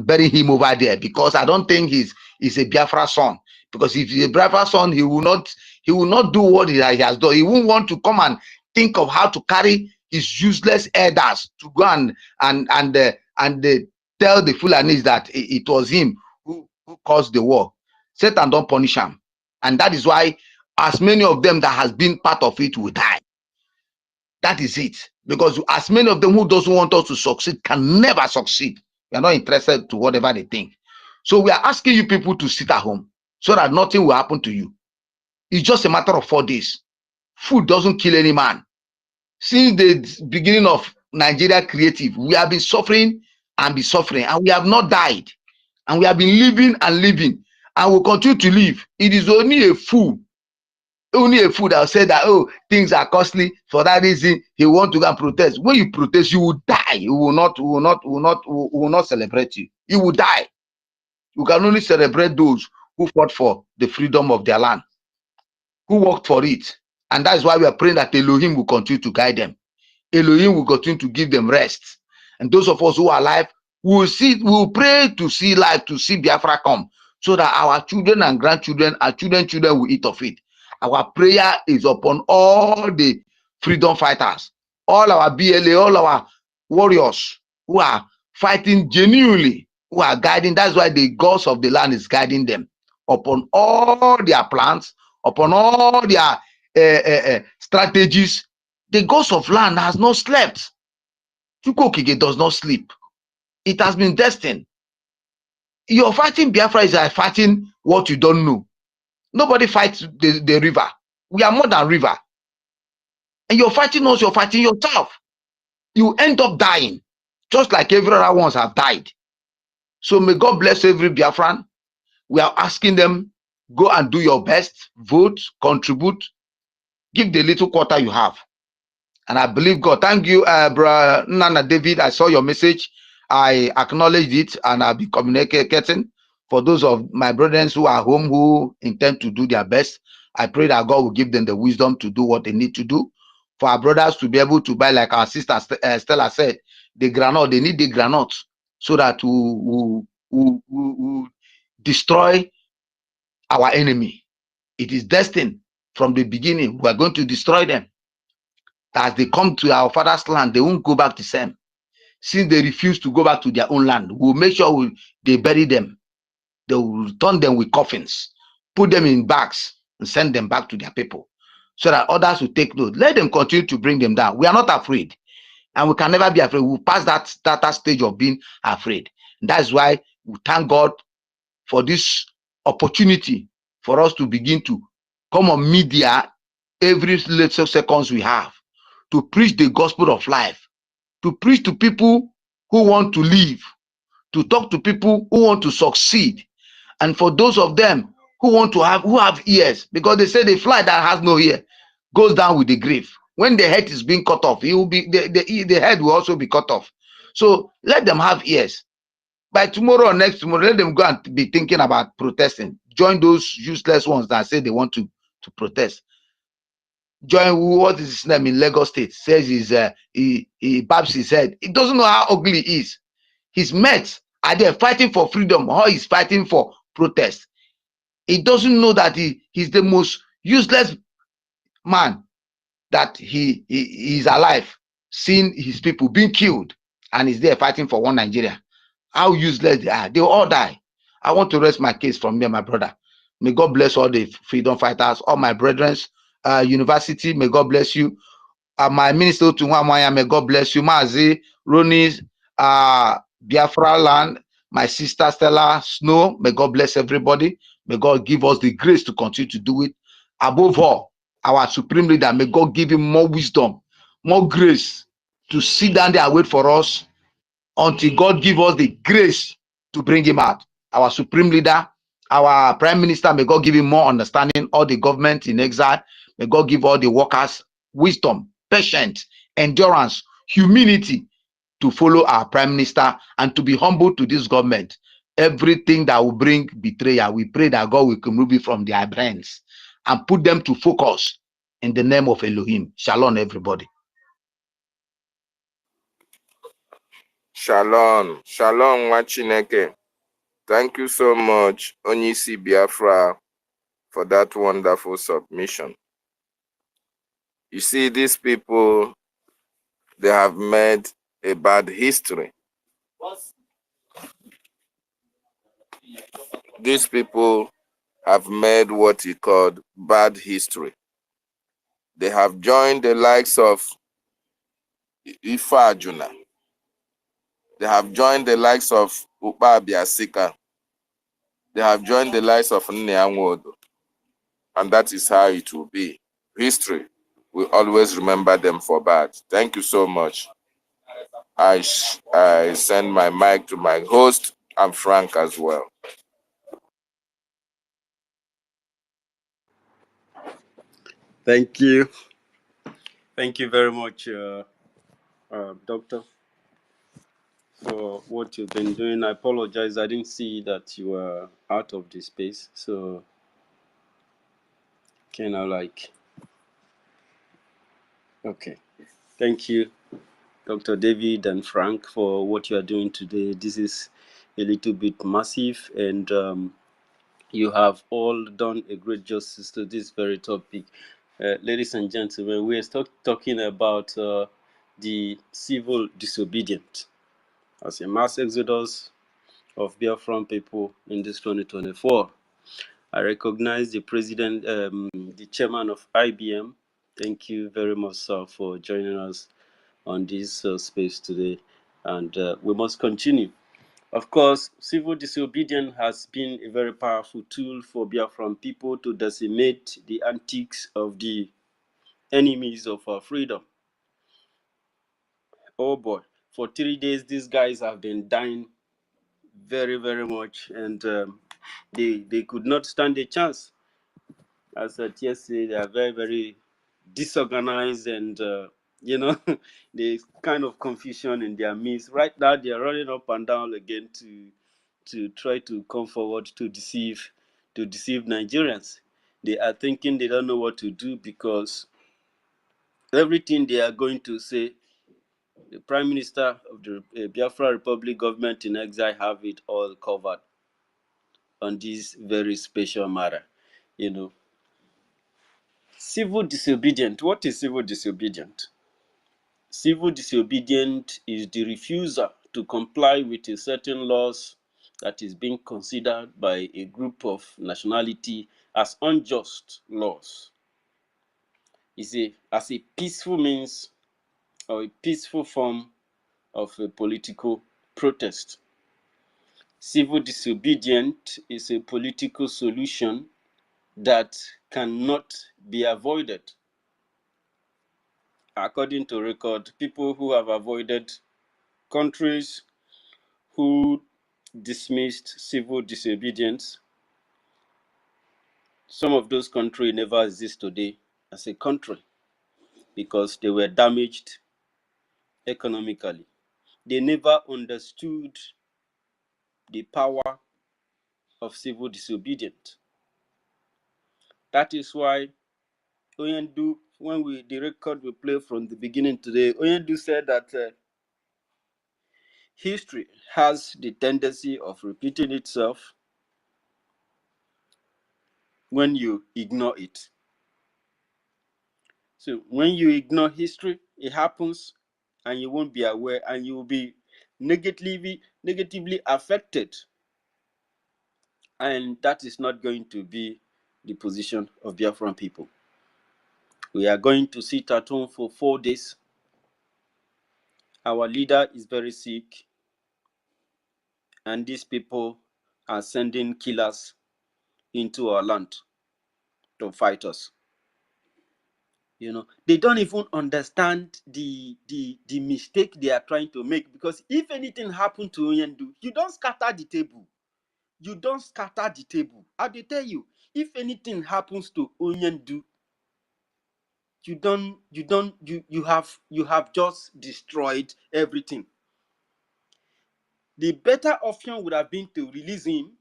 bury him over there, because I don't think he's a Biafra son. Because if he's a Biafra son, he will not do what he has done. He won't want to come and think of how to carry his useless elders to go and tell the Fulanis that it was him who caused the war. Satan don't punish him. And that is why as many of them that has been part of it will die. That is it. Because as many of them who doesn't want us to succeed can never succeed. We are not interested to whatever they think. So we are asking you people to sit at home so that nothing will happen to you. It's just a matter of 4 days. Food doesn't kill any man. Since the beginning of Nigeria Creative, we have been suffering and we have not died. And we have been living and living, and will continue to live. It is only a fool that will say that, oh, things are costly. For that reason, he want to go and protest. When you protest, you will die. You will not celebrate you. You will die. You can only celebrate those who fought for the freedom of their land. who worked for it. And that's why we are praying that Elohim will continue to guide them. Elohim will continue to give them rest. And those of us who are alive, we will pray to see life, to see Biafra come, so that our children and grandchildren, our children will eat of it. Our prayer is upon all the freedom fighters, all our BLA, all our warriors who are fighting genuinely, who are guiding. That's why the gods of the land is guiding them upon all their plans, upon all their strategies. The gods of land has not slept. Chukwokike does not sleep. It has been destined. You're fighting Biafra is like fighting what you don't know. Nobody fights the river. We are more than river. And you're fighting us, you're fighting yourself. You end up dying, just like every other ones have died. So may God bless every Biafran. We are asking them, go and do your best, vote, contribute, give the little quarter you have. And I believe God. Thank you, Brother Nana David. I saw your message. I acknowledged it, and I'll be communicating. For those of my brothers who are home who intend to do their best, I pray that God will give them the wisdom to do what they need to do. For our brothers to be able to buy, like our sister Stella said, the granite, they need the granite so that we destroy our enemy. It is destined from the beginning. We are going to destroy them. As they come to our father's land, they won't go back the same. Since they refuse to go back to their own land, we'll make sure they bury them. They will return them with coffins, put them in bags, and send them back to their people, so that others will take note. Let them continue to bring them down. We are not afraid, and we can never be afraid. We'll pass that stage of being afraid. And that's why we thank God for this opportunity for us to begin to come on media every little seconds we have, to preach the gospel of life, to preach to people who want to live, to talk to people who want to succeed, and for those of them who have ears, because they say the fly that has no ear goes down with the grave. When the head is being cut off, it will be the head will also be cut off. So let them have ears. By tomorrow or next tomorrow, let them go and be thinking about protesting. Join those useless ones that say they want to protest. Join what is his name in Lagos State, says he babs his head. He doesn't know how ugly he is. His mates are there fighting for freedom, or he's fighting for protest. He doesn't know that he's the most useless man, that he is alive, seeing his people being killed, and he's there fighting for one Nigeria. How useless they are. They will all die. I want to rest my case from here, my brother. May God bless all the freedom fighters, all my brethren. University, may God bless you. My minister to Mwamaya, may God bless you. Mazi, Roni's, Biafra land, my sister Stella Snow, may God bless everybody. May God give us the grace to continue to do it. Above all, our supreme leader, may God give him more wisdom, more grace to sit down there and wait for us until God give us the grace to bring him out. Our supreme leader, our prime minister, may God give him more understanding. All the government in exile, may God give all the workers wisdom, patience, endurance, humility to follow our prime minister and to be humble to this government. Everything that will bring betrayal, we pray that God will remove it from their brains and put them to focus in the name of Elohim. Shalom, everybody.
Shalom. Shalom, Wachineke. Thank you so much, Onyisi Biafra, for that wonderful submission. You see, these people, they have made a bad history. These people have made what he called bad history. They have joined the likes of Ifa Ajuna. They have joined the likes of Upa Biasika. They have joined the likes of Nneamwodo. And that is how it will be. History will always remember them for bad. Thank you so much. I send my mic to my host and Frank as well.
Thank you. Thank you very much, Doctor, for what you've been doing. I apologize. I didn't see that you were out of the space. So, kind of like, okay. Thank you, Dr. David and Frank, for what you are doing today. This is a little bit massive, and you have all done a great justice to this very topic. Ladies and gentlemen, we are talking about the civil disobedient as a mass exodus of Biafran people in this 2024. I recognize the president, the chairman of IBM. Thank you very much, sir, for joining us on this space today. And we must continue. Of course, civil disobedience has been a very powerful tool for Biafran people to decimate the antics of the enemies of our freedom. Oh boy, for 3 days, these guys have been dying very, very much, and they could not stand a chance. As at yesterday, they are very, very disorganized, and there's kind of confusion in their midst. Right now, they are running up and down again to try to come forward to deceive Nigerians. They are thinking they don't know what to do because everything they are going to say, the Prime Minister of the Biafra Republic government in exile have it all covered on this very special matter. Civil disobedient. What is civil disobedient? Civil disobedient is the refusal to comply with a certain laws that is being considered by a group of nationality as unjust laws. As a peaceful means or a peaceful form of a political protest. Civil disobedience is a political solution that cannot be avoided. According to record, people who have avoided countries who dismissed civil disobedience, some of those countries never exist today as a country because they were damaged economically. They never understood the power of civil disobedience. That is why Oyendu, when the record we play from the beginning today, Oyendu said that history has the tendency of repeating itself when you ignore it. So when you ignore history, it happens and you won't be aware, and you will be negatively affected. And that is not going to be the position of Biafran people. We are going to sit at home for 4 days. Our leader is very sick, and these people are sending killers into our land to fight us. They don't even understand the mistake they are trying to make, because if anything happened to Oyendu, you don't scatter the table. You don't scatter the table. I dey tell you, if anything happens to Oyendu, you have just destroyed everything. The better option would have been to release him,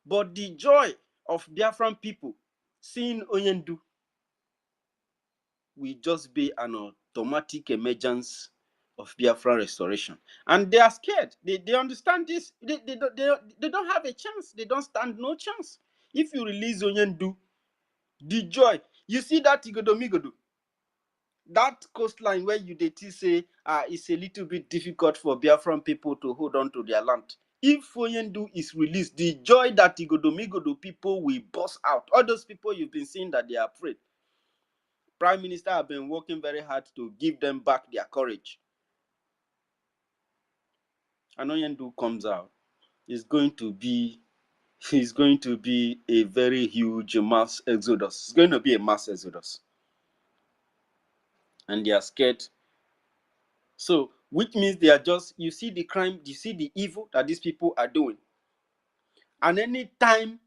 but the joy of Biafran people seeing Oyendu will just be an automatic emergence of Biafran restoration. And they are scared. They understand this. They don't have a chance. They don't stand no chance. If you release Oyendu, the joy. You see that Igodomigodo, that coastline where you did say it's a little bit difficult for Biafran people to hold on to their land. If Oyendu is released, the joy that Igodomigodo people will burst out. All those people you've been seeing that they are afraid. Prime Minister have been working very hard to give them back their courage. And Oyendu comes out. It's going to be a very huge mass exodus. It's going to be a mass exodus. And they are scared. So, which means they are just, you see the crime, you see the evil that these people are doing. And any time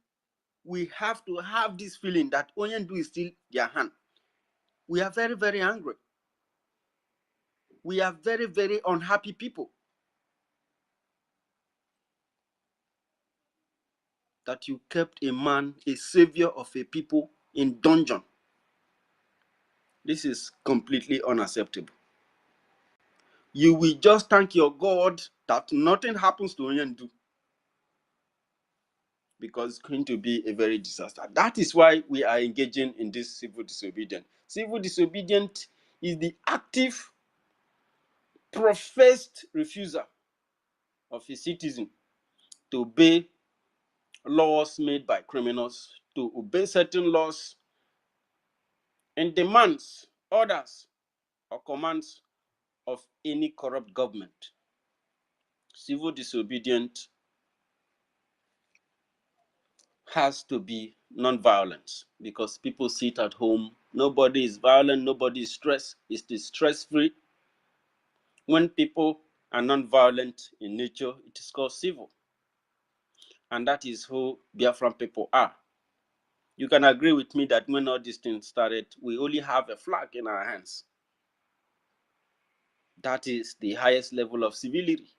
we have to have this feeling that Oyendu is still their hand, we are very, very angry. We are very, very unhappy people. That you kept a man, a savior of a people, in dungeon. This is completely unacceptable. You will just thank your God that nothing happens to Onyendu, because it's going to be a very disaster. That is why we are engaging in this civil disobedience. Civil disobedience is the active, professed refusal of a citizen to obey laws made by criminals, to obey certain laws and demands, orders, or commands of any corrupt government. Civil disobedience has to be non-violence, because people sit at home. Nobody is violent, nobody is stressed. It's stress-free. When people are non-violent in nature, it is called civil. And that is who Biafran people are. You can agree with me that when all these things started, we only have a flag in our hands. That is the highest level of civility.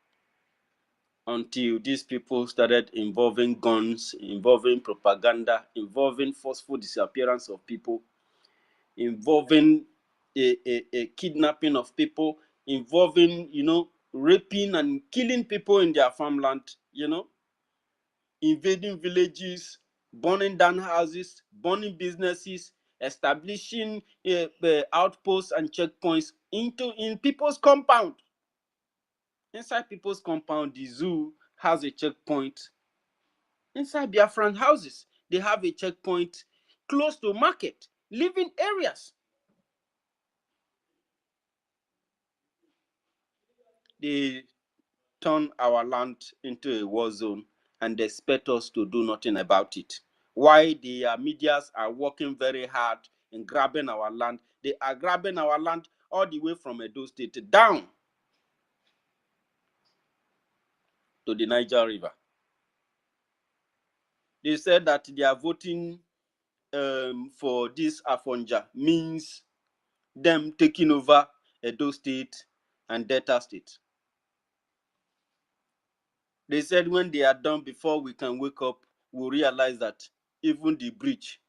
Until these people started involving guns, involving propaganda, involving forceful disappearance of people, involving a kidnapping of people, involving, raping and killing people in their farmland, invading villages, burning down houses, burning businesses, establishing outposts and checkpoints in people's compound. Inside people's compound, the zoo has a checkpoint. Inside Biafran houses, they have a checkpoint close to market, living areas. They turn our land into a war zone and expect us to do nothing about it. Why the medias are working very hard in grabbing our land. They are grabbing our land all the way from Edo State down to the Niger River. They said that they are voting for this Afonja means them taking over Edo State and Delta State. They said when they are done, before we can wake up, we'll realize that even the bridge,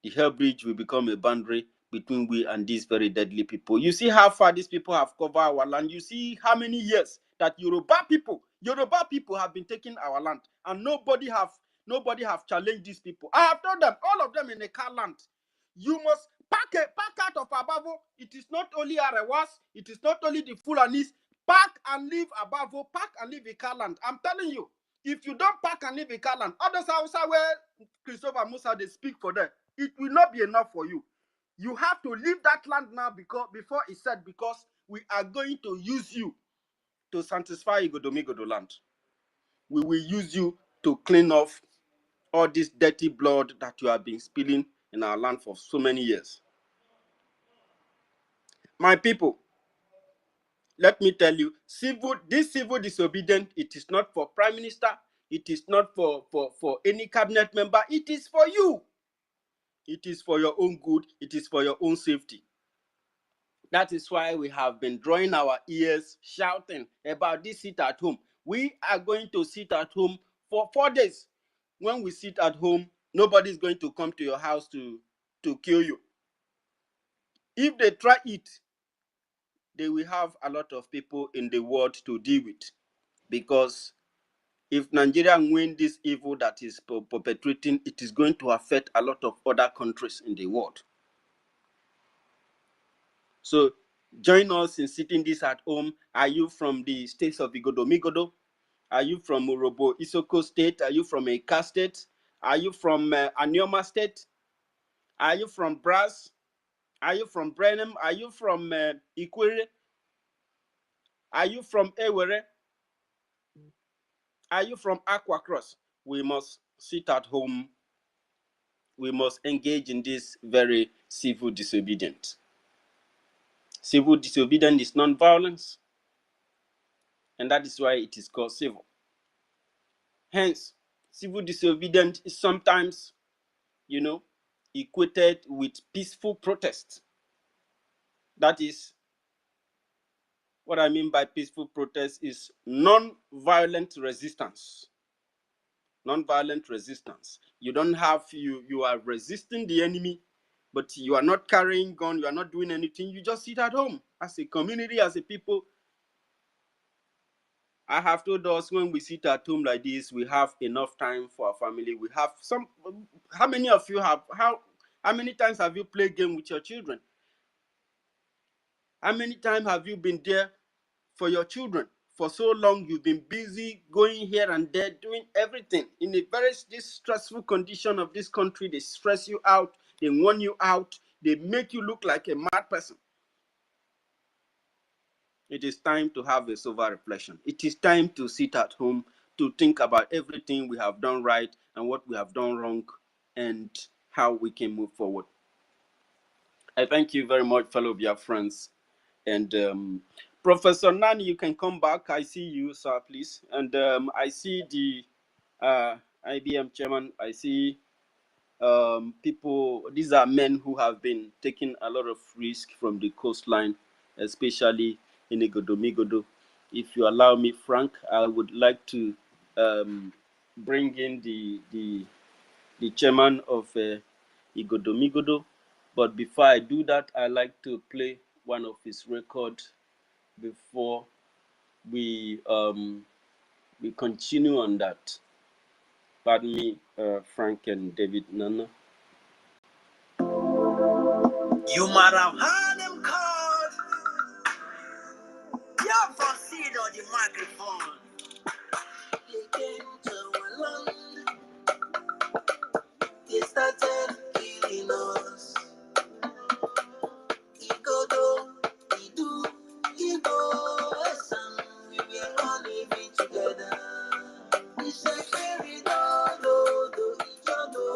the Hell Bridge, will become a boundary between we and these very deadly people. You see how far these people have covered our land. You see how many years that Yoruba people have been taking our land, and nobody have challenged these people. I have told them, all of them in a car land, you must pack out of Abavo. It is not only Arewas, it is not only the Fulanis. Pack and leave Abavo, pack and leave Ikaland. I'm telling you, if you don't pack and leave Ikaland, others outside where Christopher Musa they speak for them, it will not be enough for you. You have to leave that land now, because before it's said, because we are going to use you to satisfy Igodomigodo land. We will use you to clean off all this dirty blood that you have been spilling in our land for so many years. My people, let me tell you, this civil disobedience, it is not for Prime Minister, it is not for any cabinet member, it is for you. It is for your own good, it is for your own safety. That is why we have been drawing our ears, shouting about this sit at home. We are going to sit at home for 4 days. When we sit at home, nobody is going to come to your house to kill you. If they try it, they will have a lot of people in the world to deal with. Because if Nigeria win this evil that is perpetrating, it is going to affect a lot of other countries in the world. So join us in sitting this at home. Are you from the states of Igodomigodo? Are you from Urobo Isoko State? Are you from Eka State? Are you from Anioma State? Are you from Brass? Are you from Brenham? Are you from Ikwere? Are you from Ewere? Are you from Aqua Cross? We must sit at home. We must engage in this very civil disobedience. Civil disobedience is non-violence, and that is why it is called civil. Hence, civil disobedience is sometimes, equated with peaceful protest. That is what I mean by peaceful protest is non-violent resistance. non-violent resistance. You don't have, you are resisting the enemy, but you are not carrying gun, you are not doing anything, you just sit at home. As a community, as a people, I have told us when we sit at home like this, we have enough time for our family. We have some, how many of you have, how many times have you played game with your children? How many times have you been there for your children? For so long, you've been busy going here and there, doing everything. In a very this stressful condition of this country, they stress you out, they warn you out, they make you look like a mad person. It is time to have a sober reflection. It is time to sit at home, to think about everything we have done right and what we have done wrong, and how we can move forward. I thank you very much, fellow Biafrans. And Professor Nani, you can come back. I see you, sir, please. And I see the IBM chairman. I see people. These are men who have been taking a lot of risk from the coastline, especially in Igodomigodo. If you allow me, Frank, I would like to bring in the chairman of Igodomigodo. But before I do that, I like to play one of his records before we continue on that. Pardon me, Frank and David Nana. You might have heard them called Biafra seed on the microphone. They came to our land. They started killing us. Igodo, Idu, Igbo, we were all living together. We say, "Carry on, do each other."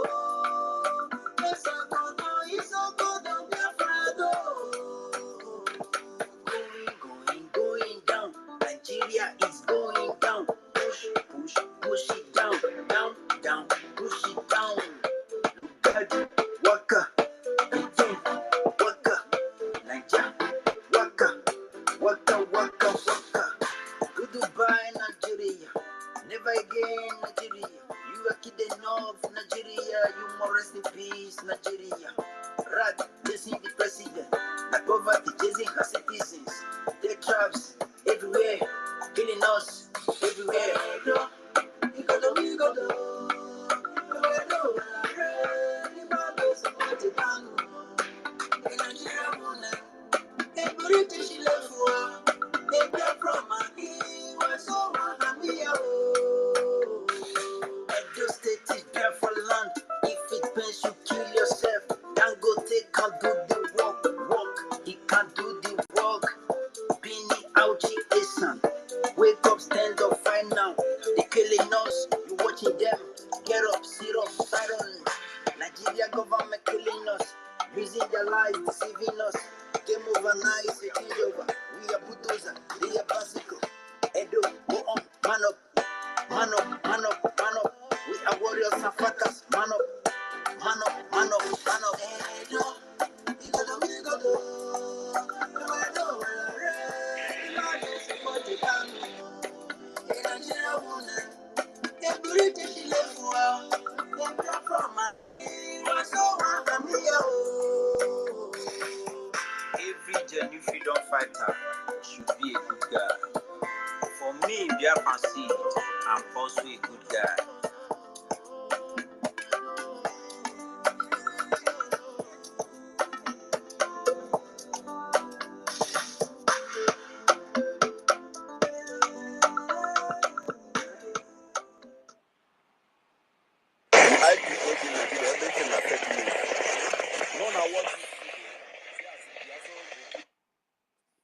Yes, I go do, it's a good of Biafra. Going down. Nigeria is going down. Push it down, push it down. Waka, waka, Nigeria, waka. Goodbye, Nigeria. Never again, Nigeria. You are kidding enough, Nigeria. You more rest in peace, Nigeria. Rat chasing the president. The poverty chasing her citizens. The traps everywhere, killing us everywhere. If it pains you, kill yourself. Dangote can't do the work. He can't do the work. Bini Auchi Esan. Wake up, stand up, fight now. They killing us, you watching them. Get up, sit up, fight on. Nigeria government killing us, using their lives, deceiving us. Game over now, it's a change over. We are bulldozer, they are bicycle. Edo, go on, man up, man up, man up, man up. We are warriors and fighters, man up, man up, man up, man up. Edo, Igodo, Edo, every genuine freedom fighter should be a good guy. For me, Biafra seed, I'm also a good guy.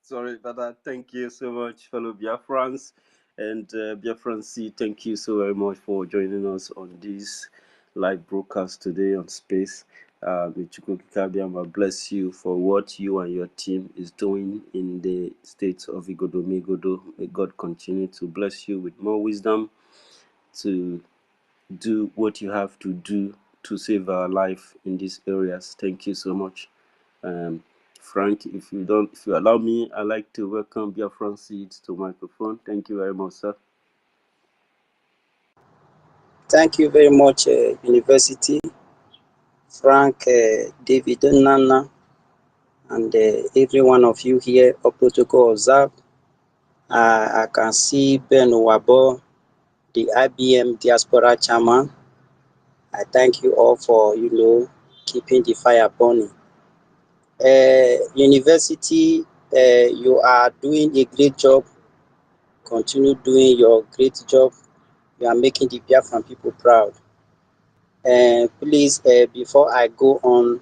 Sorry about that. Thank you so much, fellow Biafrans. And Biafran C, thank you so very much for joining us on this live broadcast today on Space. May Chukwu Kabiama bless you for what you and your team is doing in the states of Igodomigodo. May God continue to bless you with more wisdom to do what you have to do to save our life in these areas. Thank you so much. Frank, if you allow me, I'd like to welcome Biafran Seeds to microphone. Thank you very much, sir.
Thank you very much, University, Frank, David, Nana, and every one of you here of Protocol Observed. I can see Ben Wabo, the IBM Diaspora Chairman. I thank you all for, keeping the fire burning. University, you are doing a great job. Continue doing your great job. You are making the Biafran people proud. Please, before I go on,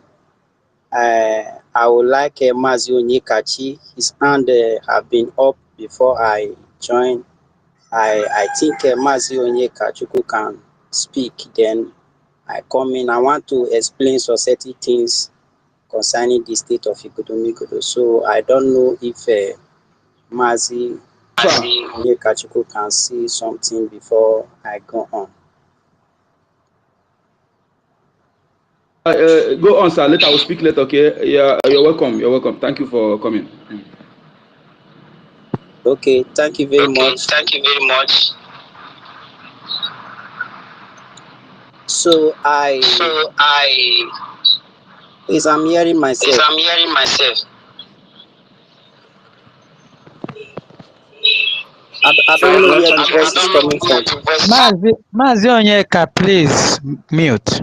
I would like Mazi Onyekachi. His hand have been up before I join. I think Mazi Onyekachi can speak. Then I come in. I want to explain society things concerning the state of Ikodomigodo. So I don't know if Mazi Onyekachi can say something before I go on.
Go on, sir. Later I will speak later. Okay. Yeah, you're welcome. You're welcome. Thank you for coming.
Okay. Thank you very much.
Thank you very much.
So Please, I'm hearing myself. I don't know where the voice is coming from.
Mazi Onyeka, please mute.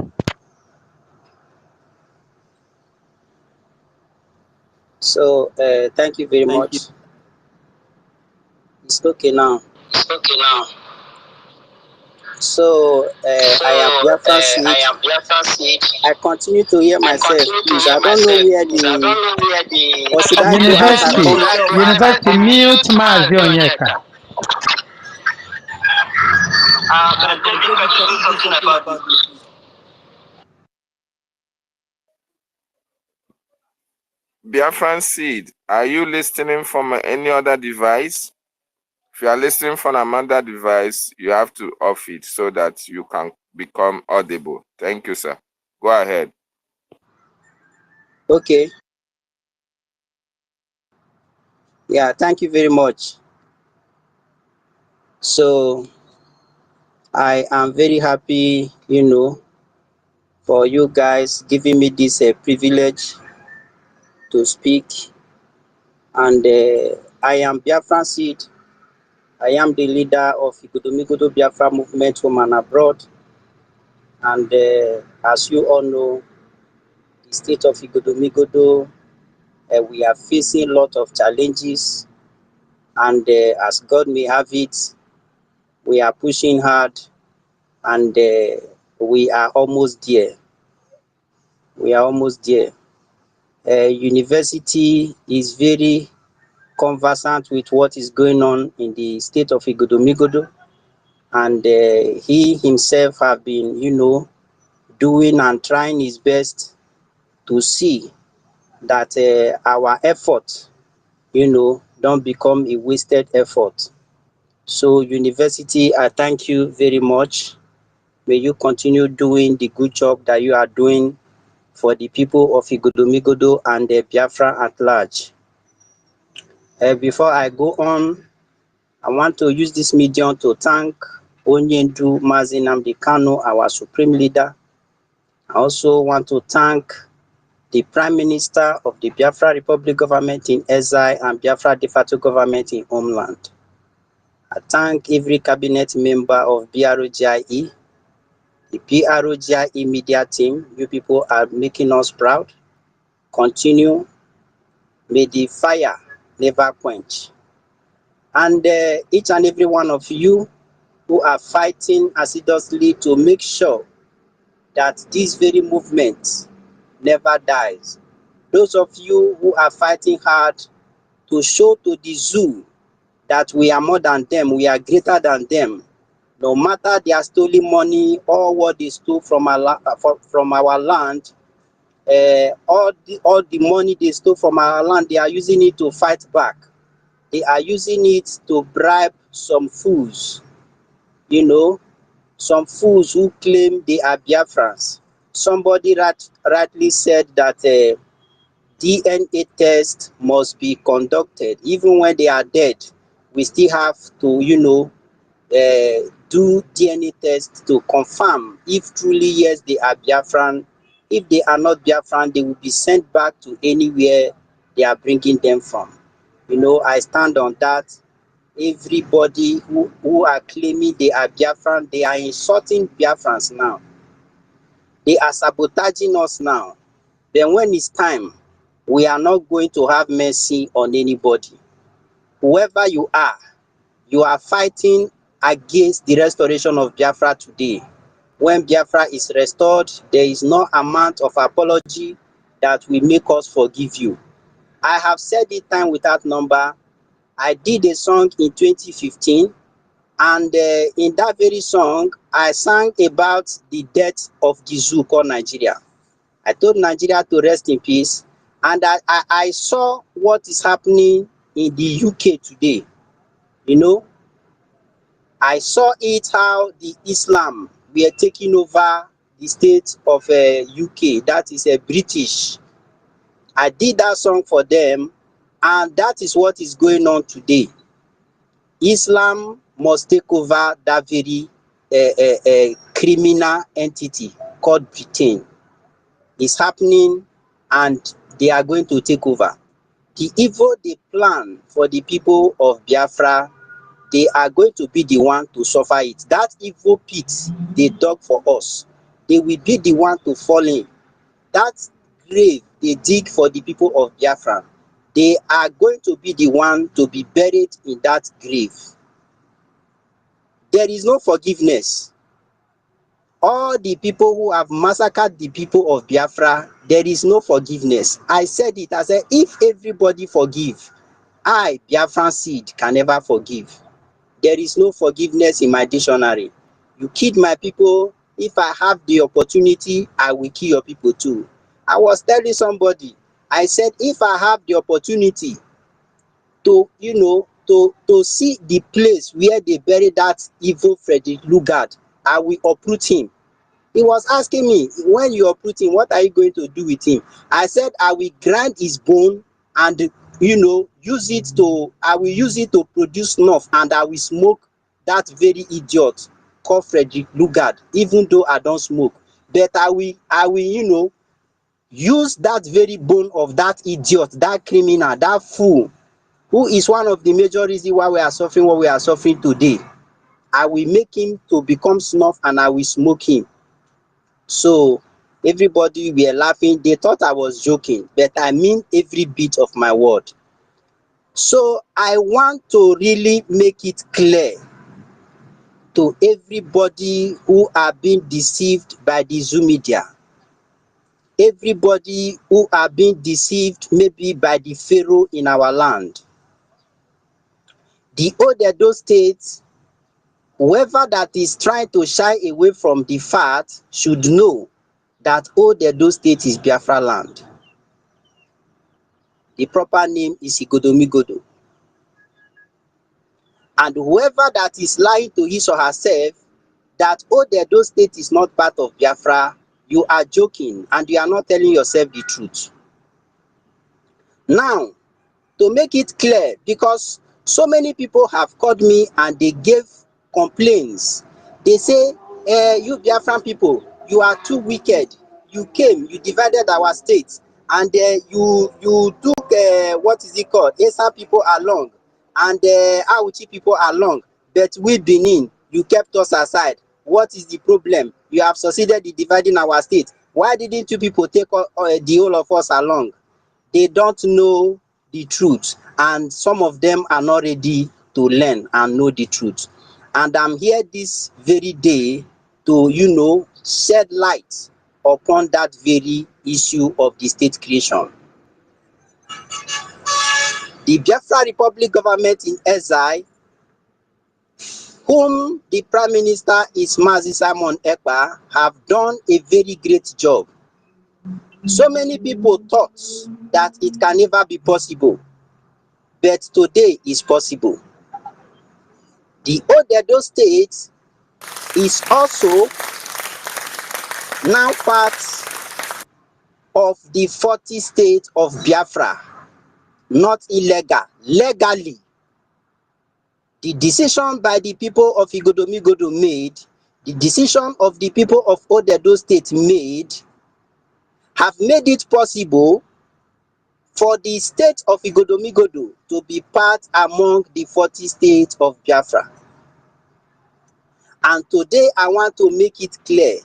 So thank you very
Thank you.
much. It's okay now. So I am Biafra Seed. I continue to hear myself. Please, I don't know where the. Or should I go out and come?
University, mute Mazi Onyeka.
David, can you do something about this?
Biafran Seed, are you listening from any other device? If you are listening from another device, you have to off it so that you can become audible. Thank you, sir. Go ahead.
Okay. Yeah, thank you very much. So I am very happy, for you guys giving me this privilege to speak. And I am Biafran Seed. I am the leader of Ikodomigodo Biafra movement home and abroad. And as you all know, the state of Ikodomigodo, we are facing a lot of challenges. And as God may have it, we are pushing hard, and we are almost there. University is very conversant with what is going on in the state of Ikodomigodo, and he himself have been, doing and trying his best to see that our effort, don't become a wasted effort. So University, I thank you very much. May you continue doing the good job that you are doing for the people of Ikodomigodo and Biafra at large. Before I go on, I want to use this medium to thank Onyendu Mazi Nnamdi Kanu, our supreme leader. I also want to thank the Prime Minister of the Biafra Republic government in exile and Biafra de facto government in homeland. I thank every cabinet member of BROGIE, the BROGIE media team. You people are making us proud. Continue. May the fire never quench. And each and every one of you who are fighting assiduously to make sure that this very movement never dies. Those of you who are fighting hard to show to the zoo that we are more than them, we are greater than them. No matter their stolen money or what they stole from our land, all the money they stole from our land, they are using it to fight back. They are using it to bribe some fools, some fools who claim they are Biafrans. Somebody rightly said that DNA test must be conducted. Even when they are dead, we still have to, do DNA test to confirm if truly yes they are Biafran. If they are not Biafran, they will be sent back to anywhere they are bringing them from. You know, I stand on that. Everybody who are claiming they are Biafran, they are insulting Biafrans now. They are sabotaging us now. Then when it's time, we are not going to have mercy on anybody. Whoever you are fighting against the restoration of Biafra today. When Biafra is restored, there is no amount of apology that will make us forgive you. I have said it time without number. I did a song in 2015, and in that very song, I sang about the death of the zoo called Nigeria. I told Nigeria to rest in peace, and I saw what is happening in the UK today. You know, I saw it how the Islam were taking over the state of UK, that is British. I did that song for them, and that is what is going on today. Islam must take over that very criminal entity called Britain. It's happening, and they are going to take over. The evil they plan for the people of Biafra, they are going to be the one to suffer it. That evil pit they dug for us, they will be the one to fall in. That grave they dig for the people of Biafra, they are going to be the one to be buried in that grave. There is no forgiveness. All the people who have massacred the people of Biafra, there is no forgiveness. I said it, I said, if everybody forgive, I, Biafran seed, can never forgive. There is no forgiveness in my dictionary. You killed my people. If I have the opportunity, I will kill your people too. I was telling somebody, I said, if I have the opportunity to, to see the place where they buried that evil Frederick Lugard, I will uproot him. He was asking me, when you uproot him, what are you going to do with him? I said, I will grind his bone and, I will use it to produce snuff, and I will smoke that very idiot called Frederick Lugard, even though I don't smoke. But I will, use that very bone of that idiot, that criminal, that fool, who is one of the major reasons why we are suffering what we are suffering today. I will make him to become snuff, and I will smoke him. So everybody were laughing. They thought I was joking, but I mean every bit of my word. So I want to really make it clear to everybody who are being deceived by the Zoom media, everybody who are being deceived maybe by the Pharaoh in our land. The Odedo state, whoever that is trying to shy away from the fact should know that Odedo state is Biafra land. The proper name is Igodomigodo. And whoever that is lying to his or herself that Odedo state is not part of Biafra, you are joking and you are not telling yourself the truth. Now, to make it clear, because so many people have called me and they gave complaints. They say, you Biafran people, you are too wicked. You came, you divided our state, and you took, what is it called, Esa people along, and Auchi people along, but we Benin, you kept us aside. What is the problem? You have succeeded in dividing our state. Why didn't you people take the whole of us along? They don't know the truth, and some of them are not ready to learn and know the truth. And I'm here this very day to, shed light upon that very issue of the state creation. The Biafra Republic government in exile, whom the Prime Minister is Mazi Simon Ekpa, have done a very great job. So many people thought that it can never be possible, but today is possible. The Odedo state is also now part of the 40 states of Biafra, not illegal, legally. The decision by the people of Igodomigodo made, the decision of the people of Odedo State made, have made it possible for the state of Igodomigodo to be part among the 40 states of Biafra. And today I want to make it clear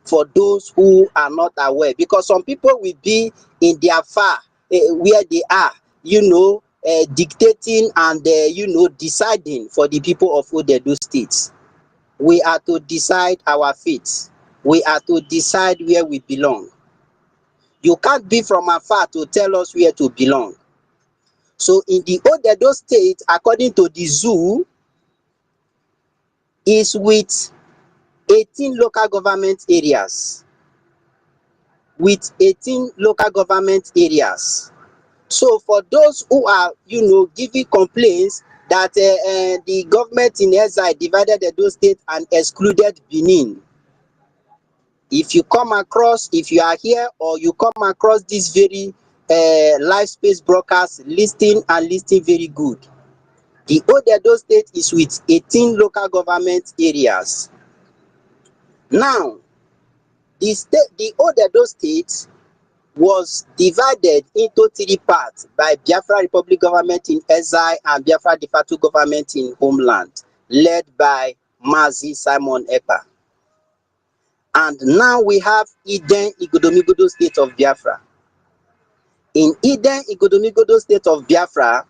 for those who are not aware, because some people will be in their far where they are, dictating and deciding for the people of Odedo State. We are to decide our fate. We are to decide where we belong. You can't be from afar to tell us where to belong. So in the Odedo State, according to the zoo, is with 18 local government areas. With 18 local government areas. So for those who are, giving complaints that the government in exile divided Edo State and excluded Benin, if you are here or you come across this very live space broadcast, listening very good. The Odedo State is with 18 local government areas. Now, the Odedo State was divided into 3 parts by Biafra Republic government in exile and Biafra de facto government in homeland, led by Mazi Simon Ekpa. And now we have Eden Igodomigodo State of Biafra. In Eden Igodomigodo State of Biafra,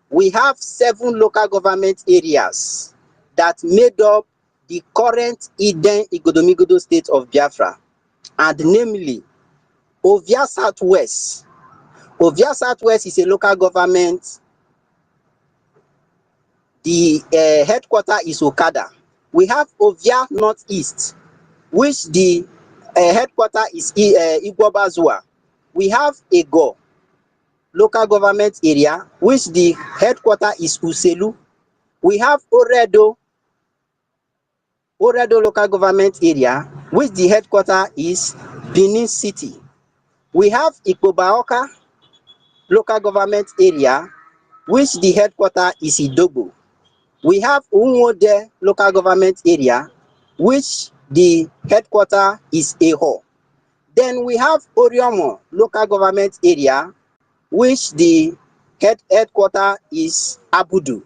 we have 7 local government areas that made up the current Eden Igodomigodo State of Biafra, and namely Ovia Southwest. Ovia Southwest is a local government. The headquarter is Okada. We have Ovia Northeast, which the headquarter is Igwobazua. We have Ego local government area, which the headquarter is Uselu. We have Oredo local government area, which the headquarter is Benin City. We have Ikpobaoka local government area, which the headquarter is Idobo. We have Unwode local government area, which the headquarter is Eho. Then we have Oriomo local government area, which the headquarter is Abudu.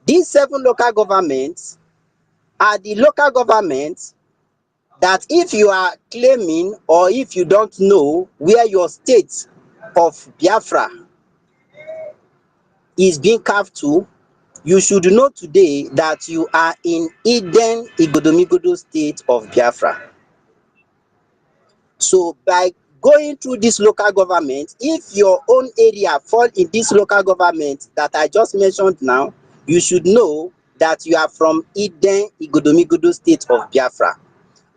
These 7 local governments are the local governments that if you are claiming or if you don't know where your state of Biafra is being carved to, you should know today that you are in Eden Igodomigodo State of Biafra. So by going through this local government, if your own area fall in this local government that I just mentioned now, you should know that you are from Eden Igodomigodo State of Biafra,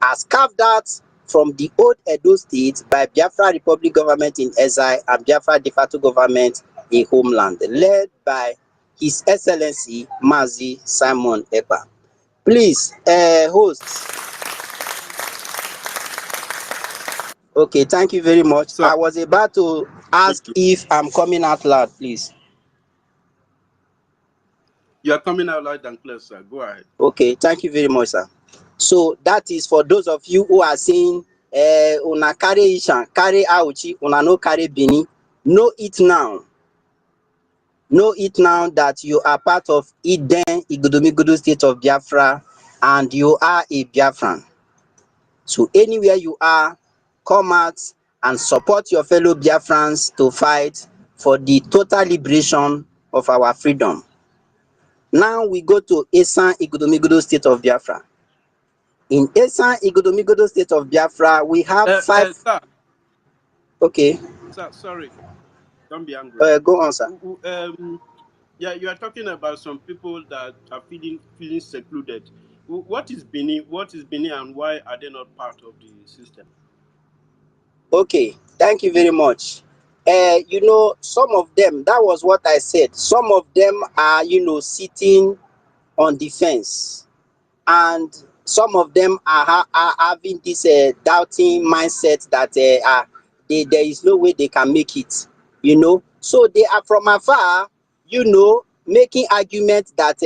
as carved out from the old Edo State by Biafra Republic government in exile and Biafra de facto government in homeland, led by His Excellency Mazi Simon Ekpa. Please, host. Okay, thank you very much.
So,
I was about to ask if I'm coming out loud, please.
you are coming out loud and clear, sir. Go ahead.
Okay, thank you very much, sir. So that is for those of you who are saying, una carry Ishan, carry Auchi, una no carry Bini. Know it now. Know it now that you are part of Eden Igodomigodo State of Biafra and you are a Biafran. So anywhere you are, come out and support your fellow Biafrans to fight for the total liberation of our freedom. Now we go to Esan Igodomigodo State of Biafra. In Esan Igodomigodo State of Biafra, we have 5.
Sir.
Okay.
Sir, sorry. Don't be angry.
Go on, sir.
Yeah, you are talking about some people that are feeling secluded. What is Benin? What is Benin, and why are they not part of the system?
Okay, thank you very much. Some of them, that was what I said. Some of them are, sitting on the fence, and some of them are having this doubting mindset that there is no way they can make it. So they are from afar, making argument that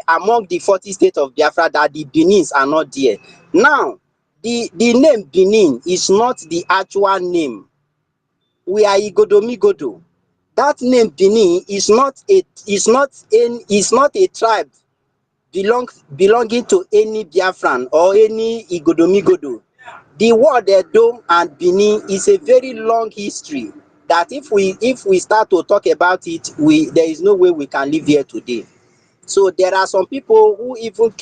among the 40 states of Biafra that the Benins are not there. Now, the name Benin is not the actual name. We are Igodomigodo. That name Benin is not a tribe belonging to any Biafran or any Igodomigodo. The word Edo and Benin is a very long history that if we start to talk about it, there is no way we can live here today. So there are some people who even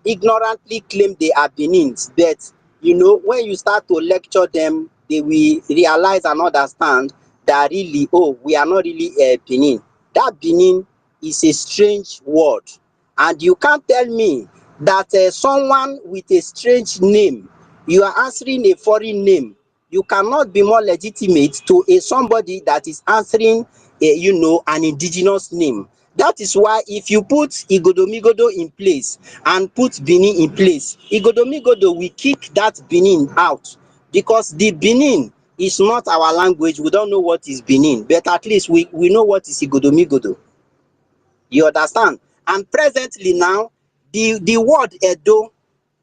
ignorantly claim they are Benins, but when you start to lecture them, they will realize and understand that really, oh, we are not really Benin. That Benin is a strange word, and you can't tell me that someone with a strange name, you are answering a foreign name. You cannot be more legitimate to somebody that is answering an indigenous name. That is why if you put Igodomigodo in place and put Benin in place, Igodomigodo will kick that Benin out, because the Benin is not our language. We don't know what is Benin, but at least we know what is Igodomigodo. You understand? And presently now, the word Edo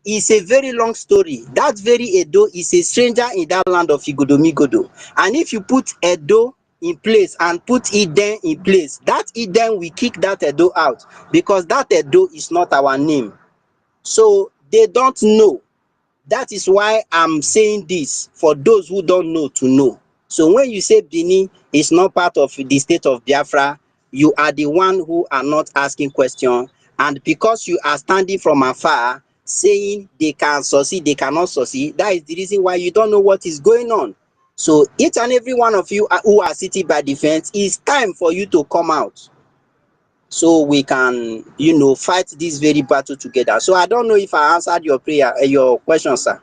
is a very long story. That very Edo is a stranger in that land of Igodomigodo. And if you put Edo in place and put Eden in place, that Eden will kick that Edo out, because that Edo is not our name. So they don't know. That is why I'm saying this, for those who don't know to know. So when you say Benin is not part of the state of Biafra, you are the one who are not asking questions. And because you are standing from afar saying they can succeed, they cannot succeed, that is the reason why you don't know what is going on. So each and every one of you who are sitting by the fence, it's time for you to come out, so we can fight this very battle together. So I don't know if I answered your question, sir.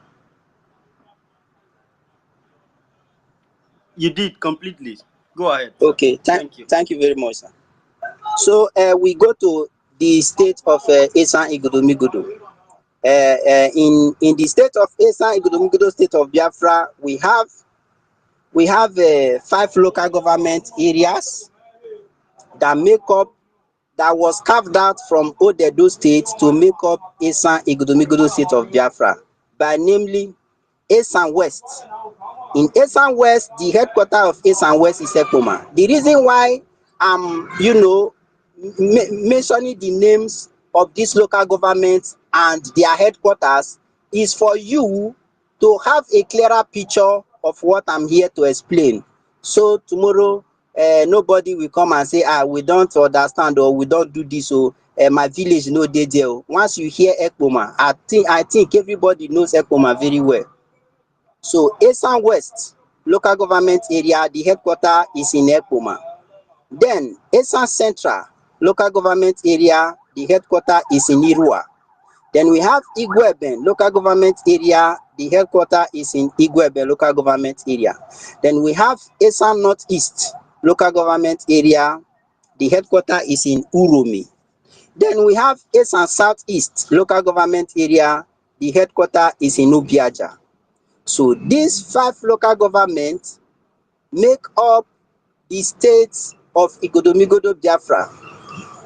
You did completely. Go ahead, sir.
Okay,
Thank you.
thank you very much, sir. So we go to the state of Esan Igodomigodo. In the state of Esan Igodomigodo, state of Biafra, we have 5 local government areas that was carved out from Odedo state to make up Esan Igodomigodo state of Biafra, by namely Esan West. In Esan West, the headquarter of Esan West is Ekoma. The reason why I'm mentioning the names of these local governments and their headquarters is for you to have a clearer picture of what I'm here to explain. So tomorrow, nobody will come and say, we don't understand, or we don't do this, or my village no dey there. Once you hear Ekoma, I think everybody knows Ekoma very well. So Esan West local government area, the headquarter is in Ekoma. Then Esan Central local government area, the headquarter is in Irua. Then we have Igweben local government area, the headquarter is in Igweben local government area. Then we have Esan Northeast local government area, the headquarter is in Uromi. Then we have Esan Southeast local government area, the headquarter is in Obiaja. So these 5 local governments make up the states of Igodomigodo Biafra,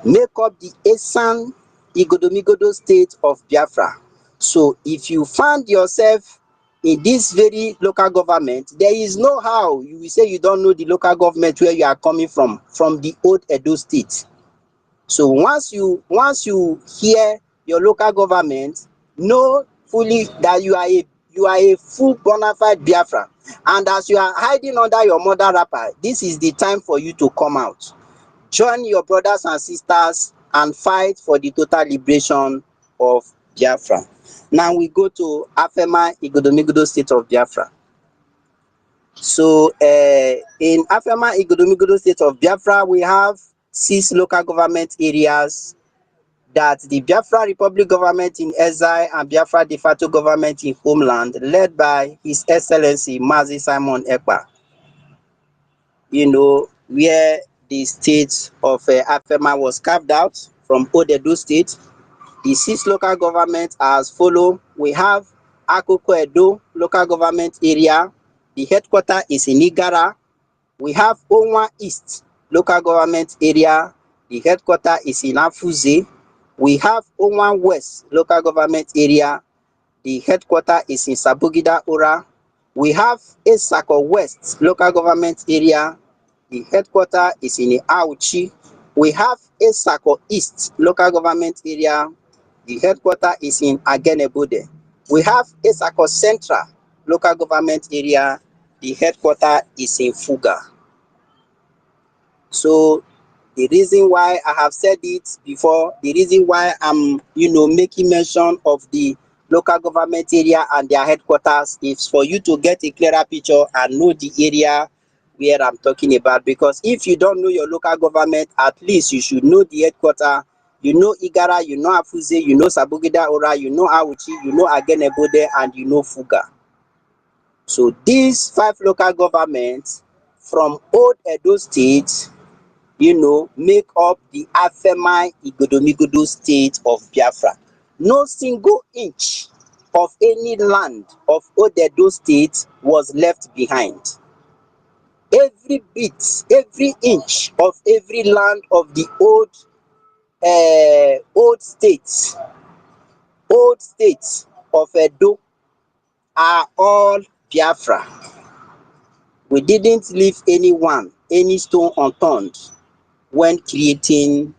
make up the Esan Igodomigodo state of Biafra. So if you find yourself in this very local government, there is no how you will say you don't know the local government where you are coming from the old Edo state. So once you hear your local government, know fully that you are a full bona fide Biafra. And as you are hiding under your mother wrapper, this is the time for you to come out. Join your brothers and sisters and fight for the total liberation of Biafra. Now we go to Afema Igodomigodo state of Biafra. So in Afema Igodomigodo state of Biafra, we have 6 local government areas that the Biafra Republic government in exile and Biafra de facto government in homeland, led by His Excellency Mazi Simon Ekpa, where the state of Afema was carved out from Odedo state. The 6 local governments are as follow. We have Akoko Edo local government area. The headquarter is in Igara. We have Onwa East local government area. The headquarters is in Afuze. We have Oman West local government area. The headquarters is in Sabugida Ora. We have Esako West local government area. The headquarters is in Auchi. We have Esako East local government area. The headquarters is in Agenebode. We have Esako Central local government area. The headquarters is in Fuga. So the reason why I have said it before, the reason why I'm making mention of the local government area and their headquarters is for you to get a clearer picture and know the area where I'm talking about. Because if you don't know your local government, at least you should know the headquarters. You know Igara, you know Afuze, you know Sabugida Ora, you know Auchi, you know Agenebode, and you know Fuga. So these 5 local governments from old Edo State, make up the Afemai Igodomigodo state of Biafra. No single inch of any land of old Edo State was left behind. Every bit, every inch of every land of the old states of Edo are all Biafra. We didn't leave any stone unturned when creating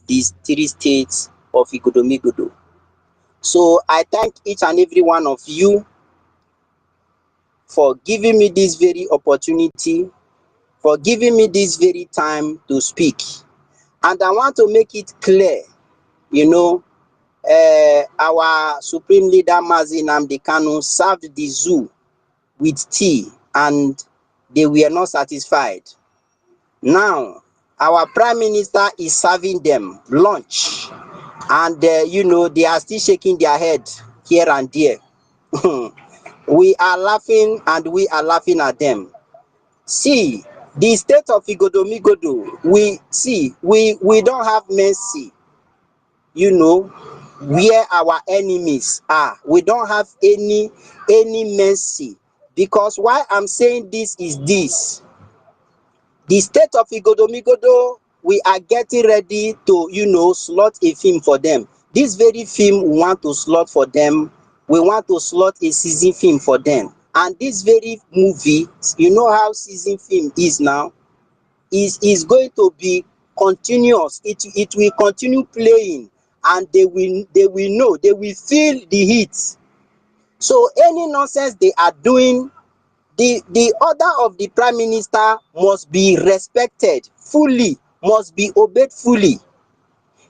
these 3 states of Igodomigodo. So I thank each and every one of you for giving me this very opportunity, for giving me this very time to speak. And I want to make it clear, our Supreme Leader Mazi Nnamdi Kanu served the zoo with tea and they were not satisfied. Now, our Prime Minister is serving them lunch and, they are still shaking their head here and there. We are laughing and we are laughing at them. See, the state of Igodomigodo, we don't have mercy, where our enemies are. We don't have any mercy. Because why I'm saying this is this. The state of Igodomigodo, we are getting ready to, slot a film for them. This very film we want to slot for them. We want to slot a season film for them. And this very movie, you know how season film is now, is going to be continuous. It will continue playing and they will know, they will feel the heat. So any nonsense they are doing, the order of the Prime Minister must be respected fully, must be obeyed fully.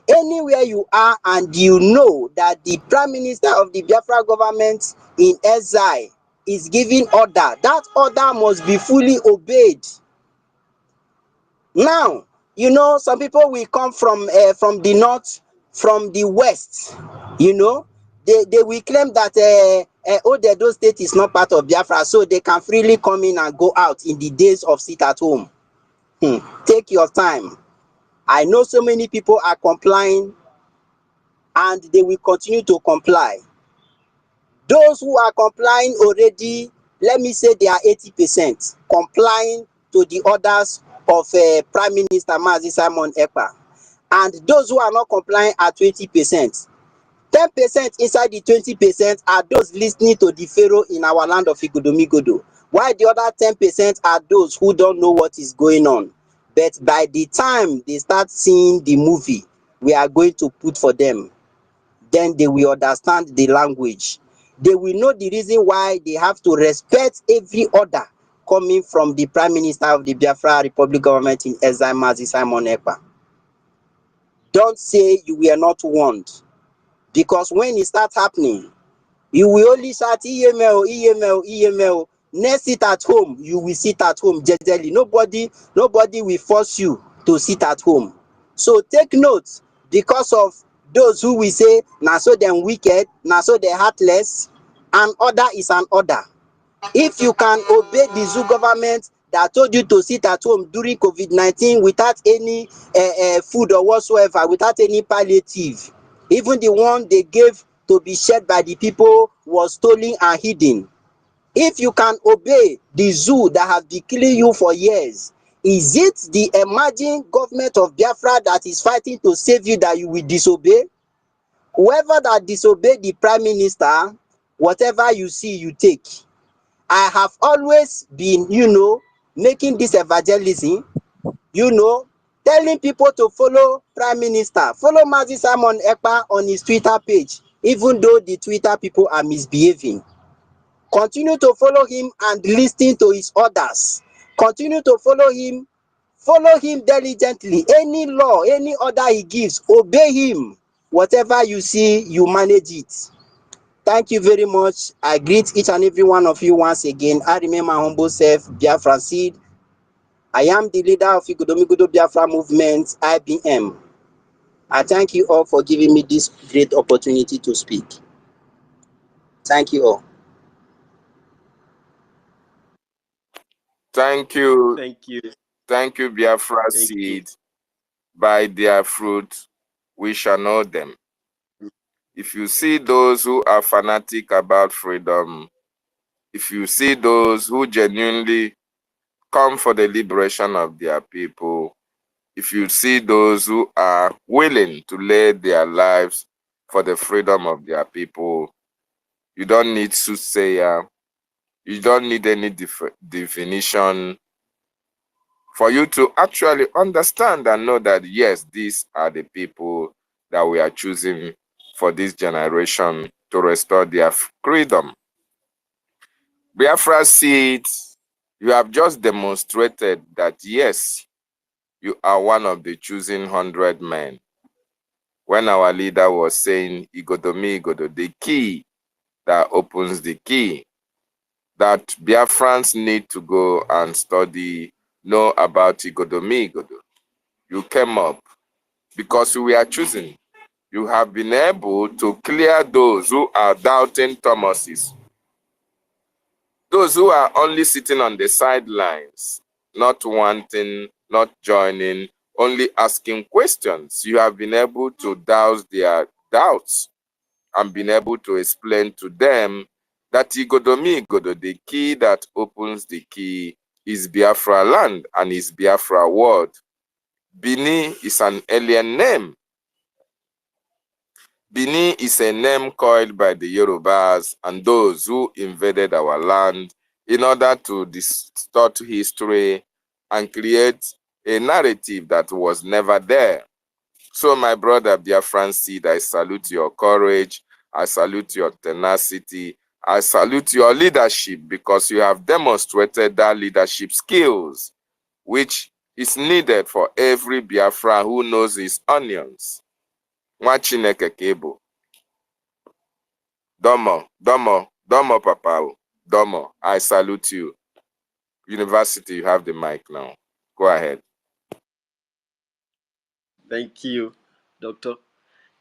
Anywhere you are and you know that the Prime Minister of the Biafra government in exile is giving order, that order must be fully obeyed. Now, some people will come from the north, from the west, they will claim that Old Edo State is not part of Biafra, so they can freely come in and go out in the days of sit at home. Take your time. I know so many people are complying and they will continue to comply. Those who are complying already, let me say they are 80% complying to the orders of Prime Minister Mazi Simon Ekpa. And those who are not complying are 20%. 10% inside the 20% are those listening to the Pharaoh in our land of Igodomigodo. While the other 10% are those who don't know what is going on. But by the time they start seeing the movie we are going to put for them, then they will understand the language. They will know the reason why they have to respect every order coming from the Prime Minister of the Biafra Republic government in exile, Mazi Simon Ekpa. Don't say you were not warned. Because when it starts happening, you will only shout EML, EML, EML. Next sit at home, you will sit at home jejely. Nobody will force you to sit at home. So take note, because of those who will say, na so them wicked, na so they heartless, an order is an order. If you can obey the zoo government that told you to sit at home during COVID-19 without any food or whatsoever, without any palliative, even the one they gave to be shared by the people was stolen and hidden. If you can obey the zoo that has been killing you for years, Is it the emerging government of Biafra that is fighting to save you that you will disobey? Whoever that disobey the prime minister, whatever you see, you take. I have always been, making this evangelism, telling people to follow prime minister, follow Mazi Simon Ekpa on his Twitter page, even though the Twitter people are misbehaving. Continue to follow him and listen to his orders. Continue to follow him diligently. Any law, any order he gives, obey him. Whatever you see, you manage it. Thank you very much. I greet each and every one of you once again. I remain my humble self, Biafra Seed. I am the leader of Igudomigudo Biafra movement, IBM. I thank you all for giving me this great opportunity to speak. Thank you all.
Thank you.
Thank you.
Thank you, Biafra
Thank you.
Seed. By their fruit, we shall know them. If you see those who are fanatic about freedom, if you see those who genuinely come for the liberation of their people, if you see those who are willing to lay their lives for the freedom of their people, you don't need soothsayer, you don't need any definition for you to actually understand and know that, yes, these are the people that we are choosing for this generation to restore their freedom. Biafra Seed, you have just demonstrated that, yes, you are one of the choosing 100 men. When our leader was saying, Igodomi Igodo, the key that opens the key, that Biafrans need to go and study, know about Igodomi Igodo. You came up because we are choosing. You have been able to clear those who are doubting Thomases, those who are only sitting on the sidelines, not wanting, not joining, only asking questions. You have been able to douse their doubts and been able to explain to them that Igodomi Igodo, the key that opens the key, is Biafra land and is Biafra world. Bini is an alien name. Bini is a name coined by the Yorubas and those who invaded our land in order to distort history and create a narrative that was never there. So my brother Biafran Seed, I salute your courage, I salute your tenacity, I salute your leadership, because you have demonstrated that leadership skills which is needed for every Biafran who knows his onions. Nwa Chineke ka ị bụ. Domo, Papa. Domo, I salute you. University, you have the mic now. Go ahead.
Thank you, Doctor.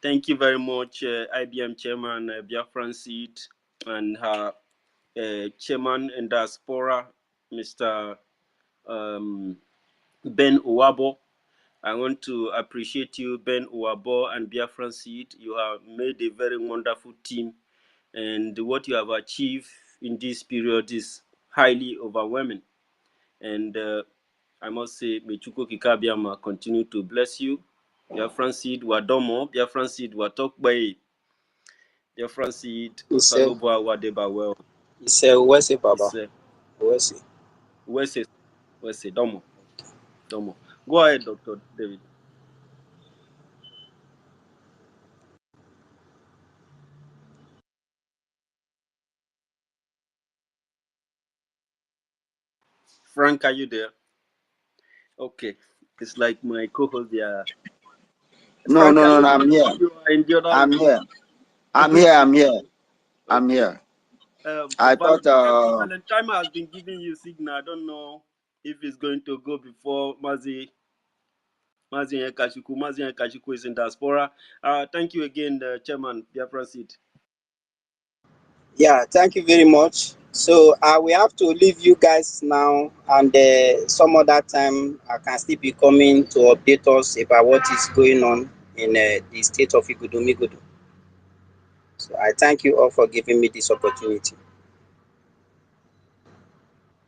Thank you very much, IBM Chairman Biafran Seed and her Chairman in Diaspora, Mr. Ben Uwabo. I want to appreciate you, Ben Uwabo and Biafran Seed. You have made a very wonderful team, and what you have achieved in this period is highly overwhelming. And I must say, may Chukwu Kikabiama continue to bless you. Biafran Seed Wadomo, Biafran Seed Watokbay, Biafran Seed Osalobo Wadeba well.
It's a Wese Baba. Wese.
Domo. Go ahead, Dr. David. Frank, are you there? Okay. It's like my co-host there.
No,
Frank,
no, I'm here.
You are in the other
I'm
room.
here. I'm here. I thought
Valentine has been giving you signal. I don't know if it's going to go before Mazi Kashiku is in diaspora. Thank you again, the Chairman, Biafra Seed.
Yeah, thank you very much. So we have to leave you guys now, and some other time I can still be coming to update us about what is going on in the state of Igudomigudo. So I thank you all for giving me this opportunity.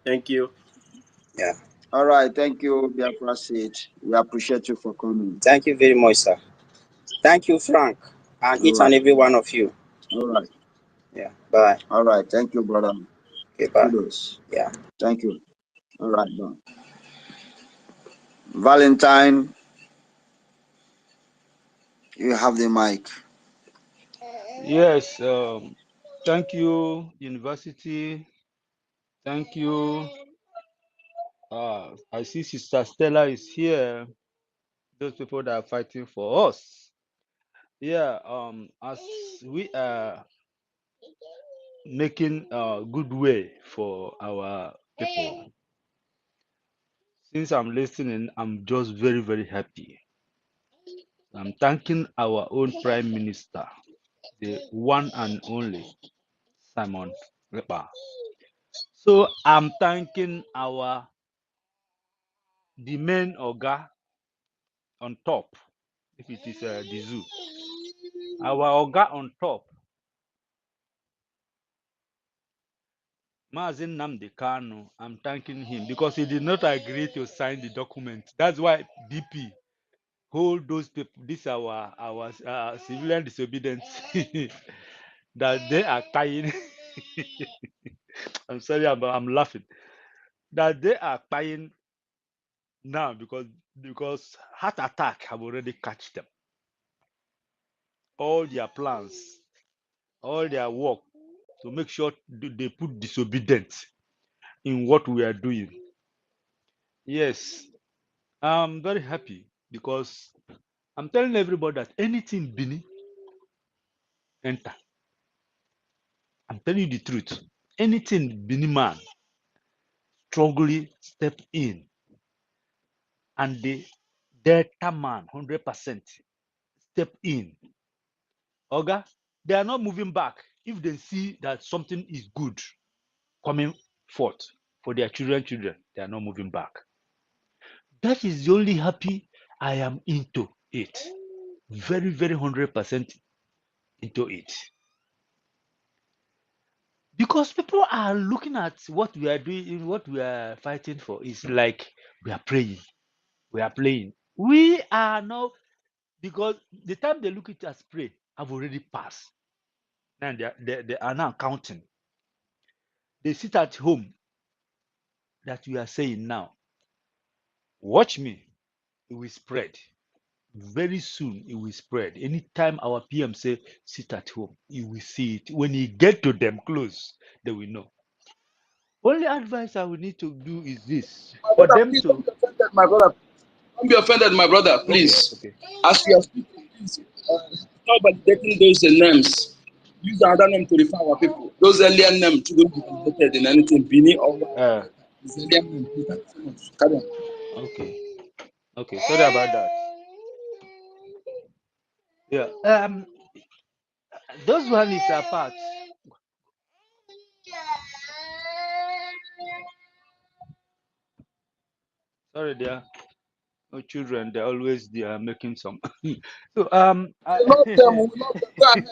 Thank you.
Yeah.
All right, thank you, Biafra Said. We appreciate you for coming.
Thank you very much, sir. Thank you, Frank, and
All
each
right.
and every one of you.
All right.
Yeah. Bye.
All right. Thank you, brother.
Okay, bye.
Kudos.
Yeah.
Thank you. All right, bye. Valentine, you have the mic.
Yes, thank you, University. Thank you. I see Sister Stella is here. Those people that are fighting for us. Yeah, as we are making good way for our people. Since I'm listening, I'm just very, very happy. I'm thanking our own Prime Minister, the one and only Simon Lepa. So I'm thanking the main Oga on top, if it is the zoo. Our Oga on top, Mazin Namde Kanu, I'm thanking him because he did not agree to sign the document. That's why BP hold those people, this our civilian disobedience that they are tying. I'm sorry, I'm laughing. That they are tying now because heart attack have already catch them. All their plans, all their work to make sure they put disobedience in what we are doing. Yes, I'm very happy because I'm telling everybody that anything Bini enter. I'm telling you the truth. Anything Bini man strongly step in and the Delta man 100% step in. Oga, they are not moving back if they see that something is good coming forth for their children. They are not moving back. That is the only happy I am into it. Very, very 100% into it. Because people are looking at what we are doing, what we are fighting for is like we are praying, we are playing. We are not, because the time they look at us pray have already passed. And they are now counting. They sit at home that we are saying now, watch me, it will spread. Very soon it will spread. Anytime our PM say sit at home, you will see it. When you get to them close, they will know. Only advice I will need to do is this
My
for
brother,
them
please don't
to
be offended, my brother. Don't be offended, my brother, please.
okay.
As we are speaking, please stop validating those names. Use another name to refer our people. Those earlier names shouldn't be validated in anything. Bini or his earlier name. Please, thank you so much. Carry on.
Okay, sorry about that. Yeah. Those one is apart. Sorry, there. No children, they're always there making some. So
We love them. We love them. Go ahead.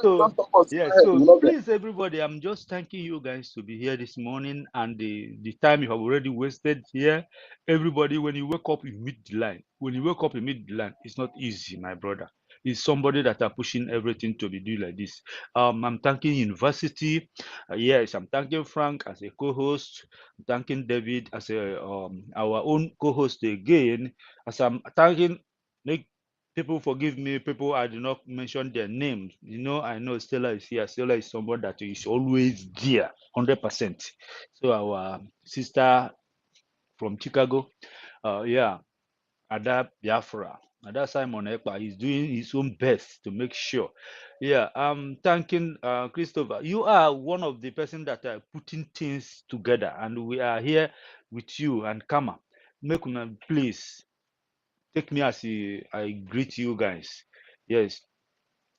so
Don't stop us. Go
yeah,
ahead.
so
We love them.
please everybody, I'm just thanking you guys to be here this morning and the time you have already wasted here. Everybody, when you wake up, you meet the line. When you wake up, you meet the line. It's not easy, my brother. It's somebody that are pushing everything to be doing like this. I'm thanking University. Yes, I'm thanking Frank as a co-host. I'm thanking David as a our own co-host again. As I'm thanking, make people forgive me, people I did not mention their names. I know Stella is here. Stella is someone that is always there, 100%. So our sister from Chicago, yeah, Ada Biafra. Ada Simon Ekpa is doing his own best to make sure. Yeah, I'm thanking Christopher. You are one of the person that are putting things together, and we are here with you and Kama. Make una please take me as I greet you guys. Yes.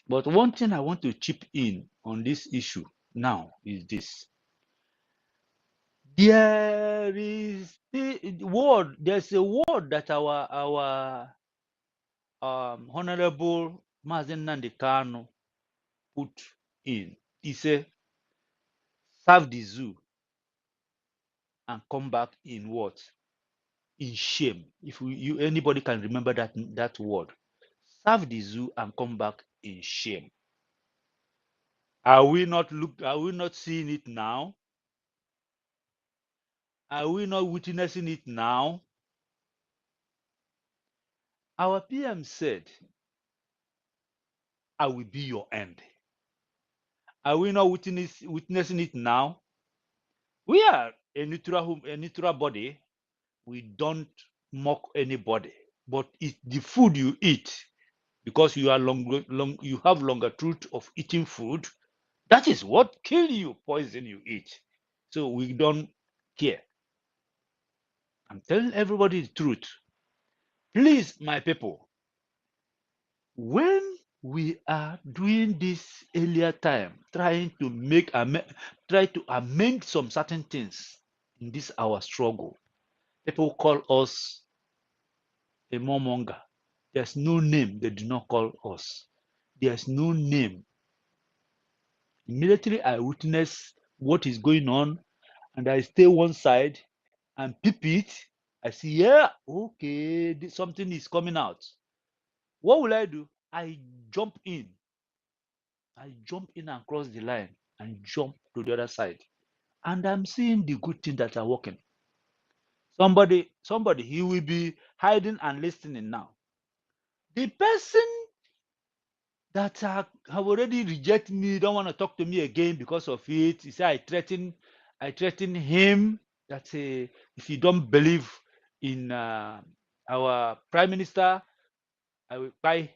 But one thing I want to chip in on this issue now is this. There's a word that our Honorable Mazen Nandekano put in. He said, serve the zoo and come back in what?
in shame. If anybody can remember that word, serve the zoo and come back in shame. Are we not seeing it now? Are we not witnessing it now? Our PM said, I will be your end. Are we not witnessing it now? We are a neutral body. We don't mock anybody, but it's the food you eat, because you are you have longer truth of eating food. That is what kill you, poison you eat. So we don't care. I'm telling everybody the truth. Please, my people, when we are doing this earlier time, trying to amend some certain things in this our struggle, people call us a momonger. There's no name they do not call us. There's no name. Immediately I witness what is going on, and I stay one side and peep it. I see, yeah, okay, something is coming out. What will I do? I jump in. I jump in and cross the line and jump to the other side. And I'm seeing the good things that are working. Somebody, he will be hiding and listening now. The person that have already rejected me, don't want to talk to me again because of it. He said I threaten him that if you don't believe in our prime minister, I will buy.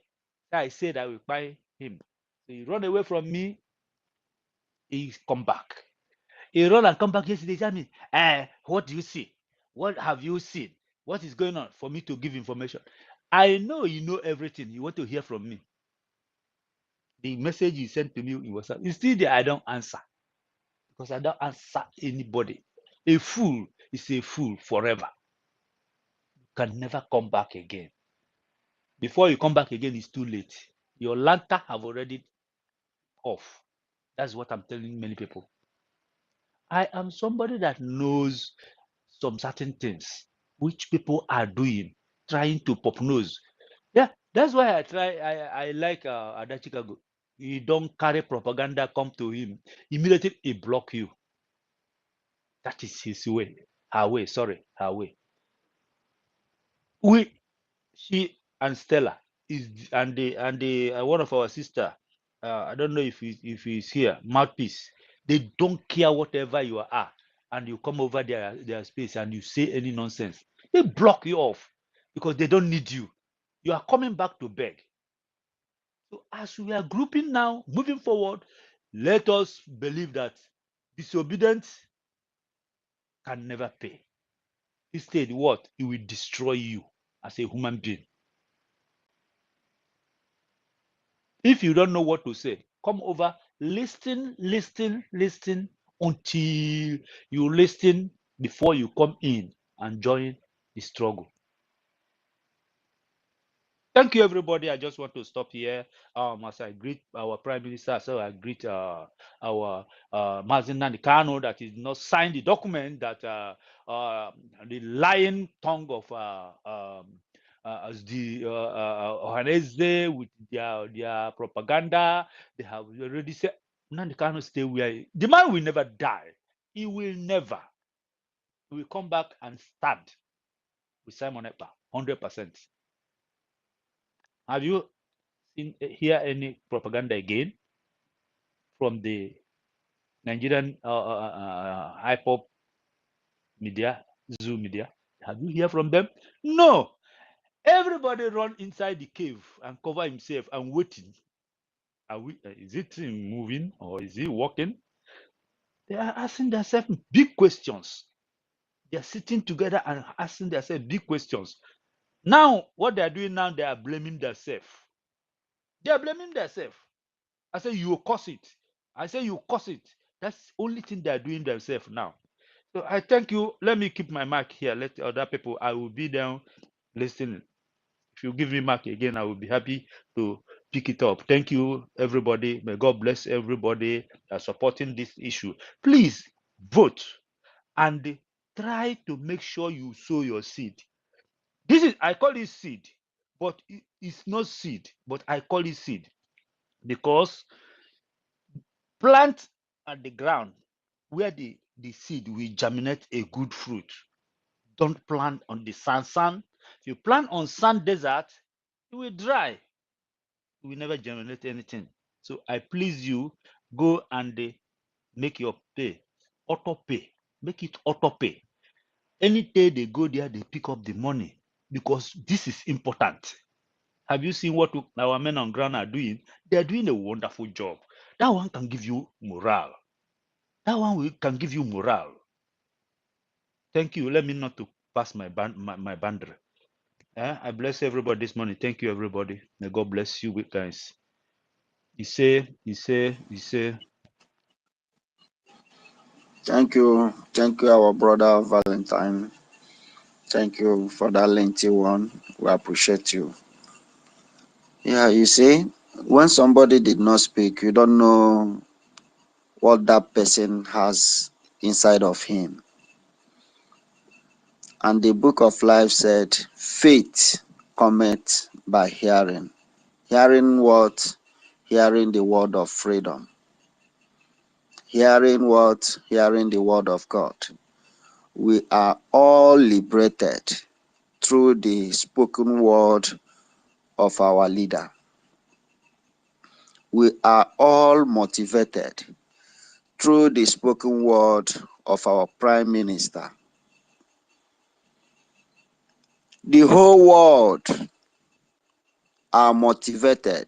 I said I will buy him. So he run away from me. He come back. He run and come back yesterday. Tell me, what do you see? What have you seen? What is going on? For me to give information. I know you know everything. You want to hear from me. The message you sent to me in WhatsApp, you still there. I don't answer because I don't answer anybody. A fool is a fool forever. You can never come back again. Before you come back again, it's too late. Your lantern have already off. That's what I'm telling many people. I am somebody that knows some certain things which people are doing, trying to pop nose. Yeah, that's why I like Adachikago. You don't carry propaganda, come to him. Immediately he block you. That is his way. Her way, sorry, her way. She and Stella is and the one of our sister. I don't know if he's here. Mouthpiece. They don't care whatever you are, and you come over their space and you say any nonsense. They block you off because they don't need you. You are coming back to beg. So as we are grouping now, moving forward, let us believe that disobedience can never pay. Instead, what? It will destroy you as a human being. If you don't know what to say, come over, listen until you listen before you come in and join the struggle. Thank you, everybody. I just want to stop here. As I greet our Prime Minister, so I greet our Mazen Nandi Kano that is not signed the document that the lying tongue of as the Ohanese with their propaganda. They have already said Nandi Kano stay where the man will never die. He will never. He will come back and stand with Simon Ekpa, 100%. Have you hear any propaganda again from the Nigerian hip-hop media, Zoo media? Have you hear from them? No. Everybody run inside the cave and cover himself and waiting. Is it moving or is it walking? They are asking themselves big questions. They are sitting together and asking themselves big questions. Now, what they are doing now, they are blaming themselves. They are blaming themselves. I say you curse it. I say you curse it. That's the only thing they are doing themselves now. So I thank you. Let me keep my mark here. Let other people. I will be down listening. If you give me mark again, I will be happy to pick it up. Thank you, everybody. May God bless everybody supporting this issue. Please vote and try to make sure you sow your seed. This is, I call it seed, but it's not seed, but I call it seed because plant at the ground where the seed will germinate a good fruit. Don't plant on the sand. If you plant on sand desert, it will dry. It will never germinate anything. So I please you, go and make your pay, auto pay. Make it auto pay. Any day they go there, they pick up the money because this is important. Have you seen what our men on ground are doing? They are doing a wonderful job. That one can give you morale. That one can give you morale. Thank you. Let me not to pass my boundary. I bless everybody this morning. Thank you, everybody. May God bless you, guys. He say.
Thank you, our brother Valentine. Thank you for that lengthy one. We appreciate you. Yeah, you see, when somebody did not speak, you don't know what that person has inside of him. And the book of life said, faith cometh by hearing. Hearing what? Hearing the word of freedom. Hearing what? Hearing the word of God. We are all liberated through the spoken word of our leader. We are all motivated through the spoken word of our Prime Minister. The whole world are motivated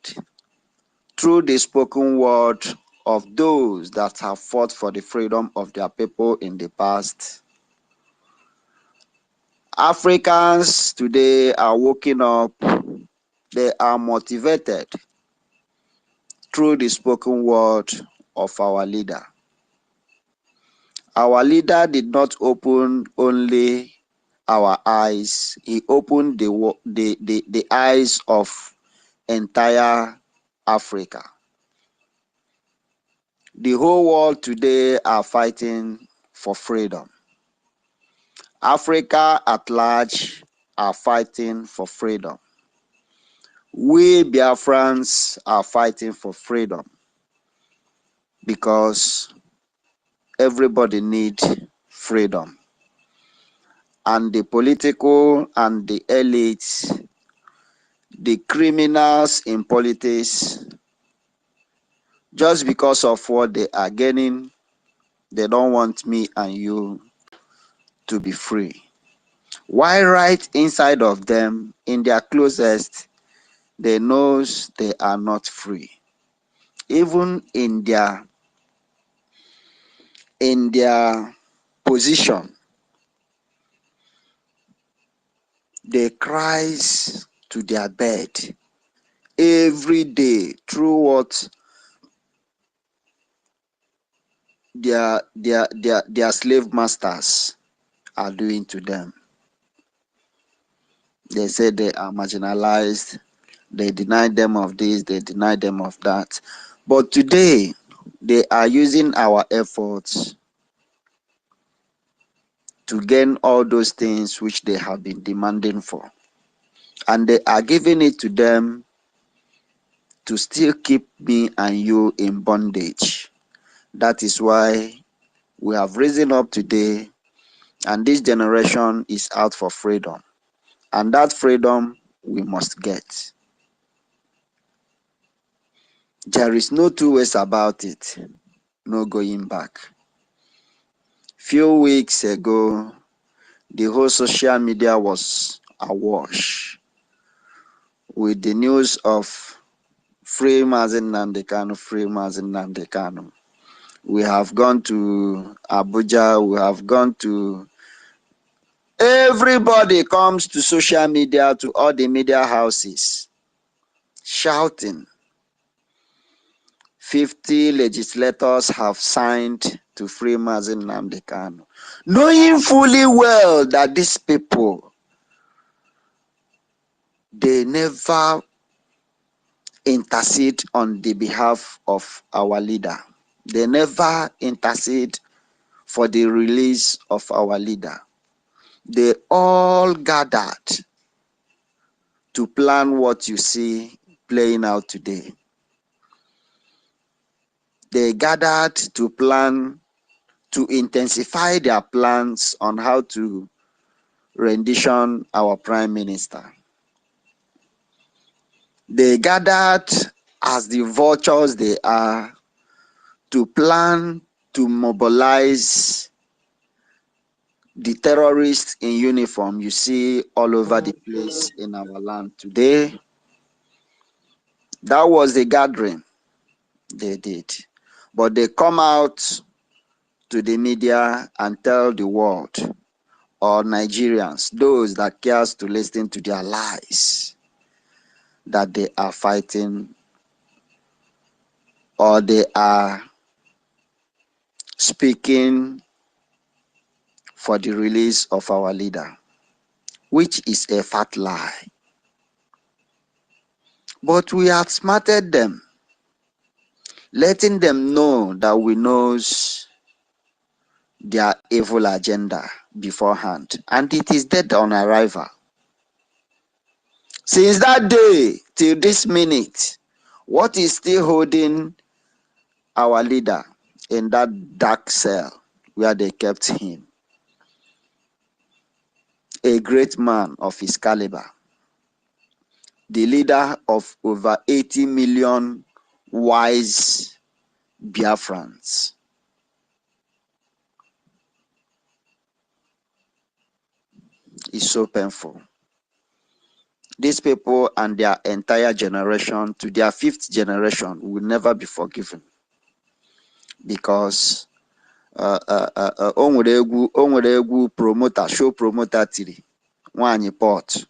through the spoken word of those that have fought for the freedom of their people in the past. Africans today are waking up. They are motivated through the spoken word of our leader. Our leader did not open only our eyes, he opened the eyes of entire Africa. The whole world today are fighting for freedom. Africa at large are fighting for freedom. We Biafrans are fighting for freedom because everybody needs freedom. And the political and the elites, the criminals in politics, just because of what they are gaining, they don't want me and you to be free. Why right inside of them, in their closest, they knows they are not free. Even in their position, they cries to their bed every day through what their slave masters are doing to them. They say they are marginalized, they deny them of this, they deny them of that. But today, they are using our efforts to gain all those things which they have been demanding for. And they are giving it to them to still keep me and you in bondage. That is why we have risen up today, and this generation is out for freedom. And that freedom we must get. There is no two ways about it, no going back. Few weeks ago, the whole social media was awash with the news of free Mazen Nandekano, free Mazen Nandekano. We have gone to Abuja, we have gone to... Everybody comes to social media, to all the media houses, shouting. 50 legislators have signed to free Mazen Nandekano, knowing fully well that these people, they never intercede on the behalf of our leader. They never intercede for the release of our leader. They all gathered to plan what you see playing out today. They gathered to plan, to intensify their plans on how to rendition our prime minister. They gathered as the vultures they are to plan to mobilize the terrorists in uniform you see all over the place in our land today. That was the gathering they did. But they come out to the media and tell the world, or Nigerians, those that cares to listen to their lies, that they are fighting or they are speaking for the release of our leader, which is a fat lie. But we outsmarted them, letting them know that we knows their evil agenda beforehand, and it is dead on arrival. Since that day till this minute, what is still holding our leader in that dark cell where they kept him? A great man of his caliber, the leader of over 80 million wise Biafrans. It's so painful. These people and their entire generation, to their 5th generation, will never be forgiven, because o nwere egwu promoter, show promoter tiri nwaanyị pot,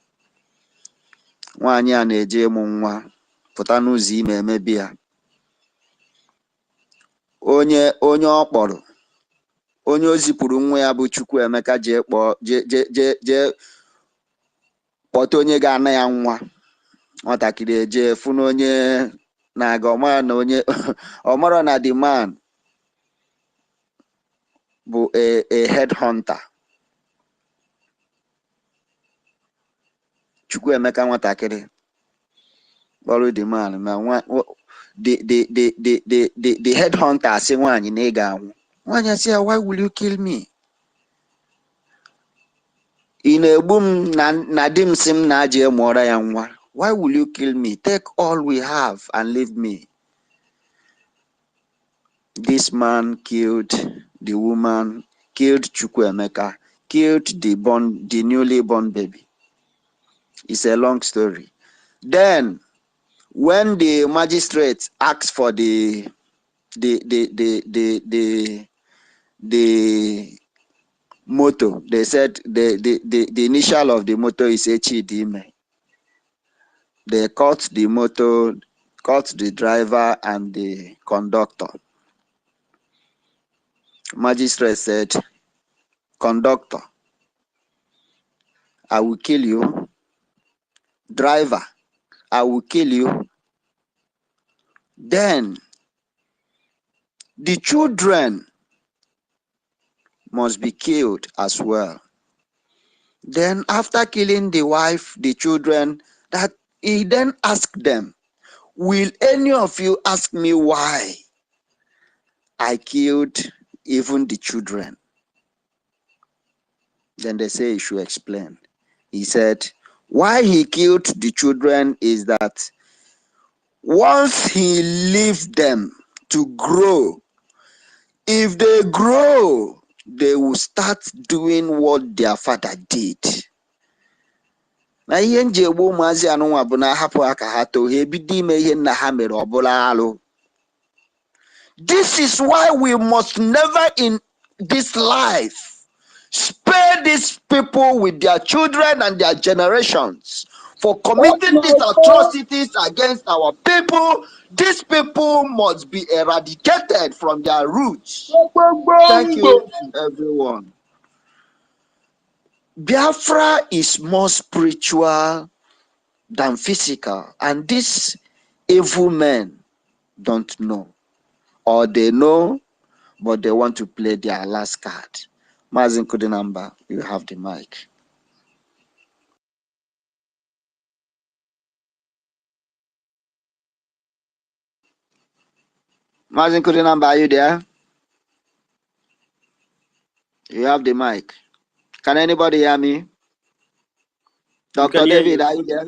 nwaanyị a na-eje ịmụ nwa pụta n'ụzọ ime emebi ya. Onye ọ kpọrọ, onye o zipụrụ nwa ya bụ Chukwuemeka jee kpọta onye ga-ana ya nwa. Nwatakịrị eje fụ na onye na-aga, ọmara na onye ọmara na the man bụ a headhunter. Chukwuemeka nwatakịrị kpọrọ the man, ma the headhunter asị nwaanyị na ị ga-anwụ. Nwaanyị asị ya, why will you kill me? Ị na-egbu m na di m sị m na aje mụọrọ ya nwa. Why will you kill me? Take all we have and leave me. This man killed the woman, killed Chukwuemeka, killed the newly born baby. It's a long story. Then, when the magistrate asked for the motto, they said the initial of the motto is EKID. They caught the motto, caught the driver and the conductor. Magistrate said, conductor, I will kill you. Driver, I will kill you. Then the children must be killed as well. Then after killing the wife, the children, that he then asked them, will any of you ask me why I killed even the children? Then they say he should explain. He said, why he killed the children is that once he leaves them to grow, if they grow, they will start doing what their father did. Na ihe nji egbu ụmụazị anụnwa bụ na hapụ aka ha too ha ebido ime ihe nna ha mere ọbụla alụ. This is why we must never in this life spare these people with their children and their generations for committing these atrocities against our people. These people must be eradicated from their roots. Thank you, everyone. Biafra is more spiritual than physical, and these evil men don't know, or they know, but they want to play their last card. Mazin Kudinamba, you have the mic. Mazin Kurinamba, are you there? You have the mic. Can anybody hear me?
We can
Dr.
hear
David,
you.
are you there?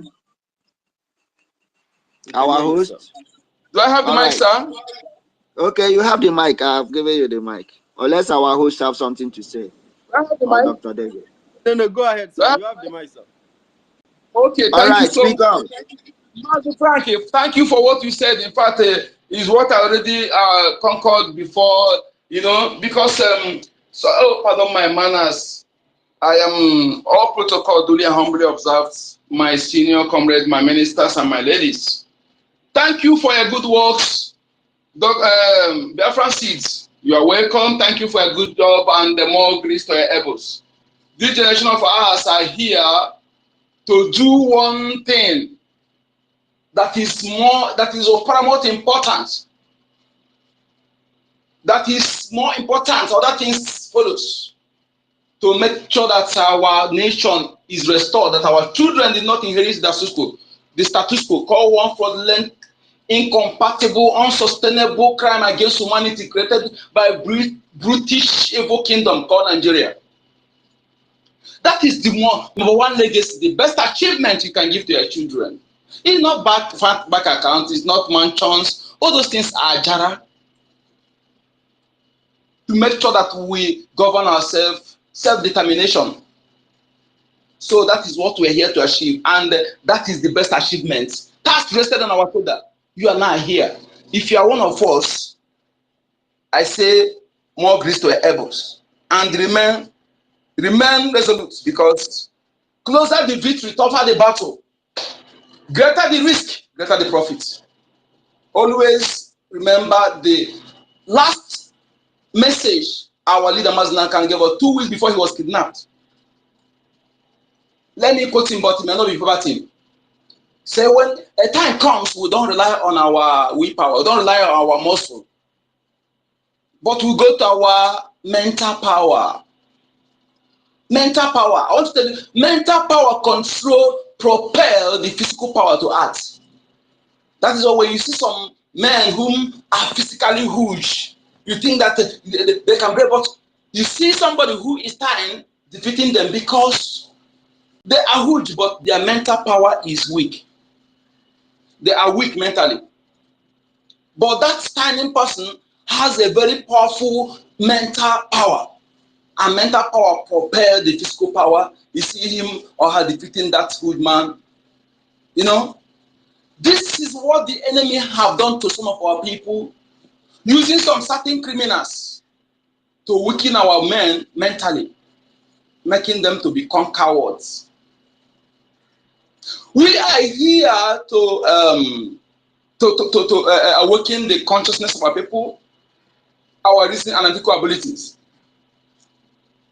We can
Our
hear you, sir.
host?
Do I have the
All
mic,
right.
sir?
Okay, you have the mic. I've given you the mic. Unless our host have something to say.
Do I have the
Or
mic?
Dr. David.
No, go ahead, sir. You have the mic, sir.
Okay,
All
thank you
right,
so
speak
much.
on.
Thank you for what you said. In fact, is what I already conquered before, because, pardon my manners. I am all protocol duly and humbly observed, my senior comrade, my ministers, and my ladies. Thank you for your good works, Biafran Seeds. You are welcome. Thank you for a good job and more grace to your elbows. This generation of us are here to do one thing that is of paramount importance. That is more important. Other things follows. To make sure that our nation is restored, that our children did not inherit the status quo, called one fraudulent, incompatible, unsustainable crime against humanity created by brutish evil kingdom called Nigeria. That is the number one legacy, the best achievement you can give to your children. It's not bank account, it's not mansions. All those things are jara. To make sure that we govern ourselves, self-determination. So that is what we're here to achieve, and that is the best achievement. Task rested on our shoulder. You are now here. If you are one of us, I say more grace to your elbows, and remain resolute, because closer the victory, tougher the battle, greater the risk, greater the profit. Always remember the last message our leader Mazlan can give us 2 weeks before he was kidnapped. Let me quote him, but it may not be verbatim. Say, when a time comes, we don't rely on our willpower, we don't rely on our muscle, but we go to our mental power. Mental power. I want to tell you, mental power propel the physical power to act. That is why when you see some men whom are physically huge, you think that they can break, but you see somebody who is time defeating them because they are huge, but their mental power is weak. They are weak mentally. But that standing person has a very powerful mental power. And mental power propels the physical power. You see him or her defeating that good man. This is what the enemy have done to some of our people, using some certain criminals to weaken our men mentally, making them to become cowards. We are here to awaken the consciousness of our people, our reasoning and analytical abilities.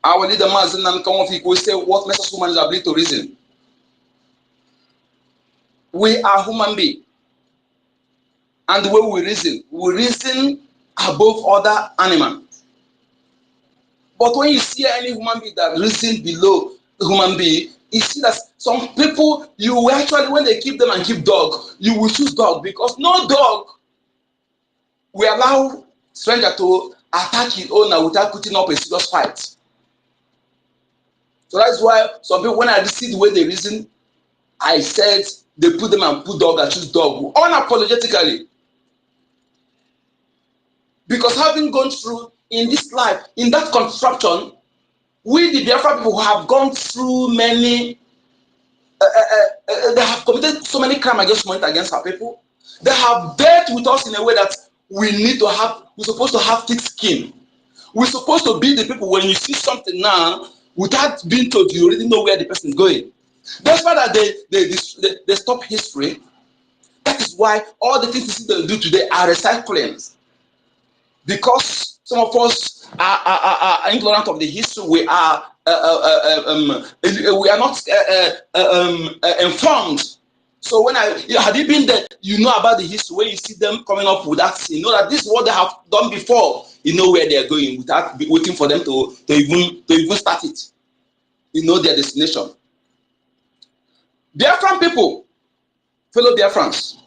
Our leader Mazin and Kamofik will say what makes us human is the ability to reason. We are human beings. And the way we reason above other animals. But when you see any human being that reasons below the human being, you see that some people, you will actually, when they keep them and keep dog, you will choose dog, because no dog will allow stranger to attack his owner without putting up a serious fight. So that's why some people, when I see the way they reason, I said they put them and put dog, I choose dog unapologetically. Because having gone through in this life, in that construction, we the Biafra people have gone through many, they have committed so many crimes against humanity, against our people. They have dealt with us in a way that we're supposed to have thick skin. We're supposed to be the people, when you see something now, without being told, you already know where the person is going. That's why that they stop history. That is why all the things you see them do today are recycling. Because some of us are ignorant of the history, we are not informed. So had you been there, you know about the history. When you see them coming up with that, you know that this is what they have done before. You know where they are going without waiting for them to even start it. You know their destination. Biafran people, fellow Biafrans,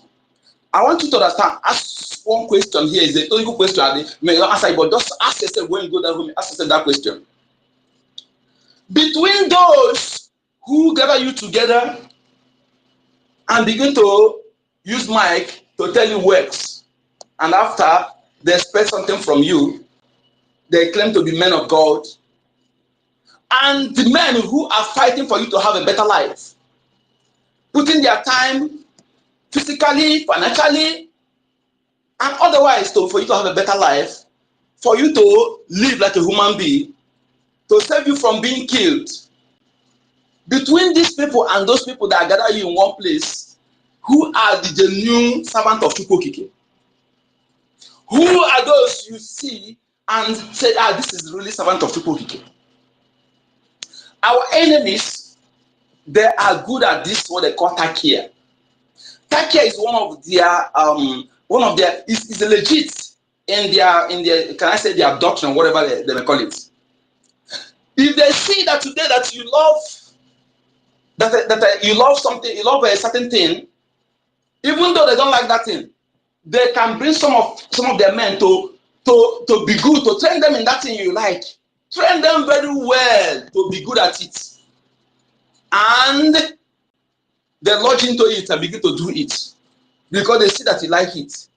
I want you to understand. Ask one question here. Is a technical question. I may not answer it, but just ask yourself when you go down home. Ask yourself that question. Between those who gather you together and begin to use mic to tell you works, and after they expect something from you, they claim to be men of God, and the men who are fighting for you to have a better life, putting their time physically, financially, and otherwise for you to have a better life, for you to live like a human being, to save you from being killed. Between these people and those people that gather you in one place, who are the genuine servant of Chukwokike? Who are those you see and say, this is really servant of Chukwokike? Our enemies, they are good at this, what they call takia. Takia is one of their is legit in their can I say their doctrine, whatever they may call it. If they see that today that you love you love something, you love a certain thing, even though they don't like that thing, they can bring some of their men to be good, to train them in that thing you like. Train them very well to be good at it. And they lodge into it and begin to do it. Because they see that you like it.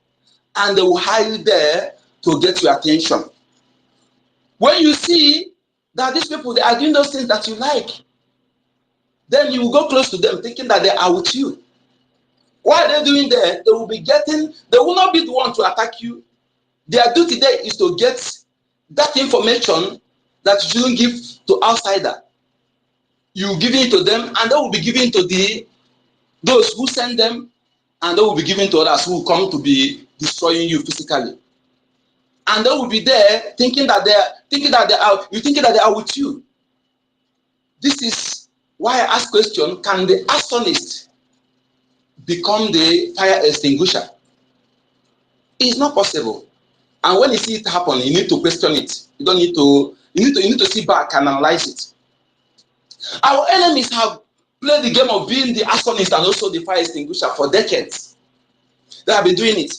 And they will hire you there to get your attention. When you see that these people, they are doing those things that you like, then you will go close to them thinking that they are with you. What are they doing there? They will not be the one to attack you. Their duty there is to get that information that you shouldn't give to outsider. You give it to them, and they will be giving to those who send them, and they will be giving to others who will come to be destroying you physically. And they will be there thinking that they are with you. This is why I ask question: can the arsonist become the fire extinguisher? It's not possible. And when you see it happen, you need to question it. You don't need to. You need to sit back and analyze it. Our enemies have played the game of being the arsonist and also the fire extinguisher for decades. They have been doing it.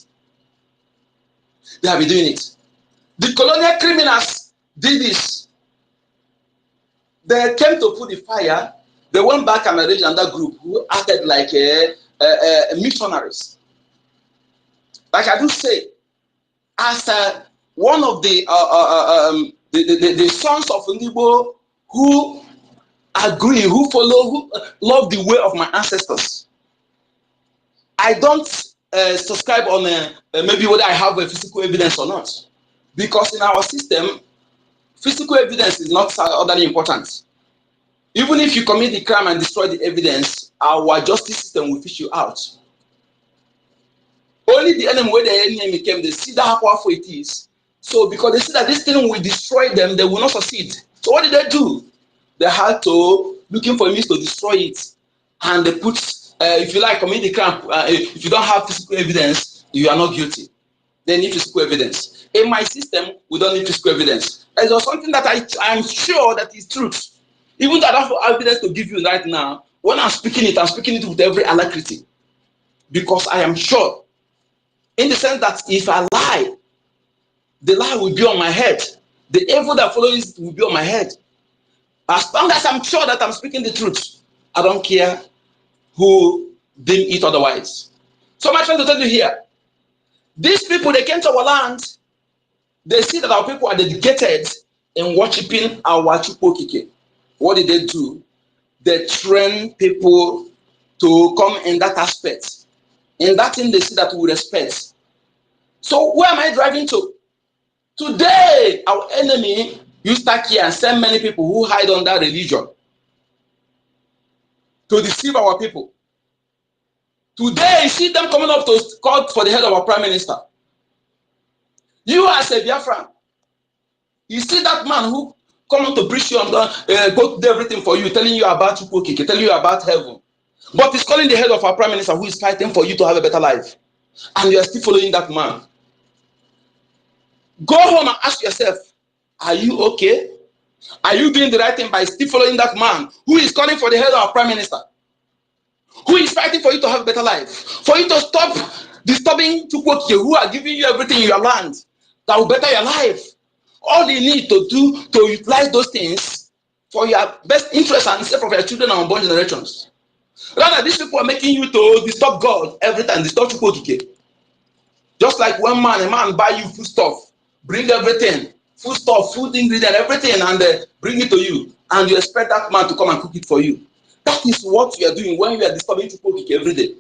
They have been doing it. The colonial criminals did this. They came to put the fire. They went back and arranged another group who acted like missionaries. Like I do say, as one of the sons of Igbo who agree, who follow, who love the way of my ancestors. I don't subscribe on maybe whether I have a physical evidence or not. Because in our system, physical evidence is not utterly important. Even if you commit the crime and destroy the evidence, our justice system will fish you out. Only the enemy, where the enemy came, they see that how powerful it is. So because they see that this thing will destroy them, they will not succeed. So what did they do? They had to looking for means to destroy it, and they put, if you like, commit the crime. If you don't have physical evidence, you are not guilty. They need physical evidence. In my system, we don't need physical evidence. It's just something that I'm sure that is truth. Even though I don't have evidence to give you right now, when I'm speaking it with every alacrity, because I am sure. In the sense that if I lie, the lie will be on my head. The evil that follows will be on my head. As long as I'm sure that I'm speaking the truth, I don't care who deem it otherwise. So I'm trying to tell you here, these people, they came to our land, they see that our people are dedicated in worshiping our Chukwokike. What did they do? They train people to come in that aspect. In that thing they see that we respect. So where am I driving to? Today, our enemy use Turkey and send many people who hide under religion to deceive our people. Today, you see them coming up to court for the head of our prime minister. You as a Biafran, you see that man who come on to preach you and go do everything for you, telling you about Chukwokike, telling you about heaven. But he's calling the head of our prime minister who is fighting for you to have a better life. And you are still following that man. Go home and ask yourself, are you okay? Are you doing the right thing by still following that man who is calling for the head of our prime minister? Who is fighting for you to have a better life? For you to stop disturbing Chukwoke, who are giving you everything in your land that will better your life. All you need to do to utilize those things for your best interest and sake of your children and unborn generations. Rather, these people are making you to disturb God every time, disturb Chukwoke. Just like when a man buy you food stuff, bring everything, food stuff, food ingredient, everything, and bring it to you, and you expect that man to come and cook it for you. That is what you are doing when you are disturbing Chukwoke every day.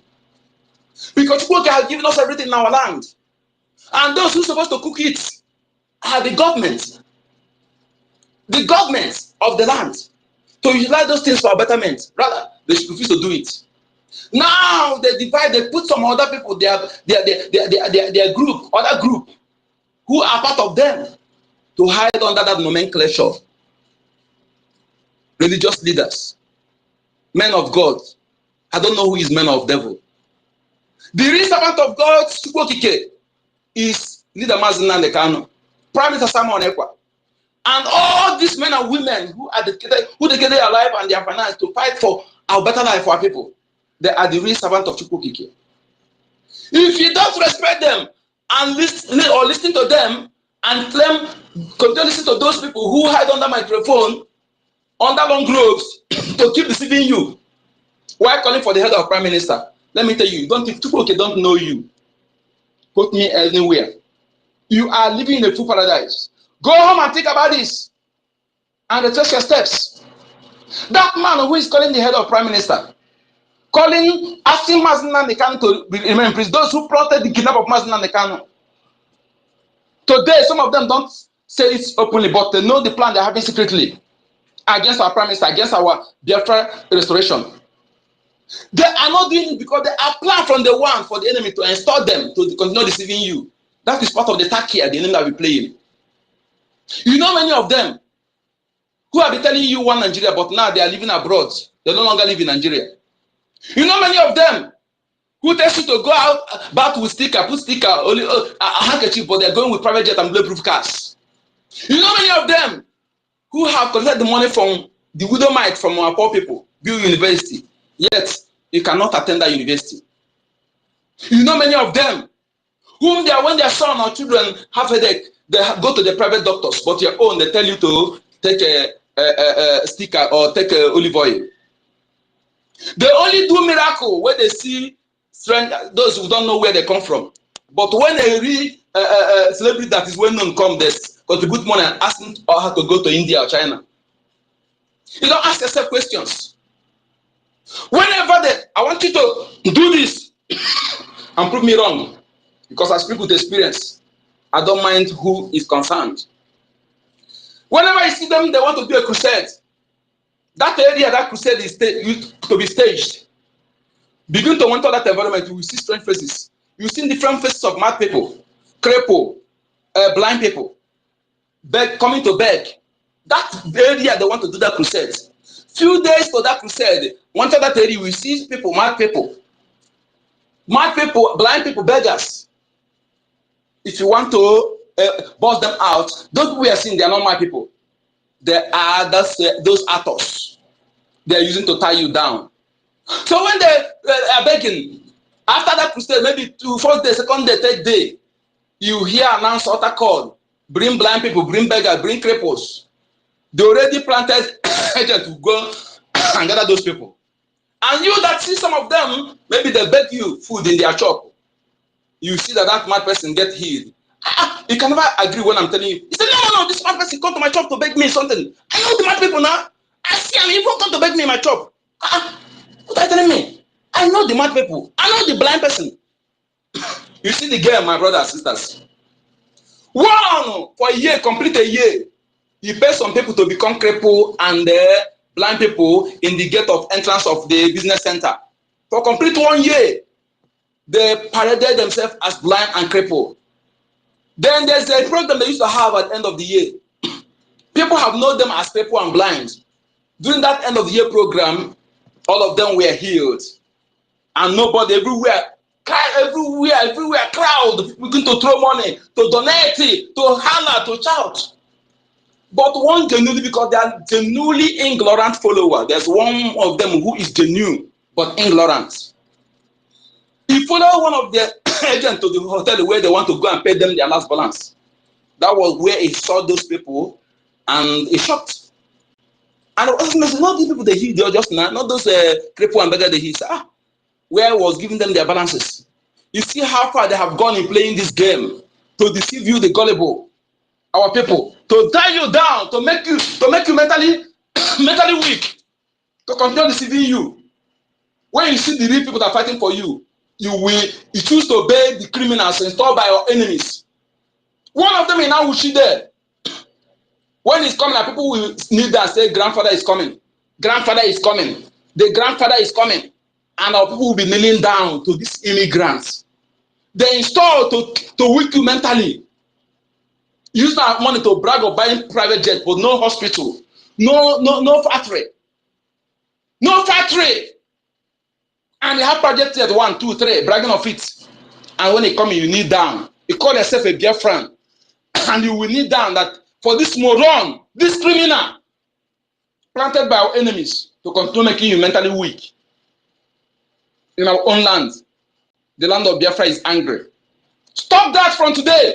Because Chukwoke has given us everything in our land. And those who are supposed to cook it are the government of the land. To utilize those things for our betterment. Rather, they should refuse to do it. Now they divide, they put some other people, their group, other group, who are part of them, to hide under that nomenclature. Religious leaders, men of God. I don't know who is men of devil. The real servant of God, Chukwoke, is leader Mazi Nnamdi Kanu, Prime Minister Simon Ekpa, and all these men and women who dedicated their life and their finance to fight for our better life for our people. They are the real servant of Chukwoke. If you don't respect them and listen to them and claim, continue to listen to those people who hide under microphone, under long robes, to keep deceiving you, while calling for the head of Prime Minister, let me tell you, don't think Chukwoke don't know you. Quote me anywhere. You are living in a full paradise. Go home and think about this and retrace your steps. That man who is calling the head of Prime Minister, asking Mazi Nnamdi Kanu to remain in prison, those who plotted the kidnap of Mazi Nnamdi Kanu. Today, some of them don't say it openly, but they know the plan they're having secretly against our Prime Minister, against our Biafra restoration. They are not doing it because they are planned from the one for the enemy to install them to continue deceiving you. That is part of the tactic the enemy that we play in. You know many of them who have been telling you one Nigeria, but now they are living abroad. They no longer live in Nigeria. You know many of them who tells you to go out back with sticker, put sticker, only a handkerchief, but they're going with private jet and bulletproof cars. You know many of them who have collected the money from the widow mite from our poor people, build university, yet you cannot attend that university. You know many of them whom when their son or children have headache, they go to the private doctors, but your own, they tell you to take a sticker or take olive oil. They only do miracle when they see those who don't know where they come from. But when they read a celebrity that is well known come, they contribute money and ask them how to go to India or China. You don't ask yourself questions. Whenever I want you to do this and prove me wrong, because I speak with experience, I don't mind who is concerned. Whenever I see them, they want to do a crusade. That area, that crusade is to be staged. Begin to monitor that environment, you will see strange faces. You see different faces of mad people, cripple, blind people, coming to beg. That area, they want to do that crusade. Few days to that crusade, monitor that area, you will see people, blind people, beggars. If you want to bust them out, those people we are seeing, they are not my people. They are those actors they are using to tie you down. So when they are begging, after that crusade, maybe first day, second day, third day, you hear announce altar call, bring blind people, bring beggars, bring cripples. They already planted agent to go and gather those people. And you that see some of them, maybe they beg you food in their shop. You see that mad person get healed. You can never agree when I'm telling you. You say, no, this mad person come to my shop to beg me something. I know the mad people now. I see him, he won't come to beg me in my shop. What are you telling me? I know the mad people. I know the blind person. You see the girl, my brothers and sisters. One, for a year, complete a year, you pay some people to become crippled and blind people in the gate of entrance of the business center. For complete 1 year, they paraded themselves as blind and crippled. Then there's a program they used to have at the end of the year. People have known them as crippled and blind. During that end of the year program, all of them were healed. And nobody, everywhere, crowd, begin to throw money, to donate, to holler, to shout. But one genuinely, because they are genuinely ignorant follower. There's one of them who is genuine, but ignorant. He followed one of the agent to the hotel where they want to go and pay them their last balance. That was where he saw those people, and he shocked. And not the people they hear, they are just not those cripple and beggar they hear. Where was giving them their balances? You see how far they have gone in playing this game to deceive you, the gullible, our people, to tie you down, to make you mentally mentally weak, to continue deceiving you. When you see the real people that are fighting for you, you choose to obey the criminals installed by your enemies. One of them is now Uchi there. When he's coming, people will kneel down and say, grandfather is coming. Grandfather is coming. The grandfather is coming. And our people will be kneeling down to these immigrants. They install to weak you mentally. Use that money to brag of buying private jet, but no hospital. No factory. No factory. And they have project jet 1, 2, 3, bragging of it. And when they come, you kneel down. You call yourself a Biafran. And you will kneel down that for this moron, this criminal, planted by our enemies to continue making you mentally weak. In our own land, the land of Biafra is angry. Stop that from today.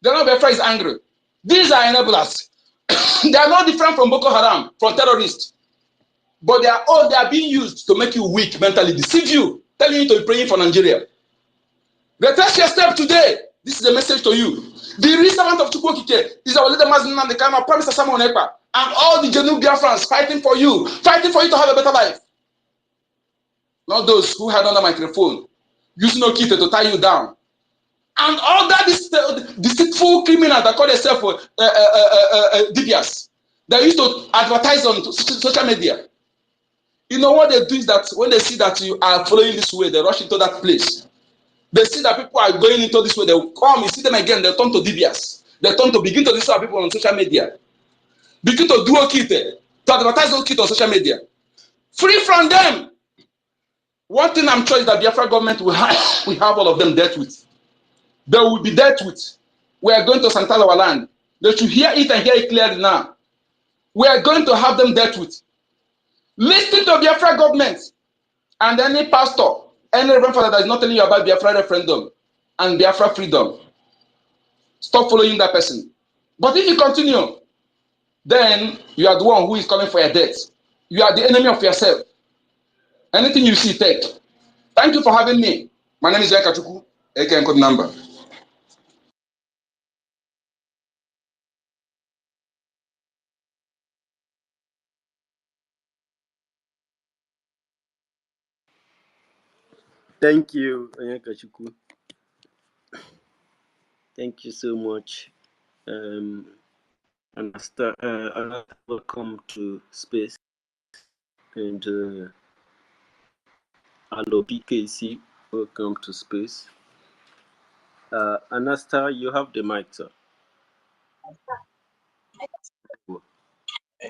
The land of Biafra is angry. These are enablers. They are not different from Boko Haram, from terrorists. But they are being used to make you weak mentally, deceive you, telling you to be praying for Nigeria. Retrace your step today. This is a message to you. The real servant of Chukwokike is our leader Mazin and the kind of Prime Minister Samuel Ekpa, and all the genuine Biafrans fighting for you to have a better life. Not those who had on the microphone, using Okite to tie you down. And all that is deceitful criminals that call themselves DBS. They used to advertise on social media. You know what they do is that when they see that you are following this way, they rush into that place. They see that people are going into this way, they will come, you see them again, they turn to DBS. They turn to begin to disturb people on social media. Begin to do Okite, to advertise Okite on social media. Free from them. One thing I'm sure is that the Biafra government will have all of them dealt with. They will be dealt with. We are going to sanitize our land. They should hear it and hear it clearly now. We are going to have them dealt with. Listen to the Biafra government and any pastor, any reverend father that is not telling you about Biafra referendum and Biafra freedom. Stop following that person. But if you continue, then you are the one who is coming for your death. You are the enemy of yourself. Anything you see, take. Thank you for having me. My name is Yakachuku, aka code number.
Thank you, Onyekachuku. Thank you so much. And welcome to space. And hello, PKC. Welcome to space. Anasta, you have the mic, sir.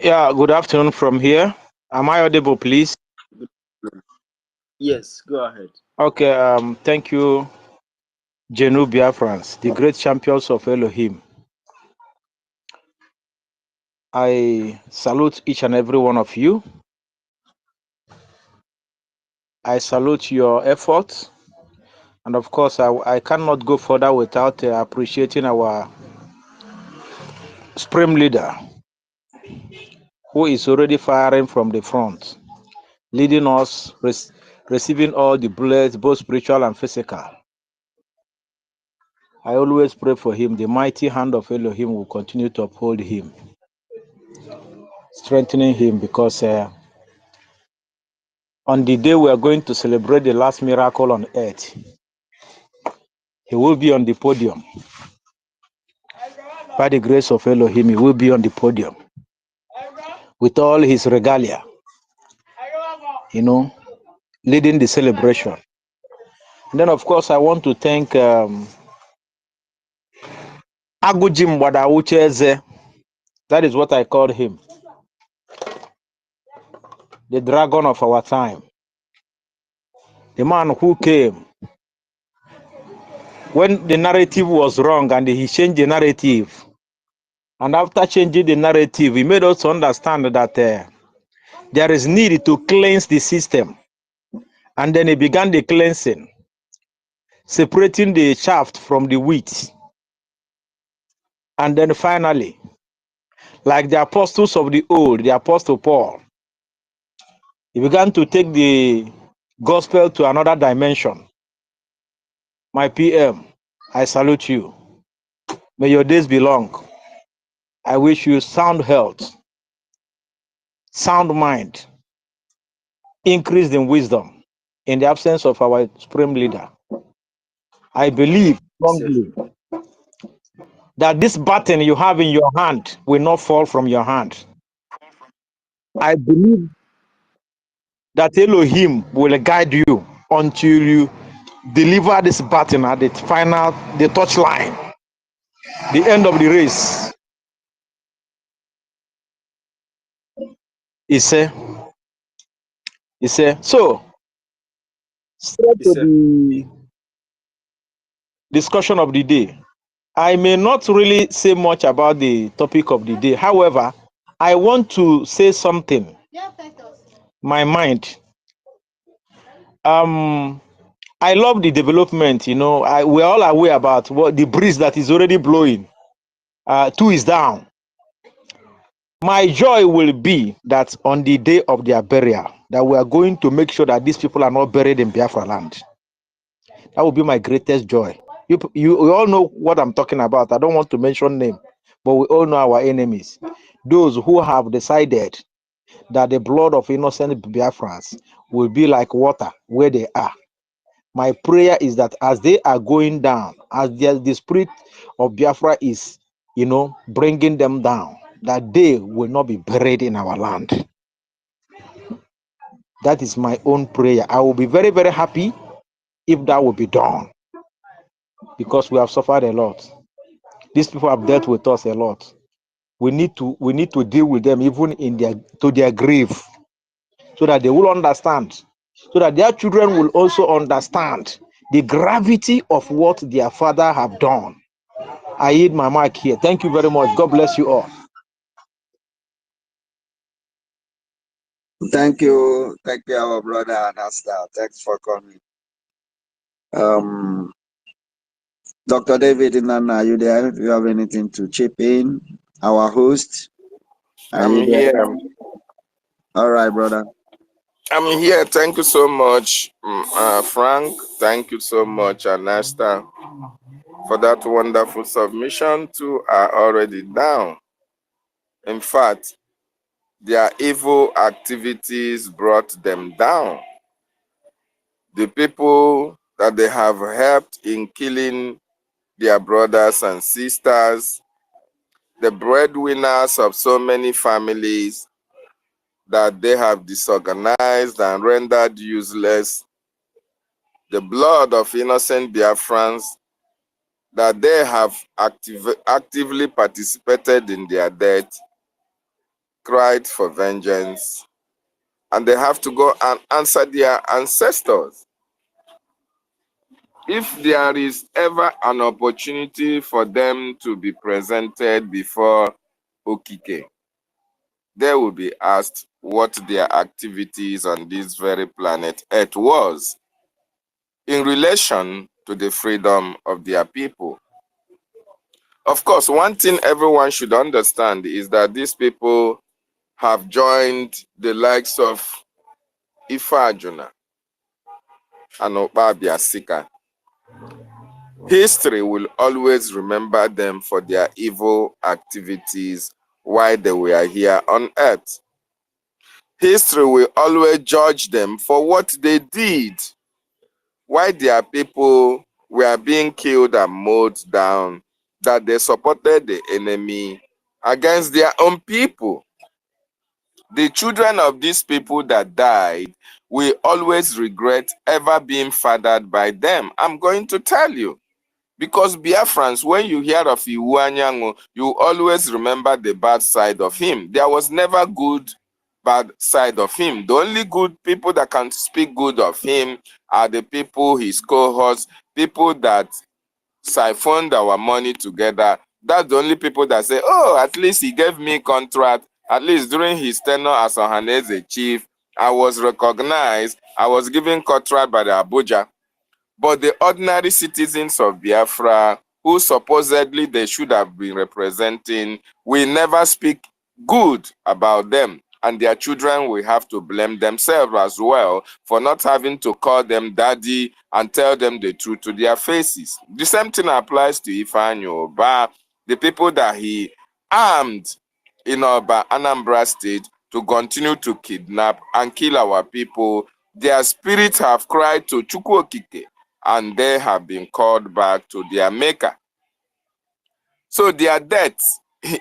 Yeah, good afternoon from here. Am I audible, please?
Yes, go ahead.
Okay, thank you, Genu Biafrans, the great champions of Elohim. I salute each and every one of you. I salute your efforts. And of course, I cannot go further without appreciating our supreme leader, who is already firing from the front, leading us, receiving all the bullets, both spiritual and physical. I always pray for him. The mighty hand of Elohim will continue to uphold him, strengthening him, because on the day we are going to celebrate the last miracle on earth, he will be on the podium. By the grace of Elohim, he will be on the podium with all his regalia, leading the celebration. And then, of course, I want to thank Agujim Wadawucheze. That is what I call him, the dragon of our time, the man who came when the narrative was wrong, and he changed the narrative. And after changing the narrative, he made us understand that there is need to cleanse the system. And then he began the cleansing. separating the shaft from the wheat. And then finally, like the apostles of the old, the apostle Paul, he began to take the gospel to another dimension. My PM, I salute you. May your days be long. I wish you sound health, sound mind, increased in wisdom in the absence of our supreme leader. I believe strongly that this button you have in your hand will not fall from your hand. I believe that Elohim will guide you until you deliver this button at the final, the touch line, the end of the race. He said, so straight to the discussion of the day. I may not really say much about the topic of the day. However, I want to say something. My mind. I love the development. You know, we're all aware about what the breeze that is already blowing. Two is down. My joy will be that on the day of their burial, that we are going to make sure that these people are not buried in Biafra land. That will be my greatest joy. You all know what I'm talking about. I don't want to mention name, but we all know our enemies. Those who have decided that the blood of innocent Biafrans will be like water where they are. My prayer is that as they are going down, as the spirit of Biafra is, bringing them down, that they will not be buried in our land. That is my own prayer. I will be very, very happy if that will be done, because we have suffered a lot. These people have dealt with us a lot. We need to deal with them even in their grave, so that they will understand, so that their children will also understand the gravity of what their father have done. I hit my mic here. Thank you very much. God bless you all.
Thank you, our brother Anasta. Thanks for coming. Dr. David Nana, are you there? If you have anything to chip in, our host, are you there?
Here.
All right, brother.
I'm here. Thank you so much, Frank. Thank you so much, Anasta, for that wonderful submission. Two are already down. In fact, their evil activities brought them down. The people that they have helped in killing their brothers and sisters, the breadwinners of so many families that they have disorganized and rendered useless, the blood of innocent Biafrans that they have actively participated in their death, cried for vengeance, and they have to go and answer their ancestors. If there is ever an opportunity for them to be presented before Okike, they will be asked what their activities on this very planet Earth was in relation to the freedom of their people. Of course, one thing everyone should understand is that these people have joined the likes of Ifajuna and Obabiasika. History will always remember them for their evil activities while they were here on earth. History will always judge them for what they did while their people were being killed and mowed down, that they supported the enemy against their own people. The children of these people that died will always regret ever being fathered by them. I'm going to tell you. Because Biafrans, when you hear of Iwu Anyanwu, you always remember the bad side of him. There was never good, bad side of him. The only good people that can speak good of him are the people, his cohorts, people that siphoned our money together. That's the only people that say, oh, at least he gave me contract. At least during his tenure as Ohaneze chief, I was recognized. I was given contract by the Abuja. But the ordinary citizens of Biafra, who supposedly they should have been representing, will never speak good about them. And their children will have to blame themselves as well for not having to call them daddy and tell them the truth to their faces. The same thing applies to Ifeanyi Oba, the people that he armed in Oba, Anambra State, to continue to kidnap and kill our people. Their spirits have cried to Chukwu Okike, and they have been called back to their maker. So their death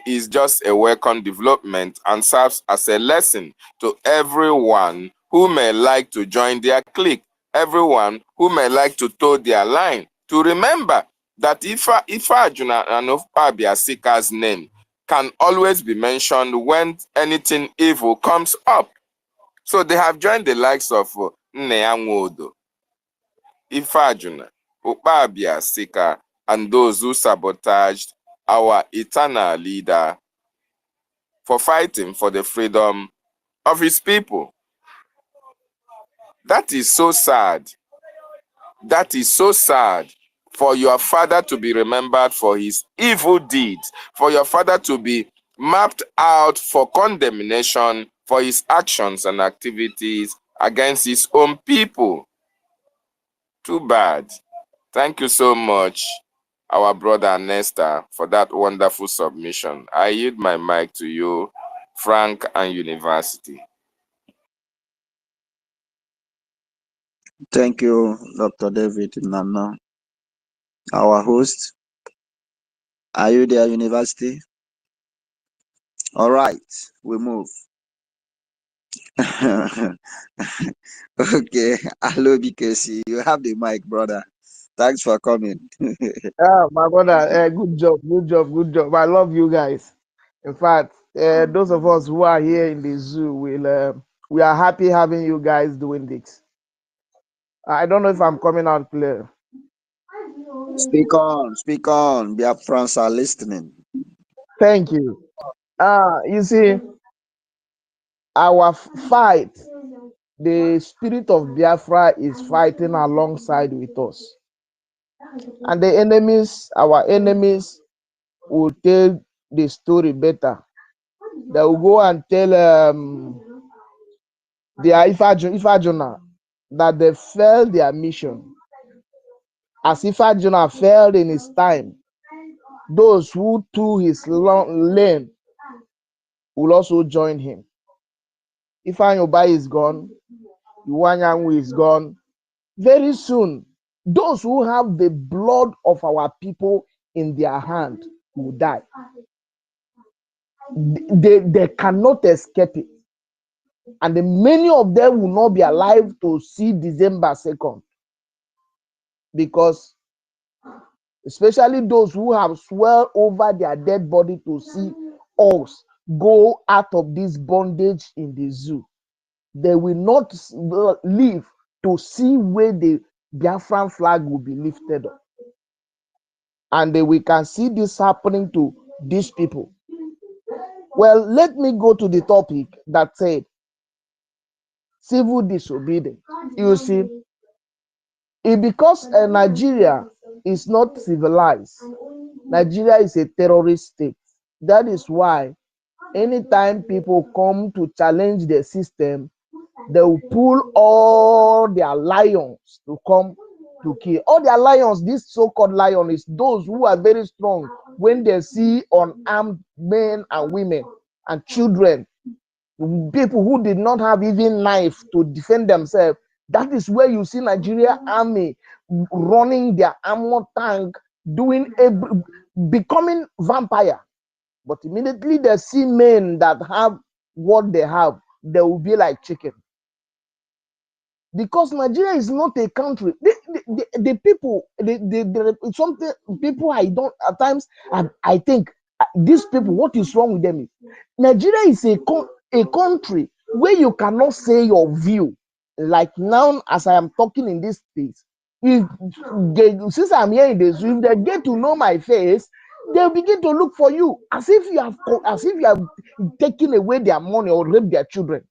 is just a welcome development and serves as a lesson to everyone who may like to join their clique, everyone who may like to toe their line, to remember that Ifa Ajuna and Ofabiasika's name can always be mentioned when anything evil comes up. So they have joined the likes of Nneanwodo, Ifajuna, Ukpabia Sika, and those who sabotaged our eternal leader for fighting for the freedom of his people. That is so sad. That is so sad for your father to be remembered for his evil deeds, for your father to be mapped out for condemnation for his actions and activities against his own people. Too bad. Thank you so much, our brother Nesta, for that wonderful submission. I yield my mic to you, Frank and University.
Thank you, Dr. David Nana. Our host, are you there, University? All right, we move. Okay, hello, BKC. You have the mic, brother. Thanks for coming.
My brother, good job. I love you guys. In fact, those of us who are here in the zoo we are happy having you guys doing this. I don't know if I'm coming out clear.
Speak on. Biafrans are listening.
Thank you. You see, our fight, the spirit of Biafra is fighting alongside with us. And the enemies, our enemies, will tell the story better. They will go and tell the Ifajuna that they failed their mission. As Ifajuna failed in his time, those who took his lane will also join him. Ifeanyi Oba is gone, Iwanyanwu is gone. Very soon, those who have the blood of our people in their hand will die. They cannot escape it. And many of them will not be alive to see December 2nd. Because especially those who have swear over their dead body to see us go out of this bondage in the zoo, they will not live to see where the Biafran flag will be lifted up. And we can see this happening to these people. Well, let me go to the topic that said civil disobedience. You see, because Nigeria is not civilized, Nigeria is a terrorist state. That is why anytime people come to challenge the system, they will pull all their lions to come to kill. All their lions, this so-called lion, is those who are very strong when they see unarmed men and women and children, people who did not have even knife to defend themselves. That is where you see Nigeria army running their armor tank, becoming vampire. But immediately they see men that have what they have, they will be like chicken. Because Nigeria is not a country. The people, something people I don't at times I think these people, what is wrong with them is Nigeria is a country where you cannot say your view. Like now, as I am talking in this space, since I'm here in this, if they get to know my face, they'll begin to look for you as if you have taken away their money or raped their children.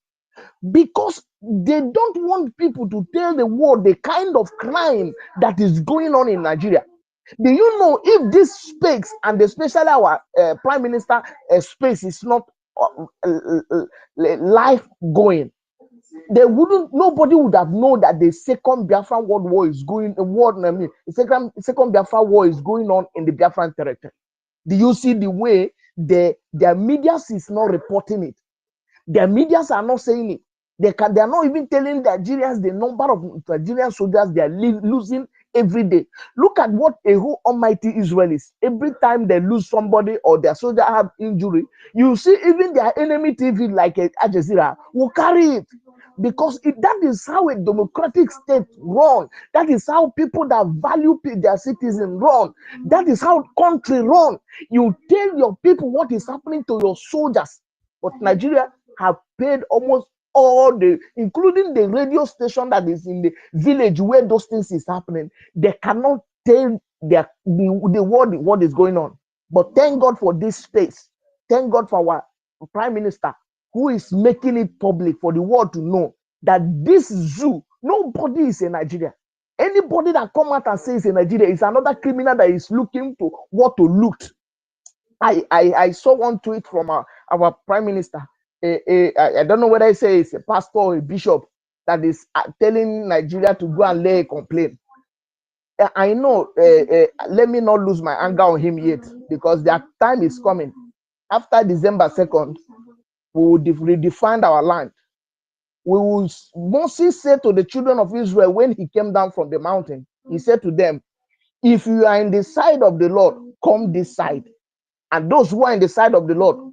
Because they don't want people to tell the world the kind of crime that is going on in Nigeria. Do you know if this space, and especially our prime minister space, is not life going, they wouldn't, nobody would have known that the second Biafran world war is going, the second Biafra war is going on in the Biafran territory. Do you see the way their media is not reporting it? Their medias are not saying it. They are not even telling Nigerians the number of Nigerian soldiers they are losing every day. Look at what a whole almighty Israel is. Every time they lose somebody or their soldier have injury, you see even their enemy TV like Al Jazeera will carry it, because that is how a democratic state run. That is how people that value their citizens run. That is how country run. You tell your people what is happening to your soldiers. But Nigeria have paid almost all the, including the radio station that is in the village where those things is happening. They cannot tell the world what is going on. But thank God for this space. Thank God for our prime minister, who is making it public for the world to know that this zoo, nobody is in Nigeria. Anybody that come out and says in Nigeria is another criminal that is looking to what to loot. I saw one tweet from our prime minister. I don't know whether I say it's a pastor or a bishop that is telling Nigeria to go and lay a complaint. I know, let me not lose my anger on him yet, because their time is coming. After December 2nd, we will redefine our land. We will, Moses said to the children of Israel when he came down from the mountain, he said to them, if you are in the side of the Lord, come this side. And those who are in the side of the Lord,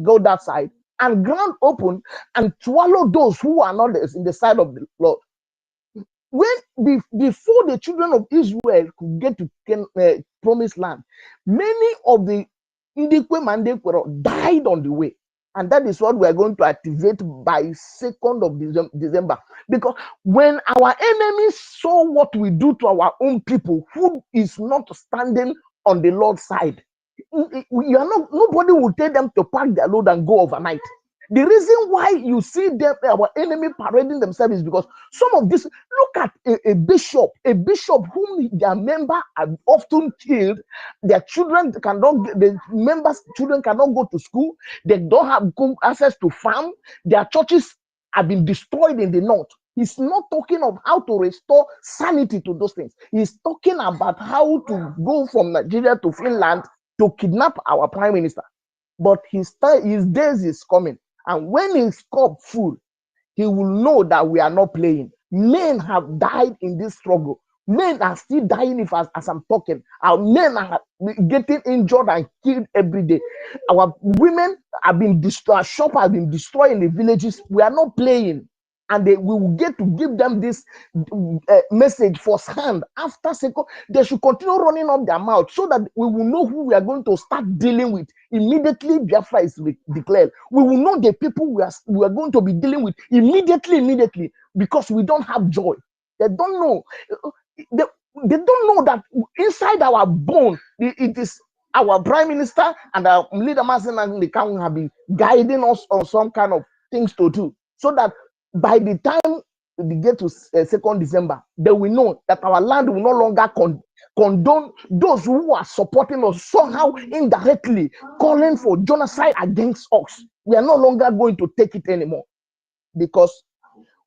go that side, and ground open and swallow those who are not in the side of the Lord. Before the children of Israel could get to promised land, many of the Indikwe died on the way. And that is what we are going to activate by 2nd of December. Because when our enemies saw what we do to our own people, who is not standing on the Lord's side, nobody will tell them to pack their load and go overnight. The reason why you see them, our enemy parading themselves, is because some of this, look at a bishop whom their member are often killed. Their children cannot, the members' children cannot go to school. They don't have access to farm. Their churches have been destroyed in the north. He's not talking of how to restore sanity to those things. He's talking about how to go from Nigeria to Finland to kidnap our prime minister. But his days is coming. And when his cup full, he will know that we are not playing. Men have died in this struggle. Men are still dying as I'm talking. Our men are getting injured and killed every day. Our women have been destroyed. Our shop has been destroyed in the villages. We are not playing. And we will get to give them this message firsthand. After second, they should continue running up their mouth so that we will know who we are going to start dealing with immediately Biafra is declared. We will know the people we are going to be dealing with immediately, because we don't have joy. They don't know. They don't know that inside our bone, it is our prime minister and our leader Mazen and the council have been guiding us on some kind of things to do, so that by the time we get to 2nd December, they will know that our land will no longer condone those who are supporting us somehow indirectly, calling for genocide against us. We are no longer going to take it anymore, because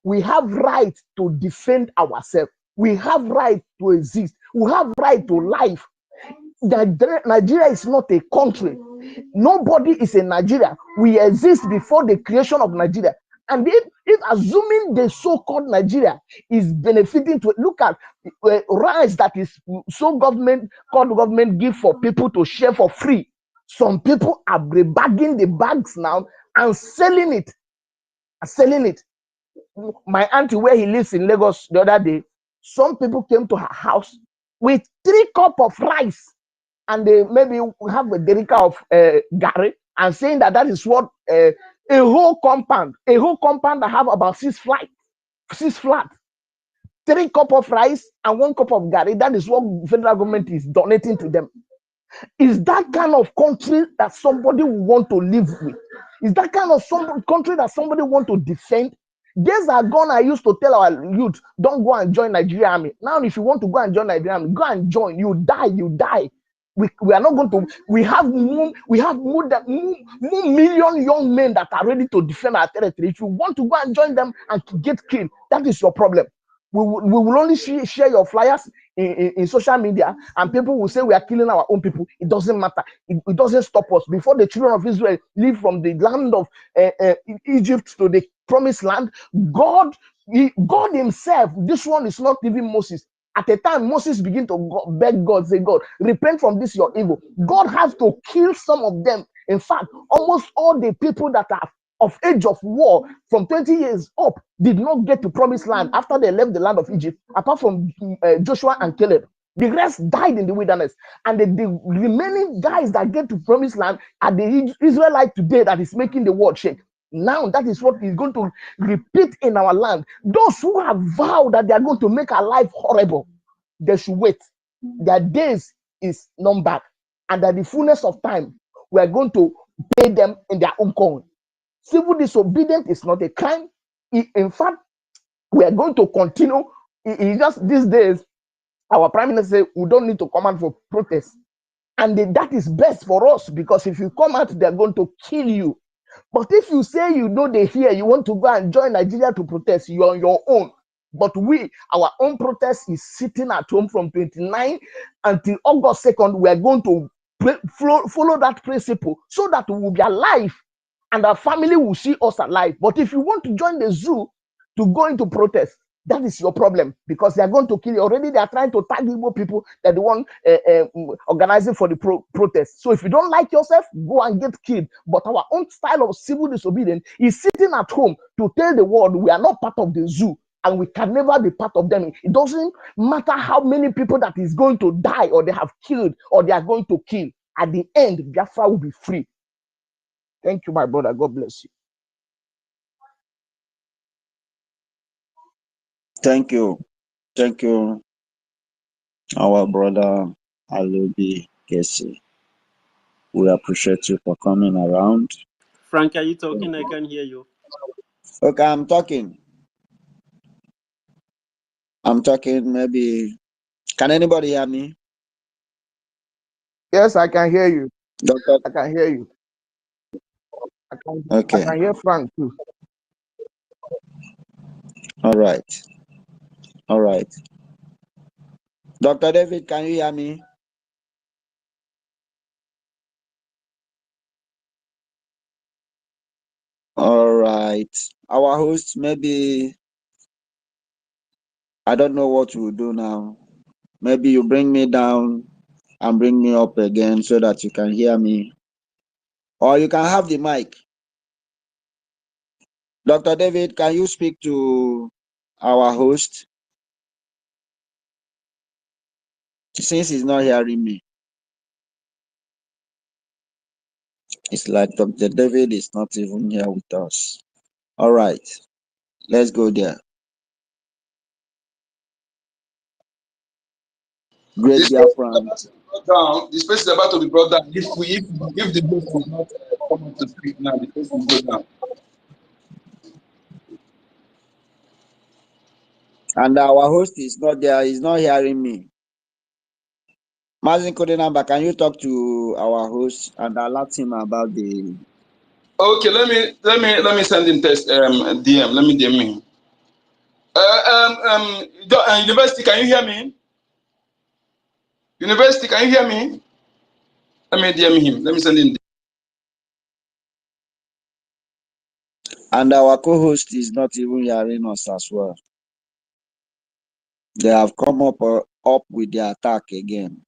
we have right to defend ourselves. We have right to exist. We have right to life. Nigeria is not a country. Nobody is in Nigeria. We exist before the creation of Nigeria. And if assuming the so-called Nigeria is benefiting to look at rights that is so government give for people to share for free, some people are bagging the bags now and selling it. My auntie, where he lives in Lagos the other day, some people came to her house with 3 cups of rice, and they maybe have a derica of gari, and saying that is what a whole compound that have about 6 flats, 3 cups of rice and 1 cup of gari. That is what federal government is donating to them. Is that kind of country that somebody will want to live with? Is that kind of country that somebody want to defend? Days are gone. I used to tell our youth, don't go and join Nigeria army. Now, if you want to go and join Nigeria army, go and join. You die, you die. We are not going to. We have more million young men that are ready to defend our territory. If you want to go and join them and get killed, that is your problem. We will only share your flyers in social media, and people will say we are killing our own people. It doesn't matter. It doesn't stop us. Before the children of Israel leave from the land of Egypt to the promised land, God himself, this one is not even Moses. At a time, Moses began to beg God, say, God, repent from this your evil. God has to kill some of them. In fact, almost all the people that are of age of war from 20 years up did not get to promised land after they left the land of Egypt, apart from Joshua and Caleb. The rest died in the wilderness. And the remaining guys that get to promised land are the Israelite today that is making the world shake. Now that is what is going to repeat in our land. Those who have vowed that they are going to make our life horrible, they should wait. Their days is numbered. And at the fullness of time, we are going to pay them in their own coin. Civil disobedience is not a crime. In fact, we are going to continue. It's just these days, our prime minister said we don't need to come out for protest. And that is best for us, because if you come out, they're going to kill you. But if you say you know they hear, you want to go and join Nigeria to protest, you're on your own. But our own protest is sitting at home from 29 until August 2nd. We are going to follow that principle so that we will be alive and our family will see us alive. But if you want to join the zoo to go into protest, that is your problem, because they are going to kill you. Already they are trying to tag Igbo people that the one organizing for the protest. So if you don't like yourself, go and get killed. But our own style of civil disobedience is sitting at home to tell the world we are not part of the zoo and we can never be part of them. It doesn't matter how many people that is going to die or they have killed or they are going to kill. At the end, Biafra will be free. Thank you, my brother. God bless you.
Thank you. Thank you, our brother Alubi Kesi. We appreciate you for coming around.
Frank, are you talking? I can hear you.
Okay, I'm talking. Maybe. Can anybody hear me?
Yes, I can hear you.
Doctor?
I can hear you. I can hear Frank too.
All right. All right. Dr. David, can you hear me? All right. Our host, maybe, I don't know what we'll do now. Maybe you bring me down and bring me up again so that you can hear me. Or you can have the mic. Dr. David, can you speak to our host? Since he's not hearing me. It's like Dr. David is not even here with us. All right. Let's go there. Great Biafran.
The space is about to be brought down. If the host will not come up to speak now, the space will go down.
And our host is not there. He's not hearing me. Mazin Kodenamba, can you talk to our host and alert him about the?
Okay, let me send him text DM. Let me DM him. University, can you hear me? University, can you hear me? Let me DM him. Let me send him.
And our co-host is not even hearing us as well. They have come up with the attack again.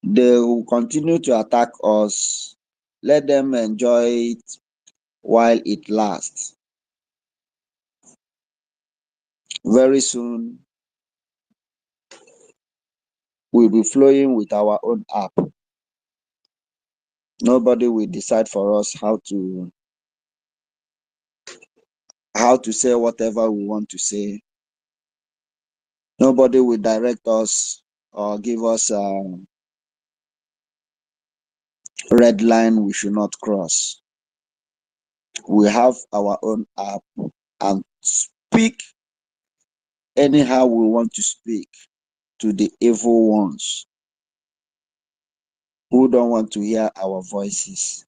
They will continue to attack us. Let them enjoy it while it lasts. Very soon, we'll be flowing with our own app. Nobody will decide for us how to say whatever we want to say. Nobody will direct us or give us a red line we should not cross. We have our own app and speak anyhow we want to speak to the evil ones who don't want to hear our voices.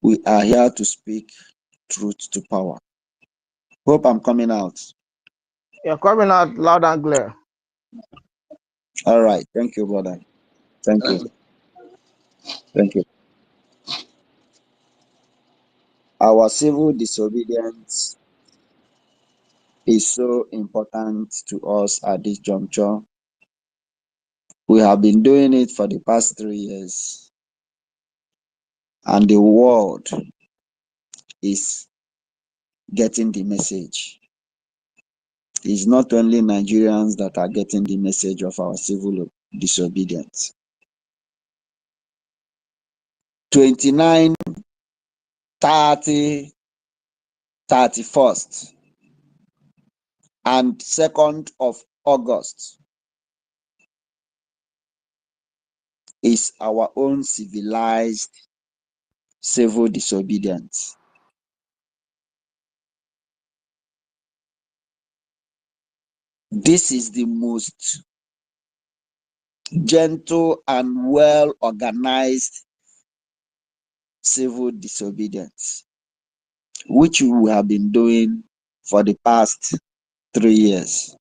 We are here to speak truth to power. Hope I'm coming out.
You're coming out loud and clear.
All right. Thank you, brother. Thank you. Thank you. Our civil disobedience is so important to us at this juncture. We have been doing it for the past 3 years, and the world is getting the message. It's not only Nigerians that are getting the message of our civil disobedience. 29, 30, 31st, and 2nd of August is our own civilized civil disobedience. This is the most gentle and well organized civil disobedience, which we have been doing for the past 3 years,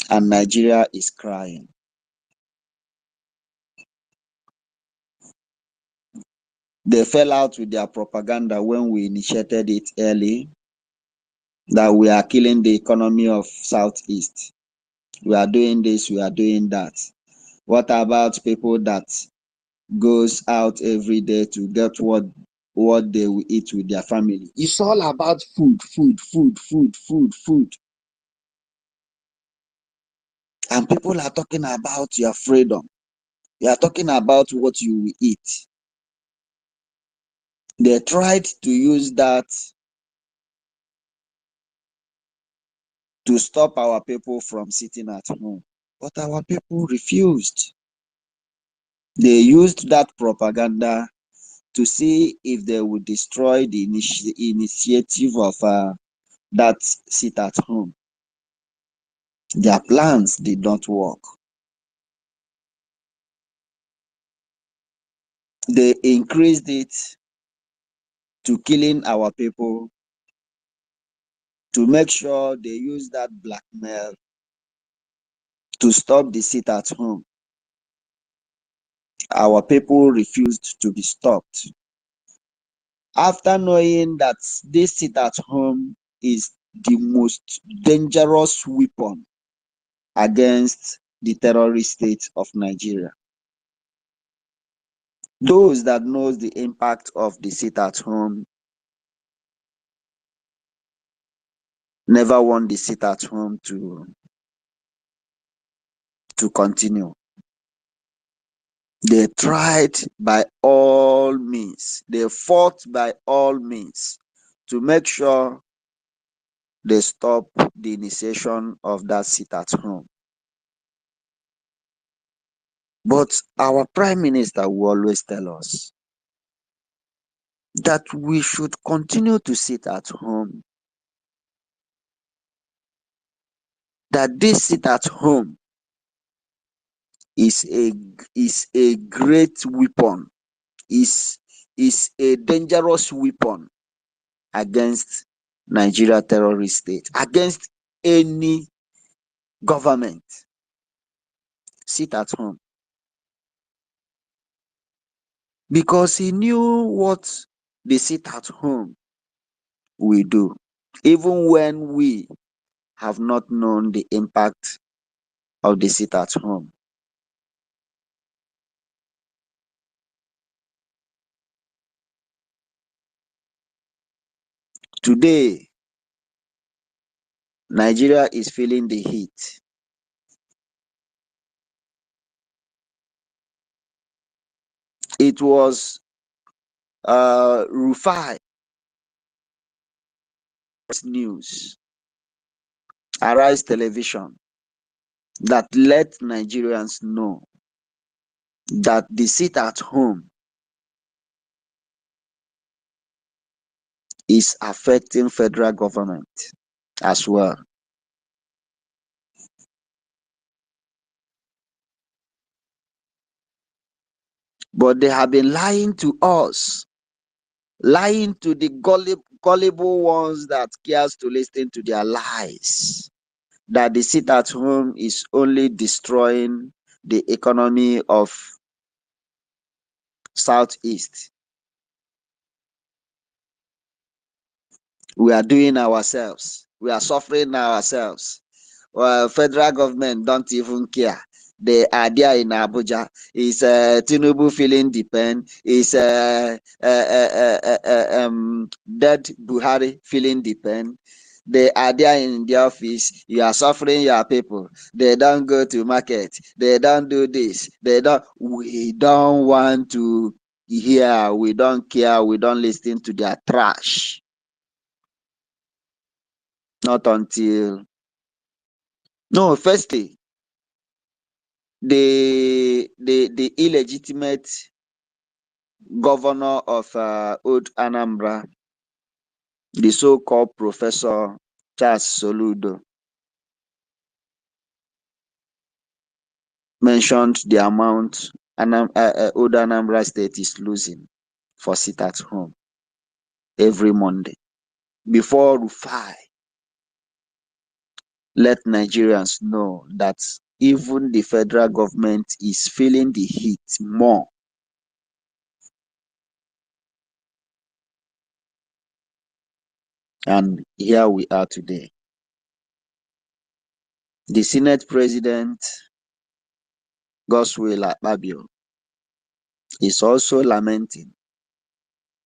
and Nigeria is crying. They fell out with their propaganda when we initiated it early, that we are killing the economy of Southeast. We are doing this, we are doing that. What about people that goes out every day to get what they will eat with their family? It's all about food. And people are talking about your freedom. You are talking about what you will eat. They tried to use that to stop our people from sitting at home, but our people refused. They used that propaganda to see if they would destroy the initiative of that sit at home. Their plans did not work. They increased it to killing our people, to make sure they use that blackmail to stop the sit at home. Our people refused to be stopped. After knowing that this sit at home is the most dangerous weapon against the terrorist state of Nigeria, those that knows the impact of the sit at home never want the sit at home to continue. They tried by all means, they fought by all means to make sure they stop the initiation of that sit at home. But our Prime Minister will always tell us that we should continue to sit at home, that this sit at home is a great weapon, is a dangerous weapon against Nigeria terrorist state, against any government. Sit at home. Because he knew what the sit at home will do, even when we have not known the impact of the sit at home. Today, Nigeria is feeling the heat. It was Rufai News, Arise Television, that let Nigerians know that the sit at home is affecting federal government as well. But they have been lying to us, lying to the gullible ones that cares to listen to their lies, that the sit at home is only destroying the economy of Southeast. We are doing ourselves. We are suffering ourselves. Well, federal government don't even care. They are there in Abuja. Is Tinubu feeling the pain? Is dead Buhari feeling the pain? They are there in the office. You are suffering your people. They don't go to market. They don't do this. They don't. We don't want to hear. We don't care. We don't listen to their trash. Not until no. Firstly, the illegitimate governor of Old Anambra, the so-called Professor Charles Soludo, mentioned the amount Old Anambra State is losing for sit at home every Monday. Before Rufai let Nigerians know that even the federal government is feeling the heat more. And here we are today. The Senate President, Godswill Akpabio, is also lamenting.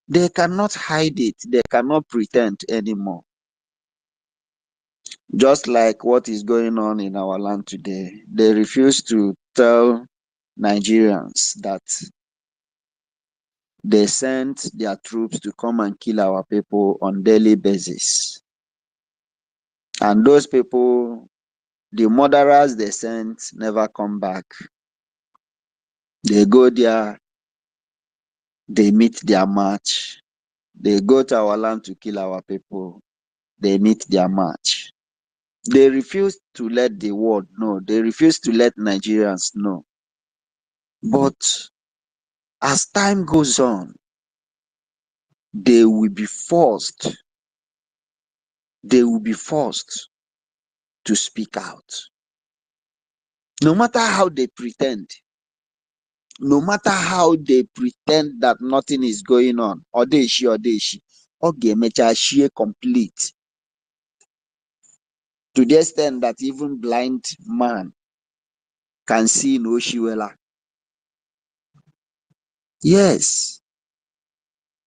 They cannot hide it. They cannot pretend anymore. Just like what is going on in our land today. They refuse to tell Nigerians that they sent their troops to come and kill our people on daily basis. And those people, the murderers they sent, never come back. They go there, they meet their match. They go to our land to kill our people. They meet their match. They refuse to let the world know. They refuse to let Nigerians know. But as time goes on, they will be forced. They will be forced to speak out. No matter how they pretend, no matter how they pretend that nothing is going on, or they complete. To the extent that even blind man can see no Shiwela. Yes,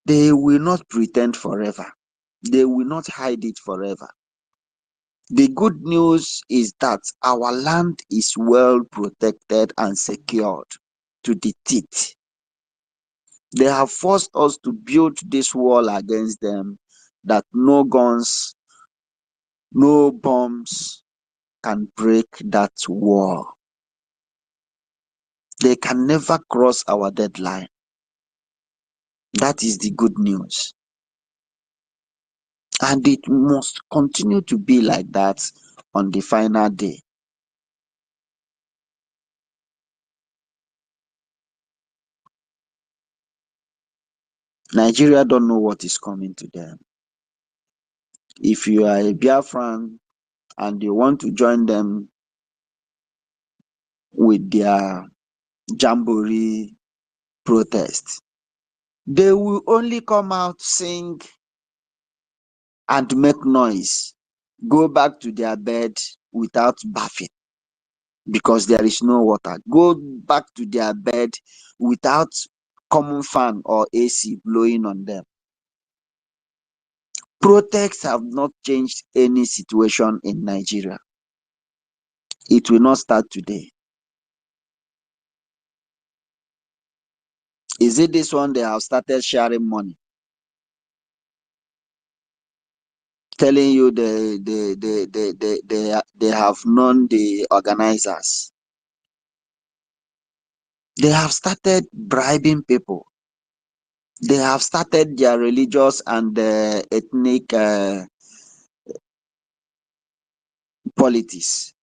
they will not pretend forever. They will not hide it forever. The good news is that our land is well protected and secured to the teeth. They have forced us to build this wall against them that no guns, no bombs can break that wall. They can never cross our deadline. That is the good news. And it must continue to be like that on the final day. Nigeria don't know what is coming to them. If you are a Biafran and you want to join them with their jamboree protest, they will only come out, sing, and make noise, go back to their bed without bathing because there is no water. Go back to their bed without common fan or AC blowing on them. Protests have not changed any situation in Nigeria. It will not start today. Is it this one they have started sharing money? Telling you they have known the organizers. They have started bribing people. They have started their religious and ethnic politics.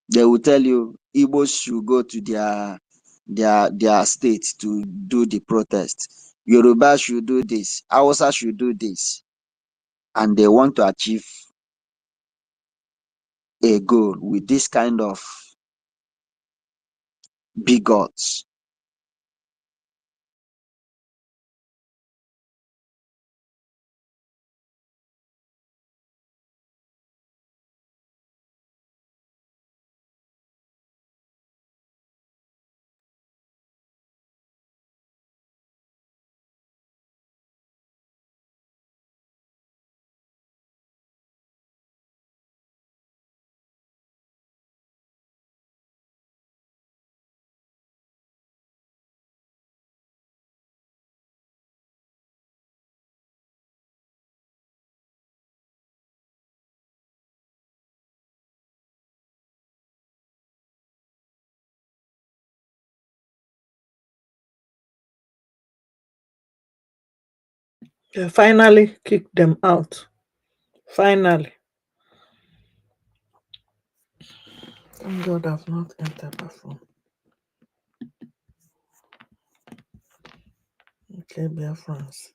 They will tell you Igbos should go to their state to do the protest. Yoruba should do this. Hausa should do this. And they want to achieve a goal with this kind of bigots.
They finally kicked them out. Finally. Thank God I've not entered my phone. Okay, Biafrans.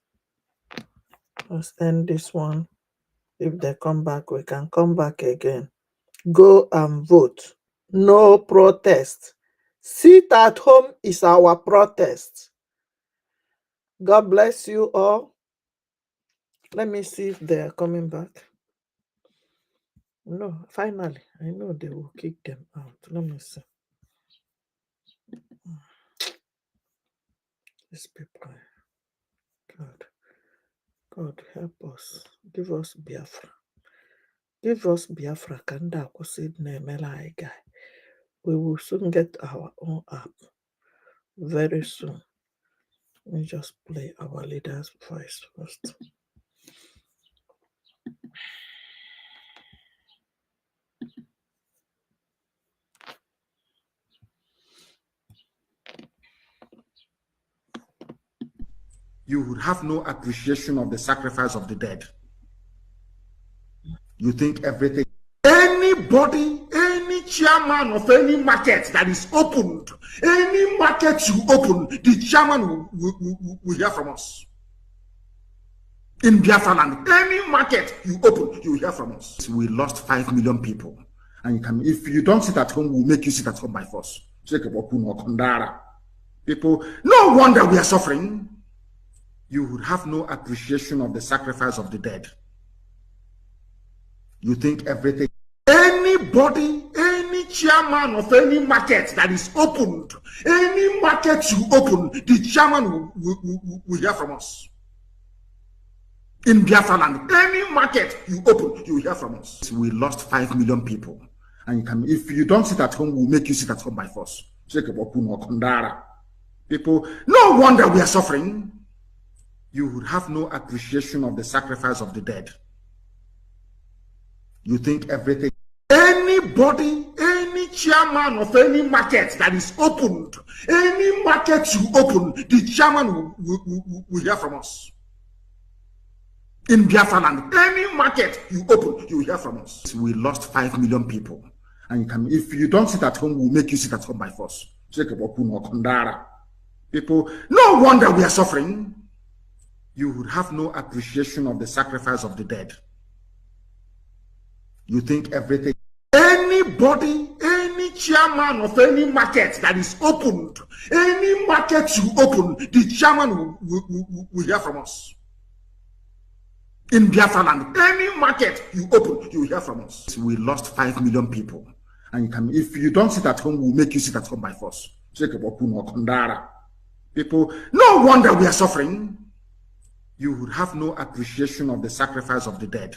Let's end this one. If they come back, we can come back again. Go and vote. No protest. Sit at home is our protest. God bless you all. Let me see if they are coming back. No, finally, I know they will kick them out. Let me see. These people. God help us. Give us Biafra. Give us Biafra. Kanda Kusid Nemela guy. We will soon get our own app. Very soon. Let me just play our leader's voice first.
You would have no appreciation of the sacrifice of the dead. You think everything. Anybody, any chairman of any market that is opened, any market you open, the chairman will hear from us. In Biafra land, any market you open, you will hear from us. We lost 5 million people. And you can, if you don't sit at home, we'll make you sit at home by force. People, no wonder we are suffering. You would have no appreciation of the sacrifice of the dead. You think everything. Anybody, any chairman of any market that is opened, any market you open, the chairman will hear from us. In Biafra land, any market you open, you will hear from us. We lost 5 million people. And you can, if you don't sit at home, we'll make you sit at home by force. People, no wonder we are suffering. You would have no appreciation of the sacrifice of the dead. You think everything. Anybody, any chairman of any market that is opened, any market you open, the chairman will hear from us. In Biafra land, any market you open, you will hear from us. We lost 5 million people. And you can, if you don't sit at home, we'll make you sit at home by force. People, no wonder we are suffering. You would have no appreciation of the sacrifice of the dead. You think everything. Anybody, any chairman of any market that is opened, any market you open, the chairman will hear from us. In Biafra land, any market you open, you will hear from us. We lost 5 million people. And you can, if you don't sit at home, we'll make you sit at home by force. People, no wonder we are suffering. You would have no appreciation of the sacrifice of the dead.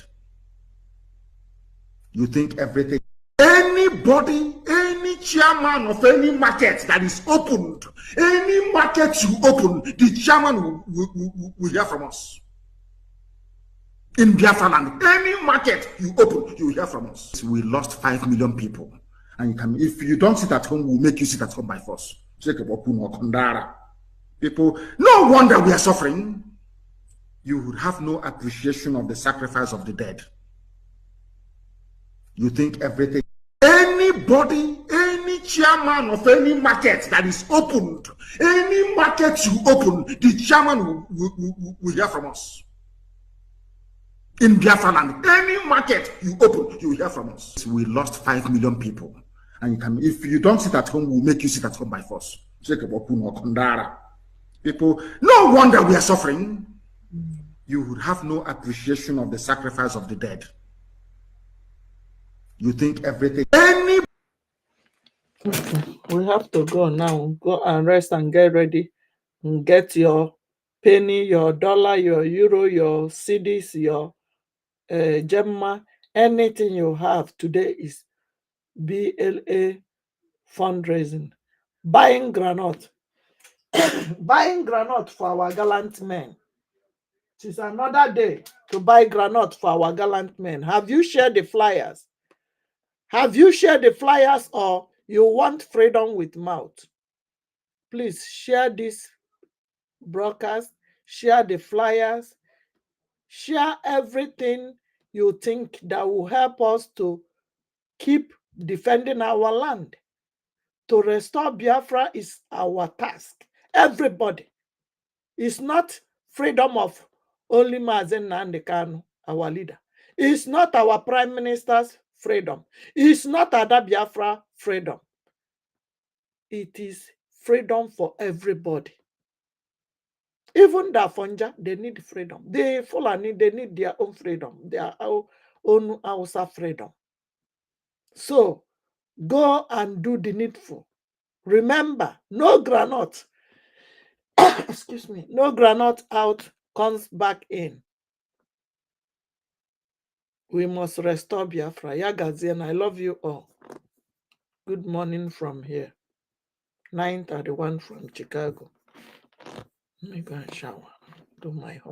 You think everything. Anybody, any chairman of any market that is opened, any market you open, the chairman will hear from us. In Biafra land, any market you open, you will hear from us. We lost 5 million people. And you can, if you don't sit at home, we'll make you sit at home by force. People, People, no wonder we are suffering. You would have no appreciation of the sacrifice of the dead. You think everything, anybody, any chairman of any market that is opened, any market you open, the chairman will hear from us. In Biafra land, any market you open, you will hear from us. We lost 5 million people. And you can, if you don't sit at home, we'll make you sit at home by force. People, no wonder we are suffering. You would have no appreciation of the sacrifice of the dead. You think everything, any.
We have to go now. Go and rest and get ready. And get your penny, your dollar, your euro, your cedis, your Gemma, anything you have. Today is BLA fundraising. Buying granite. Buying granite for our gallant men. It is another day to buy granite for our gallant men. Have you shared the flyers? Have you shared the flyers, or you want freedom with mouth? Please share this broadcast, share the flyers, share everything you think that will help us to keep defending our land. To restore Biafra is our task. Everybody. It's not freedom of only Mazen Nnamdi Kanu, our leader. It's not our prime minister's freedom. It's not Ada Biafra freedom. It is freedom for everybody. Even the Fonja, they need freedom. The Fulani, they need their own freedom, their own Hausa freedom. So go and do the needful. Remember, no granite, excuse me, no granite out comes back in. We must restore Biafra. Yagazian, I love you all. Good morning from here. 9:31 from Chicago. Let me go and shower. Do my homework.